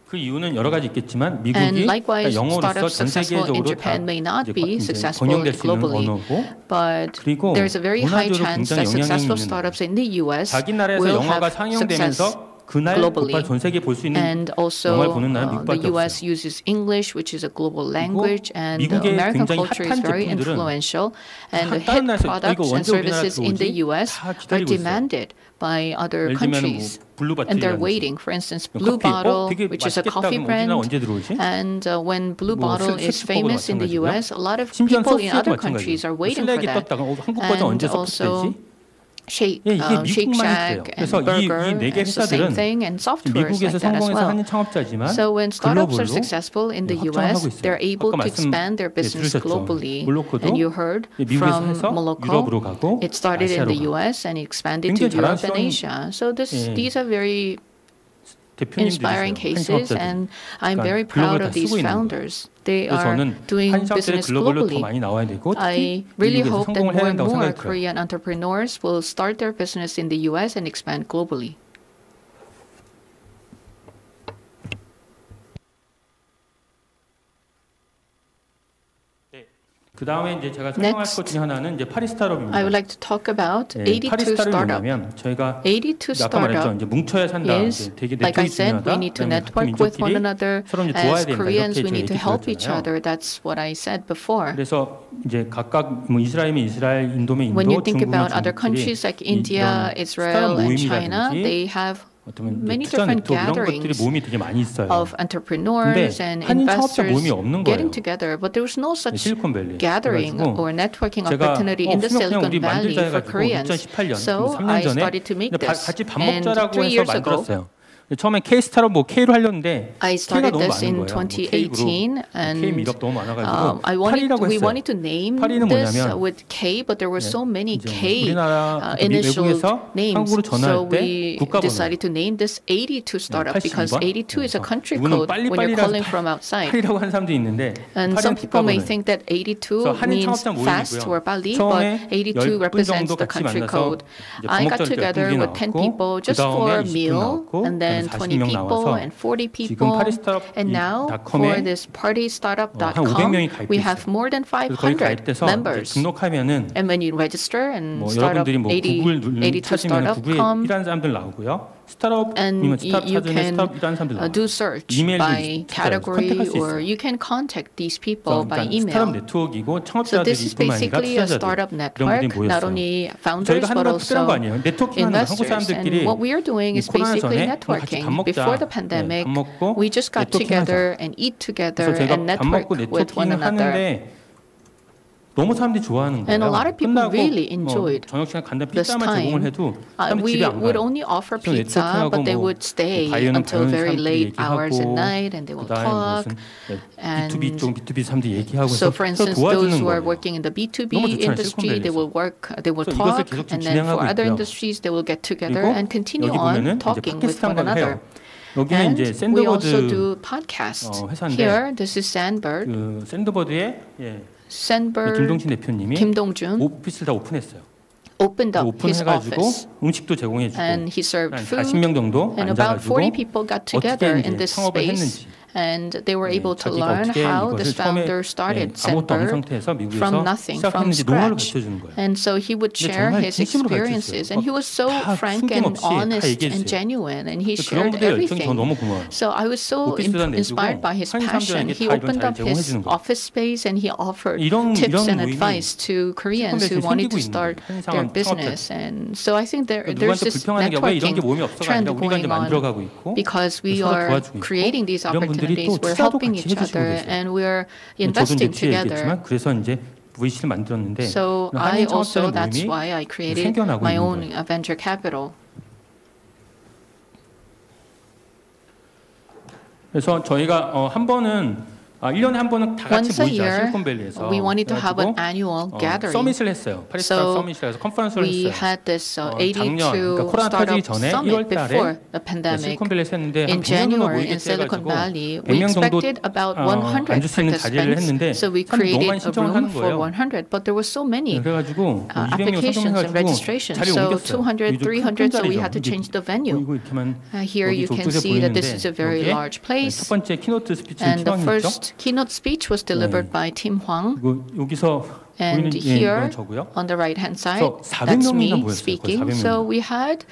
그 이유는 여러 가지 있겠지만 And 미국이 likewise, 영어로서 startups 전 successful in 세계적으로 Japan may not be 이제 successful 번영될 수 있는 globally, 언어고 but 그리고 there's a very high 문화적으로 chance 굉장히 that successful 영향력이 있는 startups in the US 자기 나라에서 will 영화가 have success 상영되면서 그날 globally. 곧바로 전 세계 볼 수 있는 And also, 영화를 보는 나라 the 미국밖에 US 없어요. uses English, which is a global language, and 미국의 American 굉장히 culture is 핫한 very 제품들은 influential, and the 다른 hit 나라에서 products 이거 and 언제 우리나라 services in the 들어오지? US 다 are 기다리고 있어요. demanded by other 예를 들면 countries. 블루 And they're 바틀이라는 waiting. For instance, Blue 커피, Bottle, 되게 which is a 맛있겠다 coffee 그러면 brand, 우리나라 언제 들어오지? and when Blue 뭐 Bottle is 슬래시버거도 famous in the 마찬가지고요. US, a lot of 심지어 people in 소스도 other countries are 마찬가지예요. waiting for 슬랙이 that. 떴다가 한국 버전 And 언제 also, 서포트되지? Shake 예, 이게 Shake 미국만이 Shack 그래요. and 그래서 Burger, 이 네 개 it's the same 회사들은 thing, and software is 미국에서 like that as 성공해서 well. 하는 창업자지만 So when startups are 글로벌로 successful in the 확장하고 US, 있어요. they're able 아까 to expand their business 들으셨죠? globally. 몰로코도 And you heard 미국에서 from 해서 Moloko, 유럽으로 가고 it started in 아시아로 the 가고 US and expanded to 굉장히 Europe and 자랑스러운 Asia. So these are very inspiring 대표님들이세요. cases, and I'm 그러니까 very proud 글로벌 of 다 these 쓰고 있는 거예요. founders. They 그래서 are 저는 doing 한인 사업들이 business 글로벌로 더 globally. 많이 나와야 되고 I 특히 really 미국에서 hope that 성공을 more 해야 and 된다고 more 생각해요. Korean entrepreneurs will start their business in the US and expand globally. 그 다음에 이제 제가 설명할 것 중에 하나는 이제 파리 스타트업입니다. I would like to talk about 네, 82 파리 스타트업이 startup. 뭐냐면 저희가 82 아까 말했죠. startup 이제 뭉쳐야 산다. is, 이제 되게 like I 네트워크가 said, 중요하다. we need to 그다음에 network 같은 with one 민족끼리 another. 서로 이제 도와야 As 된다. Koreans, 이렇게 we need to 얘기 help each 드렸잖아요. other. That's what I said before. 그래서 이제 각각 뭐 이스라엘이면 이스라엘, 인도면 When you 인도, think about 중국이면 other countries like 중국끼리 India, 이런 Israel, 스타트업 and China, 모임이라든지 they have 어쩌면 many 투자 different 네트워크 이런 것들이 gatherings 모임이 되게 많이 있어요. of entrepreneurs and 한인 창업자 investors 모임이 없는 getting 거예요. together, but there was no such 실리콘밸리. gathering 그래가지고 or networking 제가 opportunity in the 그냥 Silicon 우리 Valley 만들자 for 해가지고 Koreans. 2018년, So 3년 I 전에 started to make this, 같이 밥 and 먹자라고 3 해서 years ago, 만들었어요. 처음에 K 스타트업 뭐 K로 하려는데 I K가 started 너무 this 많은 in 거예요. 2018, and K 미럽 너무 많아가지고 we 파리라고 wanted to 했어요. name 파리는 this 뭐냐면 with K, but there were so many 이제 K 우리나라 initial 외국에서 names. 한국으로 So 전화할 때 we 국가 번호 decided to name this 82 startup because 82번? 82 is a country 누구는 code when you're 빨리빨리라서 calling from outside. 파리라고 하는 사람도 있는데 And some 파리는 people may 국가 think that 82 그래서 한인 means 창업자 fast 모임이고요. or Bali, 처음에 but 82 10분 represents 정도 the 같이 country 만나서 code. 이제 I got 밥 먹자 together with 10 people just for a meal, and then 20 people and 40 people, and now for this partystartup.com, we have more than 500 members. 등록하면은 And when you register and 뭐 start up 여러분들이 뭐 구글 82 찾으면 구글에 startup.com, 일하는 사람들 나오고요. and 스타트업이면 스타트업 you 찾으면 can 스타트업 일하는 사람들 나와요. do search 이메일도 by category, 컨택할 수 or 있어요. you can contact these people by 그러니까 스타트업 email. 네트워크이고 So this is 창업자들이 뿐만 아니라 basically a 투자자들 startup 이런 network, 분들이 not 모였어요. only founders 저희가 하는 but 건 특별한 거 also 아니에요. 네트워킹하는 거 한국 investors. 사람들끼리 And what we are doing is 코로나 basically 전에 같이 networking. 밥 먹자. Before the 네, pandemic, 밥 먹고 we just got together 네트워킹하자. and eat 그래서 together 제가 and 밥 먹고 network with one 네트워킹을 another. 하는데 너무 사람들이 좋아하는 거예요. And a lot of people 끝나고 really enjoyed 저녁 시간 간단히 this 피자만 time. 제공을 해도 사람들이 We 집에 안 would 가요. only offer 그래서 pizza, 네트워킹하고 but they 뭐 would stay 바이오는 until very 사람들이 late hours at 얘기하고 night, and they will 그다음에 talk. 무슨 And B2B 쪽 B2B 사람들이 얘기하고 so, 해서 for 서로 instance, those 도와주는 who are 거예요. working in the B2B 너무 좋잖아요, industry, they 실리콘밸리에서. will work, they will 그래서 이것을 talk, 계속 좀 and then for 진행하고 other 있고요. industries, they will get together 그리고 and continue 여기 on 보면은 이제 talking with 팟캐스트 one 한 걸 another. 해요. 여기는 And 이제 we also do 샌드버드 podcasts. 회사인데 Here, this is Sandbird. 그 샌드버드의 Sandbird 김동진 대표님이 김동준 오피스를 다 오픈했어요. opened up his 오픈해가지고 office, 음식도 제공해주고 and he served 한 food, 40명 정도 and about 40 앉아가지고 people got 어떻게 together in 이제 this 창업을 space, 했는지 and they were able to 자기가 learn 어떻게 how this 이것을 처음에 founder started 아무것도 없는 Sandbird 상태에서 미국에서 from nothing, from 시작했는지 노하우를 scratch. 가르쳐주는 거예요. And so he would 근데 share 정말 his 진심으로 experiences, 가르쳐줬어요. and he was so 다 frank and 숨김없이 다 honest 얘기해 and 주세요. genuine, and he 그런 shared 분들의 열정이 저 everything. 너무 고마워요. So I was so 오피스도 내주고 inspired by his 한인 passion. 사람들에게 He 다 이런 opened 잘 up his 제공해주는 거예요. office space, and he offered 이런 tips and 모임이 advice to Koreans who 실리콘밸리에서 wanted to 생기고 start 있는 their 한인 business. And so I think there's 누구한테 this 불평하는 게 왜 이런 게 모임이 networking 없어가 trend 아니라 우리가 이제 going on 만들어가고 있고 because we 서로 are 도와주고 있고 creating these 이런 분들이 opportunities. 또 We're 투자도 helping 같이 each 해주시고 other, 계세요. and we're 저도 investing 이제 뒤에 together. 얘기했지만 그래서 이제 VC를 만들었는데 So I 한인 also, 창업자의 that's 모임이 why I created 생겨나고 my 있는 own 거예요. venture capital. 그래서 저희가 한 번은 1년에 한 번은 다 같이 모이자 실리콘밸리에서. We wanted to have an annual gathering. 서밋을 했어요. 파리 스타트업 서밋이라서 컨퍼런스를 we 했어요. had this 82 그러니까 코로나 터지기 전에 1월 달에 실리콘밸리에서 했는데 한 100명 정도 모이겠지 해가지고 100명 정도 앉을 수 있는 자리를 했는데 so we 사람들이 너무 많이 created a 신청을 room 하는 for 거예요. 100, but there were so many 그래가지고 applications and registration. So 200, 300, so we had to change the venue. Here you can see that this is a very large place. 첫 번째 키노트 스피치는 And the 팀왕이었죠. first keynote speech was delivered by Tim Hwang. 여기서 And here on the right hand side, that's me speaking. So we had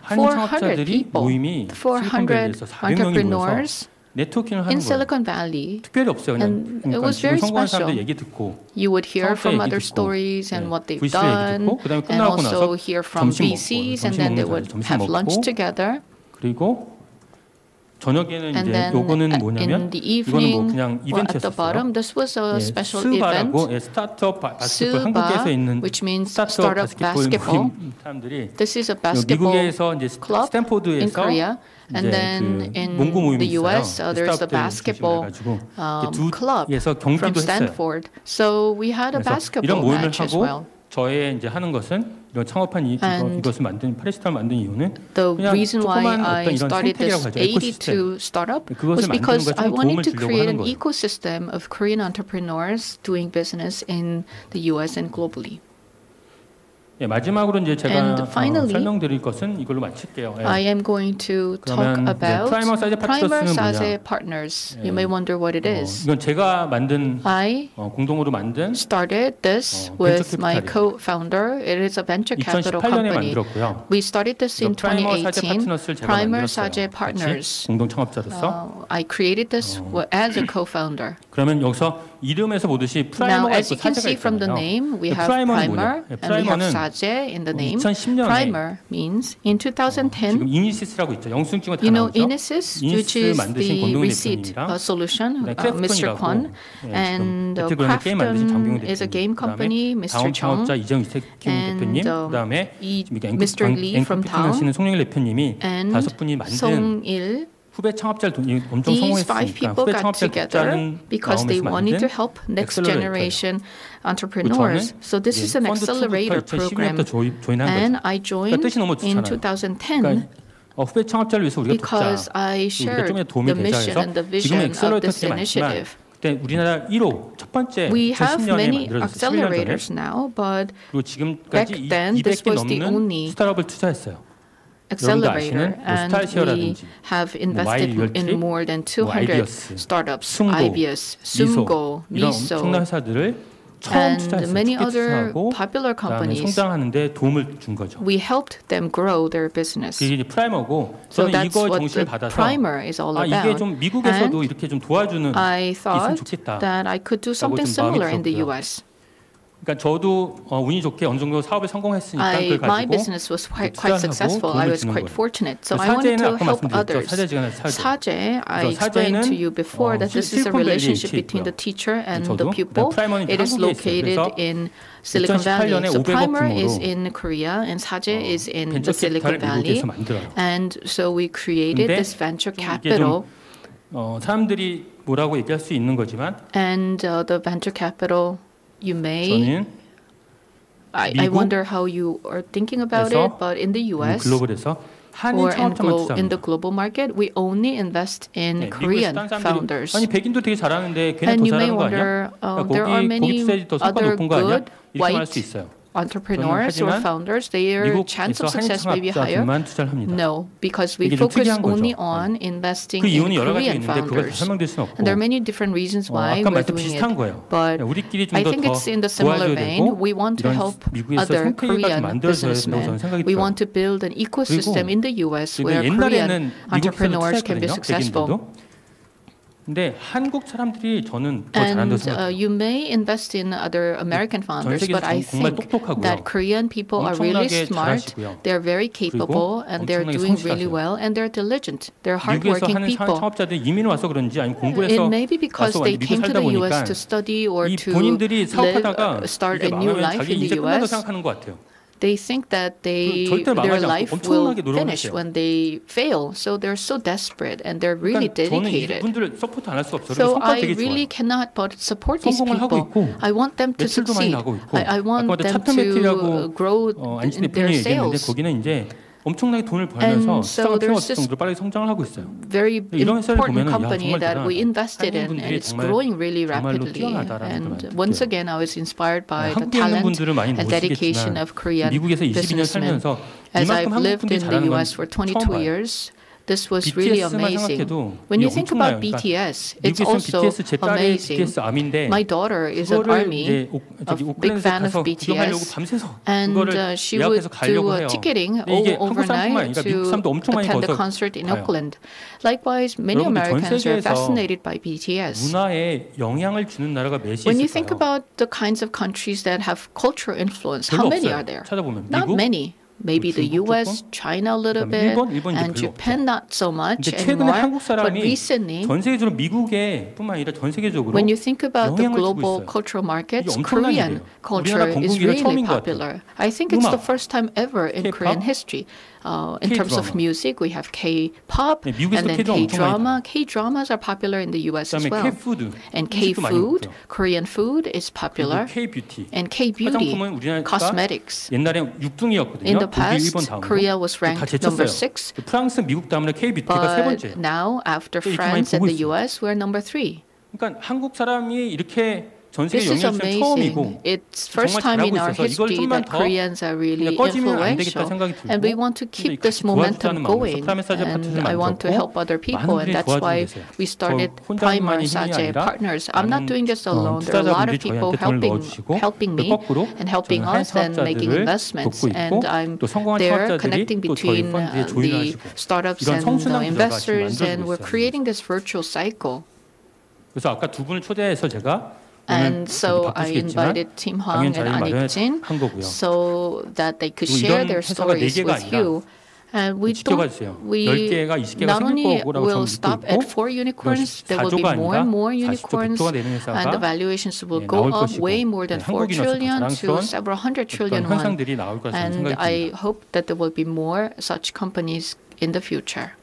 400 people, 400 entrepreneurs in Silicon Valley. 특별히 없어요. And it was very special. You would hear from other stories and what they've done, and also hear from VCs, and then they would have lunch together. 그리고 저녁에는 이제 요거는 뭐냐면 이거는 뭐 그냥 이벤트였어요. This was a special event. 스타트업 바스켓볼 한국에서 있는 which means 스타트업 바스켓볼 사람들이 미국에서 이제 스탠포드에서 and then in the US, there's the basketball club from Stanford. So we had a basketball match as well. 저의 이제 하는 것은 이런 창업한 이것을 만든 파리스타를 만든 이유는 the reason why I started this 82 startup was because I wanted to create an ecosystem of Korean entrepreneurs doing business in the US and globally. 예, 마지막으로 이제 제가 설명드릴 것은 이걸로 마칠게요. 예. I am going to talk about Primer Sage Partners. You may wonder what it is. 이건 제가 만든 공동으로 만든 started this with my co-founder. It is a venture capital 2018년에 company. 만들었고요. We started this in 2018. Primer Sage 같이 Partners. 공동 창업자로서. I created this as a co-founder. 그러면 여기서 이름에서 보듯이 프라이머가 있고 사제가 from the name, we have Primer and we have Sage in the name. 2010년에 Primer means in 2010. 지금 이니시스라고 있죠. 영수증이 다 You know 나오죠. Inisys, which is the receipt solution, Mr. Kwon, and Krafton is a game company, Mr. Chung, and Mr. Lee from Daum, and Song-il. 후배 창업자를 엄청 These 5 성공했으니까 people 후배 got together because they wanted to help next generation entrepreneurs. So this is an accelerator program, and I joined in 2010 후배 창업자를 위해서 우리가 because I shared the mission and the vision of this initiative. 그때 우리나라 1호 첫 번째 We have 2010년에 many 만들어졌어요. accelerators now, but 그리고 지금까지 back then this 200개 was the 넘는 only 스타트업을 투자했어요. accelerator, and we have invested in more than 200 startups, IBIOS, Sumgo, Miso, 엄청난 회사들을 and many other popular companies. 성장하는데 도움을 준 거죠. We helped them grow their business. 이게 프라이머고 So 저는 that's 이거 what 정신을 the 받아서 primer is all 이게 about. 좀 미국에서도 이렇게 좀 도와주는 I 있으면 thought 좋겠다. that I could do something similar in the US. 그러니까 저도 운이 좋게 어느 정도 사업에 성공했으니까 그걸 My 가지고 business was quite successful. I was quite fortunate. So I wanted to help others. 사제, I explained to you before that this is a relationship between the teacher and the pupil. It is located in Silicon Valley. So Primer is in Korea and 사제 is in the Silicon Valley. And so we created this venture capital. 사람들이 뭐라고 얘기할 수 있는 거지만 and the venture capital you may I wonder how you are thinking about it, but in the US or in the global market, we only invest in Korean founders. 아니 백인도 되게 잘하는데 걔네 And 더 you may 잘하는 거 wonder, 아니야? there are many other good 이렇게 말할 수 있어요. entrepreneurs or founders, their chance of success may be higher. No, because we focus only on investing in Korean founders. And there are many different reasons why we're doing it. But I think it's in the similar vein. We want to help other Korean businessmen. We want to build an ecosystem in the US where Korean entrepreneurs can be successful. 근데 한국 사람들이 저는 더 잘한다고 생각해요. You may invest in other American founders, but I think that Korean people are really smart. They're very capable, and they're doing really well, and they're diligent. They're hardworking people. It may be because they came to the U.S. to study or to live, start a new life in the U.S. They think that their life will finish when they fail. So they're so desperate and they're really dedicated. So I really cannot but support these people. I want them to succeed. I want them to grow their sales. 엄청나게 돈을 벌면서 시장을 태워줄 정도로 빨리 성장을 하고 있어요. Very important company that we invested in, and it's growing really rapidly. And once again, I was inspired by the talent and dedication of Korean businessmen. As I've lived in the U.S. for 22 years, this was really amazing. When you think about BTS, it's also amazing. My daughter is an ARMY, a big fan of BTS, and she would do ticketing overnight to attend the concert in Oakland. Likewise, many Americans are fascinated by BTS. When you think about the kinds of countries that have cultural influence, how many are there? Not many. Maybe the US, China a little bit, and Japan not so much anymore. But recently, when you think about the global cultural markets, Korean culture is really popular. I think it's the first time ever in Korean history. In terms of music, we have K-pop and then K-drama. K-dramas are popular in the US as well. And K-food, Korean food is popular. And K-beauty, cosmetics. In the past, Korea was ranked number 6. But now, after France and the US, we're number 3. This is amazing. It's first time in our history that Koreans are really influential, and we want to keep this momentum going. And I want to help other people, and that's why we started Primar Saje Partners. I'm not doing this alone. There are a lot of people helping me and helping us and making investments. And I'm there connecting between the startups and the investors, and we're creating this virtual cycle. 그래서 아까 두 분을 초대해서 제가 And so I invited Tim Hwang and Anik Jin so that they could share their stories with you. And we not only will stop at 4 unicorns, there will be more and more unicorns, and the valuations will go up way more than 4 trillion to several hundred trillion won. And I hope that there will be more such companies in the future.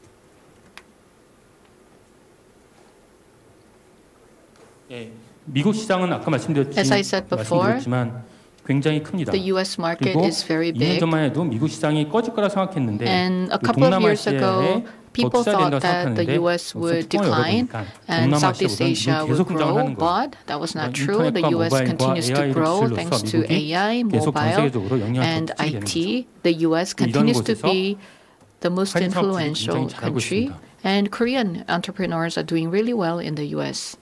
미국 시장은 아까 말씀드렸지만 굉장히 큽니다. The US market is very big. 2년 전만 해도 미국 시장이 꺼질 거라 생각했는데 And a couple of years ago, people thought that the US would decline and Southeast Asia would grow, but that was not true. The US continues to grow thanks to AI, mobile, and IT. The US continues to be the most influential country, and Korean entrepreneurs are doing really well in the US.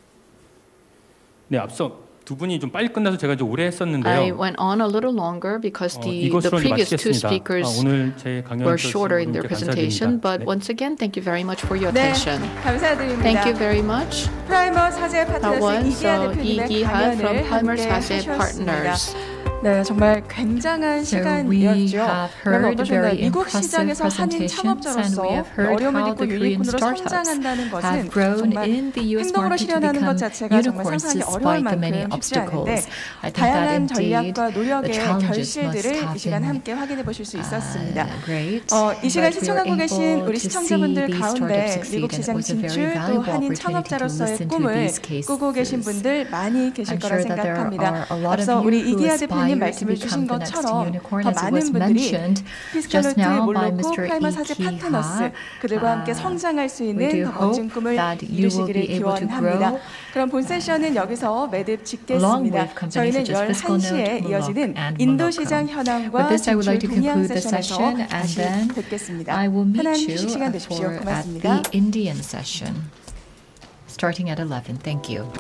네, 앞서 두 분이 좀 빨리 끝나서 제가 좀 오래 했었는데요. I went on a little longer because the previous two speakers were shorter in their presentation. But once again, thank you very much for your attention. 감사드립니다. Thank you very much. 프라이머 사제 파트너스 이기하 from Primar Saje Partners. 네, 정말 굉장한 시간이었죠. 그러면 어떠셨나요? 미국 시장에서 한인 창업자로서 어려움을 딛고 유니콘으로 성장한다는 것은 정말 행동으로 실현하는 것 자체가 정말 상상하기 어려울 만큼 쉽지 않은데 다양한 전략과 노력의 결실들을 이 시간 함께 확인해 보실 수 있었습니다. 이 시간 시청하고 계신 우리 시청자분들 가운데 미국 시장 진출 또 한인 창업자로서의 꿈을 꾸고 계신 분들 많이 계실 거라 생각합니다. 앞서 우리 이기하 대표님 말씀해 주신 것처럼 더 많은 분들이 피스컬노트의 몰로코 프라이머 사제 파트너스 그들과 함께 성장할 수 있는 더 멋진 꿈을 이루시기를 기원합니다. 그럼 본 세션은 여기서 매듭 짓겠습니다. 저희는 11시에 이어지는 인도 시장 현황과 진출 동향 세션에서 다시 뵙겠습니다. 편한 휴식 시간 되십시오. 고맙습니다. Starting at 11. Thank you.